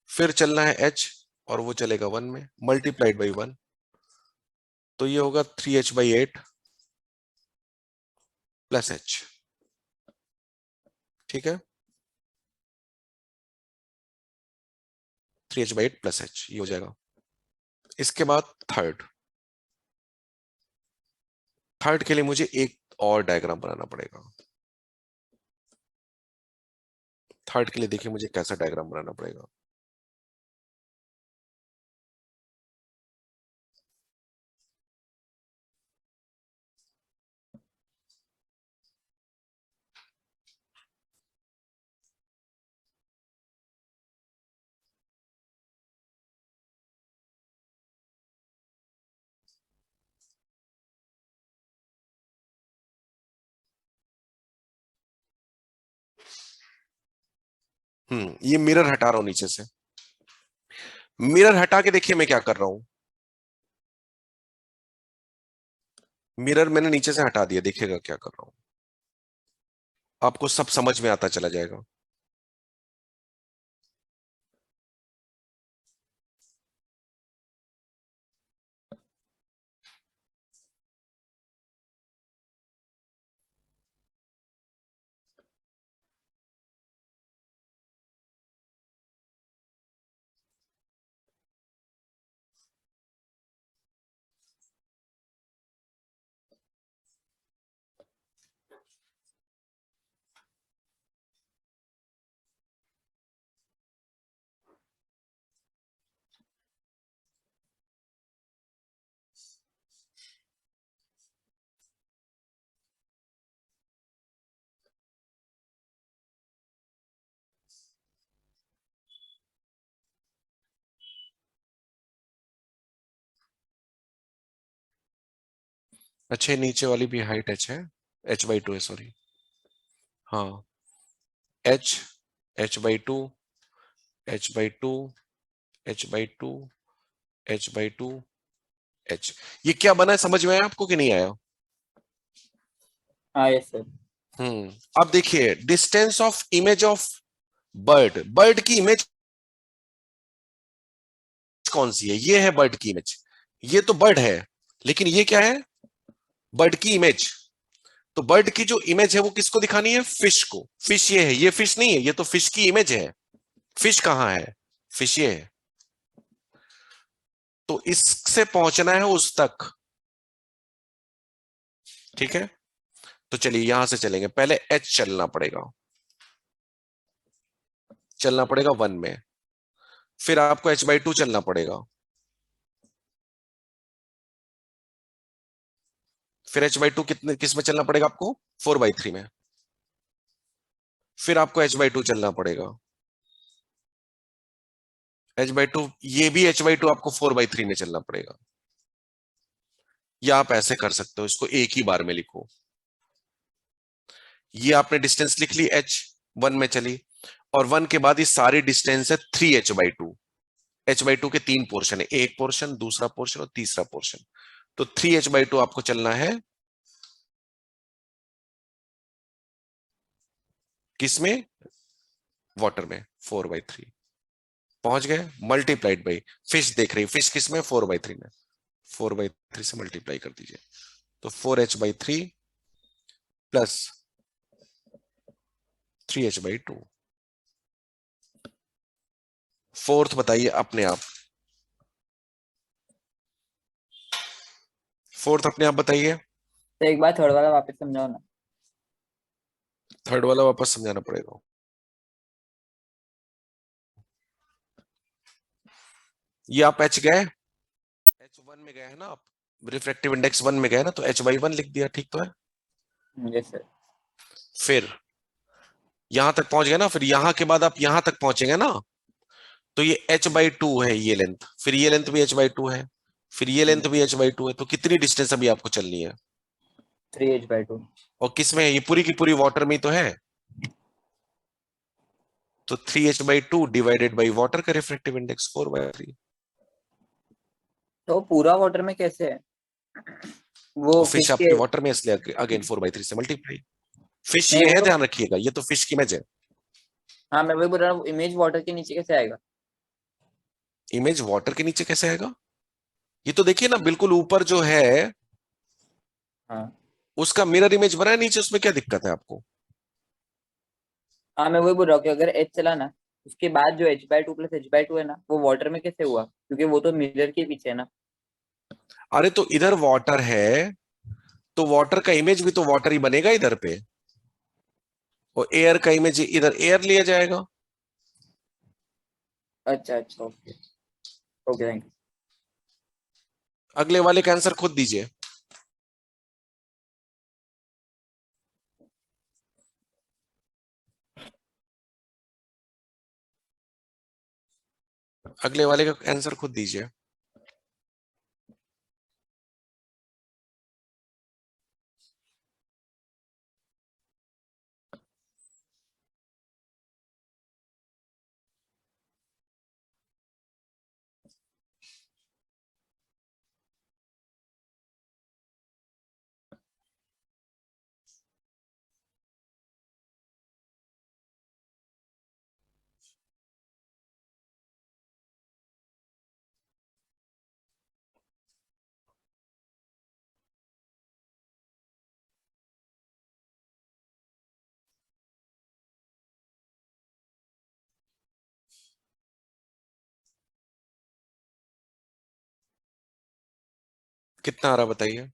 फिर चलना है h और वो चलेगा 1 में, मल्टीप्लाइड बाई 1, तो ये होगा 3h/8 प्लस h, ठीक है, 3h/8 प्लस h, ये हो जाएगा। इसके बाद थर्ड के लिए मुझे एक और डायग्राम बनाना पड़ेगा। थर्ड के लिए देखिए मुझे कैसा डायग्राम बनाना पड़ेगा। ये मिरर हटा रहा हूं नीचे से। मिरर हटा के देखिए मैं क्या कर रहा हूं। मिरर मैंने नीचे से हटा दिया, देखिएगा क्या कर रहा हूं, आपको सब समझ में आता चला जाएगा। अच्छा, नीचे वाली भी हाइट h है, h/2 है, सॉरी, हाँ, h, h/2, h/2, h/2, h/2, h। ये क्या बना है, समझ में आया आपको कि नहीं आया? हाँ यस सर। अब देखिए distance of image of bird, bird की इमेज कौन सी है? ये है बर्ड की इमेज, ये तो बर्ड है, लेकिन ये क्या है? बर्ड की इमेज। तो बर्ड की जो इमेज है वो किसको दिखानी है? फिश को। फिश ये है, ये फिश नहीं है, ये तो फिश की इमेज है। फिश कहां है? फिश ये है। तो इससे पहुंचना है उस तक, ठीक है। तो चलिए यहां से चलेंगे, पहले एच चलना पड़ेगा 1 में, फिर आपको h/2 चलना पड़ेगा, फिर h/2 कितने किस में चलना पड़ेगा आपको? 4/3 में, फिर आपको h/2 चलना पड़ेगा, h/2, ये भी h/2 आपको 4/3 में चलना पड़ेगा। या आप ऐसे कर सकते हो, इसको एक ही बार में लिखो। ये आपने डिस्टेंस लिख ली, h 1 में चली, और 1 के बाद ये सारी डिस्टेंस है 3h/2। h/2 के 3 पोर्शन है, एक पोर्शन, दूसरा पोर्शन और तीसरा पोर्शन। तो 3h/2 आपको चलना है किसमें? वाटर में, 4/3। पहुंच गए, मल्टीप्लाइड बाई फिश देख रही, फिश किस में? 4/3 में, 4/3 से मल्टीप्लाई कर दीजिए, तो 4h/3 प्लस 3h/2। फोर्थ बताइए अपने आप, फोर्थ अपने आप बताइए। तो एक बार थर्ड वाला वापस समझाओ ना। थर्ड वाला वापस समझाना पड़ेगा। ये आप एच गए, H1 में गए हैं ना आप, रिफ्रैक्टिव इंडेक्स 1 में गए ना, तो H/1 लिख दिया, ठीक तो है। Yes sir. फिर यहां तक पहुंच गए ना, फिर यहां के बाद आप यहां तक पहुंचेंगे ना, तो ये H/2 है ये लेंथ, फिर ये लेंथ भी H/2 है, फिर ये लेंथ भी H/2 है, तो कितनी डिस्टेंस अभी आपको चलनी है? 3h/2। और किसमें है? ये पूरी की पूरी वाटर में ही तो है, तो 3H/2 डिवाइडेड बाई वाटर का रिफ्रैक्टिव इंडेक्स 4/3। तो पूरा वाटर में कैसे है वो और फिश फिश आपकी के? वाटर में, इसलिए अगेन 4/3 से मल्टीप्लाई। फिश नहीं ये वो है, तो, ध्यान रखिएगा, ये तो फिश की इमेज है। हाँ मैं वही बोल रहा हूँ, इमेज वाटर के नीचे कैसे आएगा? इमेज वाटर के नीचे कैसे आएगा? ये तो देखिए ना, बिल्कुल ऊपर जो है हाँ उसका मिरर इमेज बना है नीचे, उसमें क्या दिक्कत है आपको? हाँ मैं वही बोल रहा हूँ कि अगर एच चला ना, उसके बाद जो h/2 प्लस h/2 है ना, वो वाटर में कैसे हुआ? क्योंकि वो तो मिरर के पीछे है ना। अरे तो इधर वाटर है, तो वाटर का इमेज भी तो वाटर ही बनेगा इधर पे, और एयर का इमेज इधर एयर लिया जाएगा। अच्छा अच्छा, ओके ओके, थैंक यू। अगले वाले का आंसर खुद दीजिए। अगले वाले का आंसर खुद दीजिए। कितना आ रहा बताइए?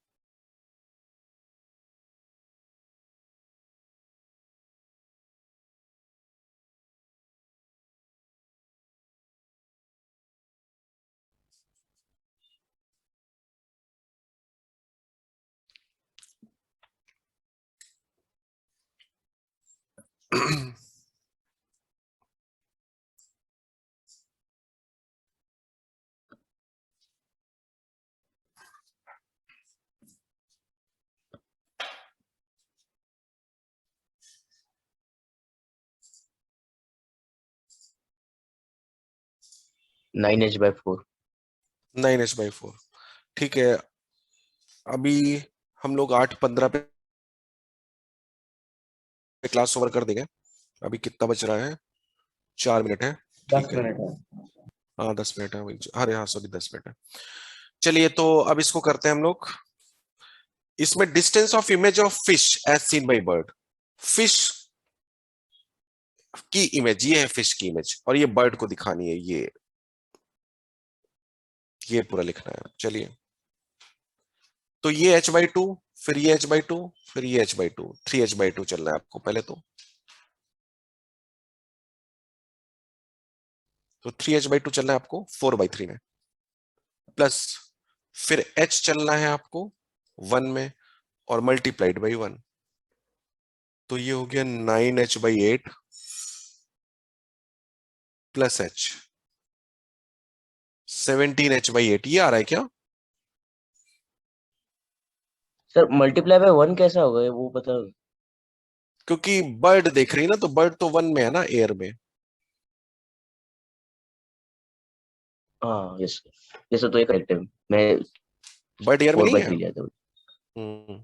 Nine H by four 9h/4, ठीक है। अभी हम लोग 8:15 पे क्लास ओवर कर देंगे। अभी कितना बज रहा है? 4 मिनट है, ठीक 10 है। मिनट है। हाँ 10 मिनट है वही, अरे हाँ सॉरी 10 मिनट है। चलिए तो अब इसको करते हैं हम लोग। इसमें distance of image of fish as seen by bird, fish की इमेज ये है, फिश की इमेज, और ये बर्ड को दिखानी है, ये पूरा लिखना है। चलिए, तो ये H/2, फिर ये H/2, फिर ये H/2, 3H/2 चलना है आपको पहले तो 3H/2 चलना है आपको 4/3 में, प्लस फिर H चलना है आपको 1 में, और मल्टीप्लाइड बाई 1, तो ये हो गया 9H/8 प्लस H 17H/8। ये आ रहा है क्या? सर मल्टीप्लाई बाय 1 कैसा होगा ये, वो बता। क्योंकि बर्ड देख रही है ना, तो बर्ड तो 1 में है ना, एयर में। हाँ यस, जैसे तो ये करेक्ट है। मैं बर्ड एयर में फोर नहीं बाई है। थ्री लिया था। हम्म,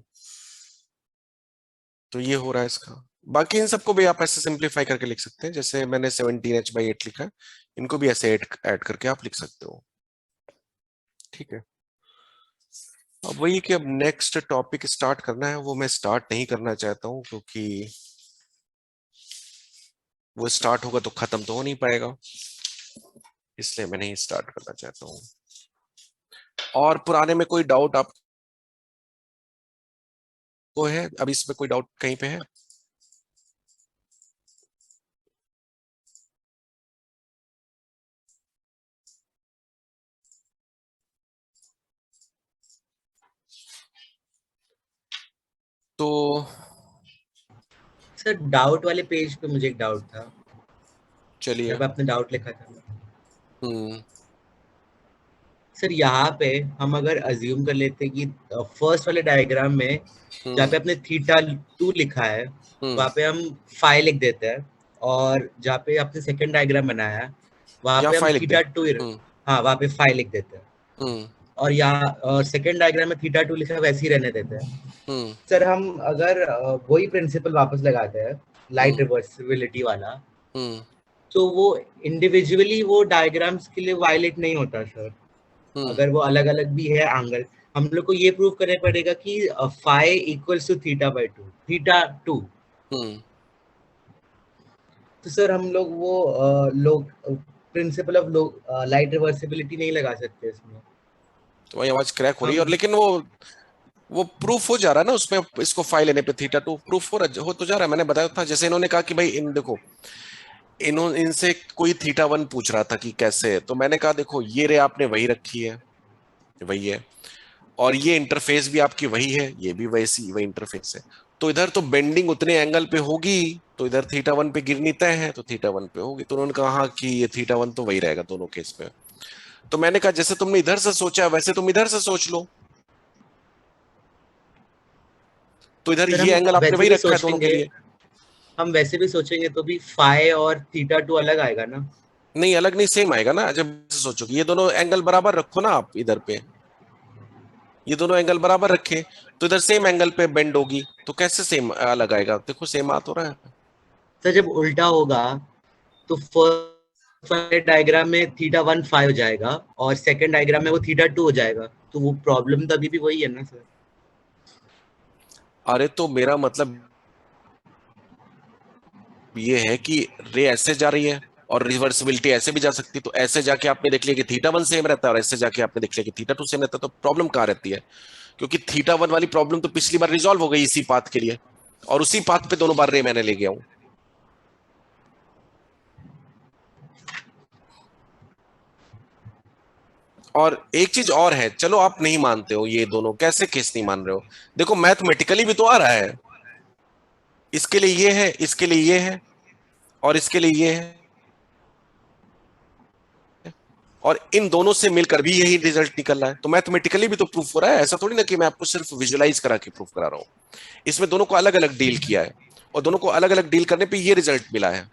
तो ये हो रहा है इसका। बाकी इन सबको भी आप ऐसे सिंपलीफाई करके लिख सकते हैं, जैसे मैंने 17H/8 लिखा है, इनको भी ऐसे ऐड करके आप लिख सकते हो, ठीक है। अब वही कि अब नेक्स्ट टॉपिक स्टार्ट करना है, वो मैं स्टार्ट नहीं करना चाहता हूँ, क्योंकि वो स्टार्ट होगा तो खत्म तो हो नहीं पाएगा, इसलिए मैं नहीं स्टार्ट करना चाहता हूँ। और पुराने में कोई डाउट आप को है अभी इसमें कोई डाउट कहीं पे है? तो सर डाउट वाले पेज पे मुझे एक डाउट था चलिए। जब आपने डाउट लिखा था। हम्म सर यहाँ पे हम अगर अज्यूम कर लेते कि फर्स्ट वाले डायग्राम में जहाँ पे आपने थीटा 2 लिखा है वहाँ पे हम 5 लिख देते हैं, और जहाँ पे आपने सेकंड डायग्राम बनाया है वहाँ यहाँ पे हम 5 लिख दे। थीटा 2 हाँ वहाँ पे 5 लिख देते हैं, हम्म और यहाँ सेकंड डायग्राम में थीटा 2 लिखा है वैसे ही रहने देते हैं। हम्म सर हम अगर वही प्रिंसिपल वापस लगाते हैं लाइट हम्म रिवर्सिबिलिटी वाला, हम्म तो वो इंडिविजुअली वो डायग्राम्स के लिए वायलेट नहीं होता सर। हम्म अगर वो अलग अलग भी है एंगल, हम लोग को ये प्रूव करना पड़ेगा कि phi equals to theta by 2 theta 2। हम्म तो सर हम लोग वो लोग प्रिंसिपल ऑफ लाइट रिवर्सिबिलिटी नहीं लगा सकते इसमें। तो वही आवाज क्रैक हो रही है, और हम लेकिन वो प्रूफ हो जा रहा है ना उसमें, इसको फाइल लेने पे थीटा 2 प्रूफ हो तो जा रहा है। मैंने बताया था, जैसे इन्होंने कहा कि भाई इन देखो, इनसे कोई थीटा 1 पूछ रहा था कि कैसे है, तो मैंने कहा देखो ये रे आपने वही रखी है, वही है, और ये इंटरफेस भी आपकी वही है, ये भी वैसी वही इंटरफेस है, तो इधर तो बेंडिंग उतने एंगल पे होगी, तो इधर थीटा 1 पे गिरनी तय है, तो थीटा 1 पे होगी। तो उन्होंने कहा हाँ कि ये थीटा 1 तो वही रहेगा दोनों केस पे। तो मैंने कहा जैसे तुमने इधर से सोचा वैसे तुम इधर से सोच लो, तो इधर सर ये हम एंगल आपने वैसे वही भी रखा है दोनों के सोचेंगे, लिए। हम वैसे भी सोचेंगे तो भी फाई और थीटा 2 अलग आएगा ना। नहीं, अलग नहीं, सेम आएगा ना। जब सोचो कि ये दोनों एंगल बराबर रखो ना आप इधर पे, ये दोनों एंगल बराबर रखे, तो इधर सेम एंगल पे बेंड होगी, तो कैसे सेम अलग आएगा? देखो सेम आ तो रहा है। सर जब उल्टा होगा तो फर्स्ट वाले डायग्राम में थीटा 1 फाई हो जाएगा और सेकंड डायग्राम में वो थीटा 2 हो जाएगा, तो वो प्रॉब्लम तो अभी भी वही है ना सर। अरे तो मेरा मतलब ये है कि रे ऐसे जा रही है और रिवर्सिबिलिटी ऐसे भी जा सकती है, तो ऐसे जाके आपने देख लिया कि थीटा 1 सेम रहता है, और ऐसे जाके आपने देख लिया कि थीटा 2 सेम रहता है, तो प्रॉब्लम कहाँ रहती है? क्योंकि थीटा 1 वाली प्रॉब्लम तो पिछली बार रिजॉल्व हो गई इसी पाथ के लिए, और उसी पाथ पे दोनों बार रे मैंने ले गया हूं। और एक चीज और है, चलो आप नहीं मानते हो, ये दोनों कैसे केस नहीं मान रहे हो, देखो मैथमेटिकली भी तो आ रहा है, इसके लिए ये है, इसके लिए ये है, और इसके लिए ये है, और इन दोनों से मिलकर भी यही रिजल्ट निकल रहा है, तो मैथमेटिकली भी तो प्रूफ हो रहा है। ऐसा थोड़ी ना कि मैं आपको सिर्फ विजुलाइज करा के प्रूफ करा रहा हूं, इसमें दोनों को अलग अलग डील किया है, और दोनों को अलग अलग डील करने पे ये रिजल्ट मिला है,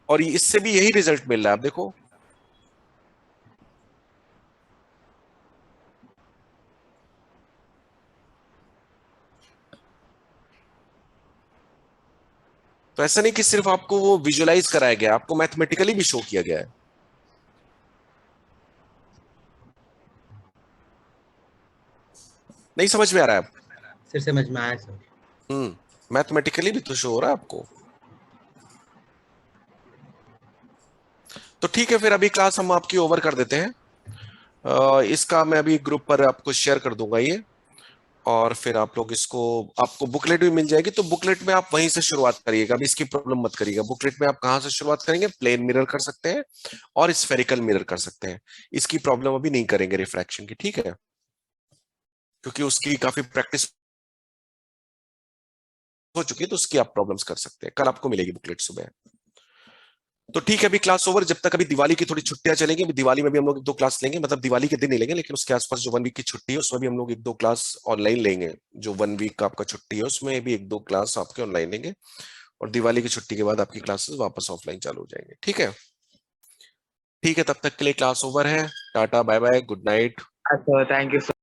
और इससे भी यही रिजल्ट मिल रहा है। आप देखो, तो ऐसा नहीं कि सिर्फ आपको वो विजुलाइज कराया गया, आपको मैथमेटिकली भी शो किया गया है। नहीं समझ में आ रहा है? सर समझ में आया सर। मैथमेटिकली भी तो शो हो रहा है आपको। तो ठीक है, फिर अभी क्लास हम आपकी ओवर कर देते हैं। इसका मैं अभी ग्रुप पर आपको शेयर कर दूंगा ये, और फिर आप लोग इसको, आपको बुकलेट भी मिल जाएगी, तो बुकलेट में आप वहीं से शुरुआत करिएगा, अभी इसकी प्रॉब्लम मत करिएगा। बुकलेट में आप कहाँ से शुरुआत करेंगे? प्लेन मिरर कर सकते हैं और स्फेरिकल मिरर कर सकते हैं, इसकी प्रॉब्लम अभी नहीं करेंगे रिफ्रैक्शन की, ठीक है, क्योंकि उसकी काफी प्रैक्टिस हो चुकी है, तो उसकी आप प्रॉब्लम्स कर सकते हैं। कल आपको मिलेगी बुकलेट सुबह। तो ठीक है, अभी क्लास ओवर। जब तक अभी दिवाली की थोड़ी छुट्टियां चलेंगी, अभी दिवाली में भी हम लोग 1-2 क्लास लेंगे, मतलब दिवाली के दिन नहीं लेंगे, लेकिन उसके आसपास जो 1 वीक की छुट्टी है उसमें भी हम लोग 1-2 क्लास ऑनलाइन लेंगे। जो 1 वीक का आपका छुट्टी है उसमें भी 1-2 क्लास आपके ऑनलाइन लेंगे, और दिवाली की छुट्टी के बाद आपकी क्लासेस वापस ऑफलाइन चालू हो जाएंगे, ठीक है? ठीक है, तब तक के लिए क्लास ओवर है। टाटा, बाय बाय, गुड नाइट। अच्छा, थैंक यू।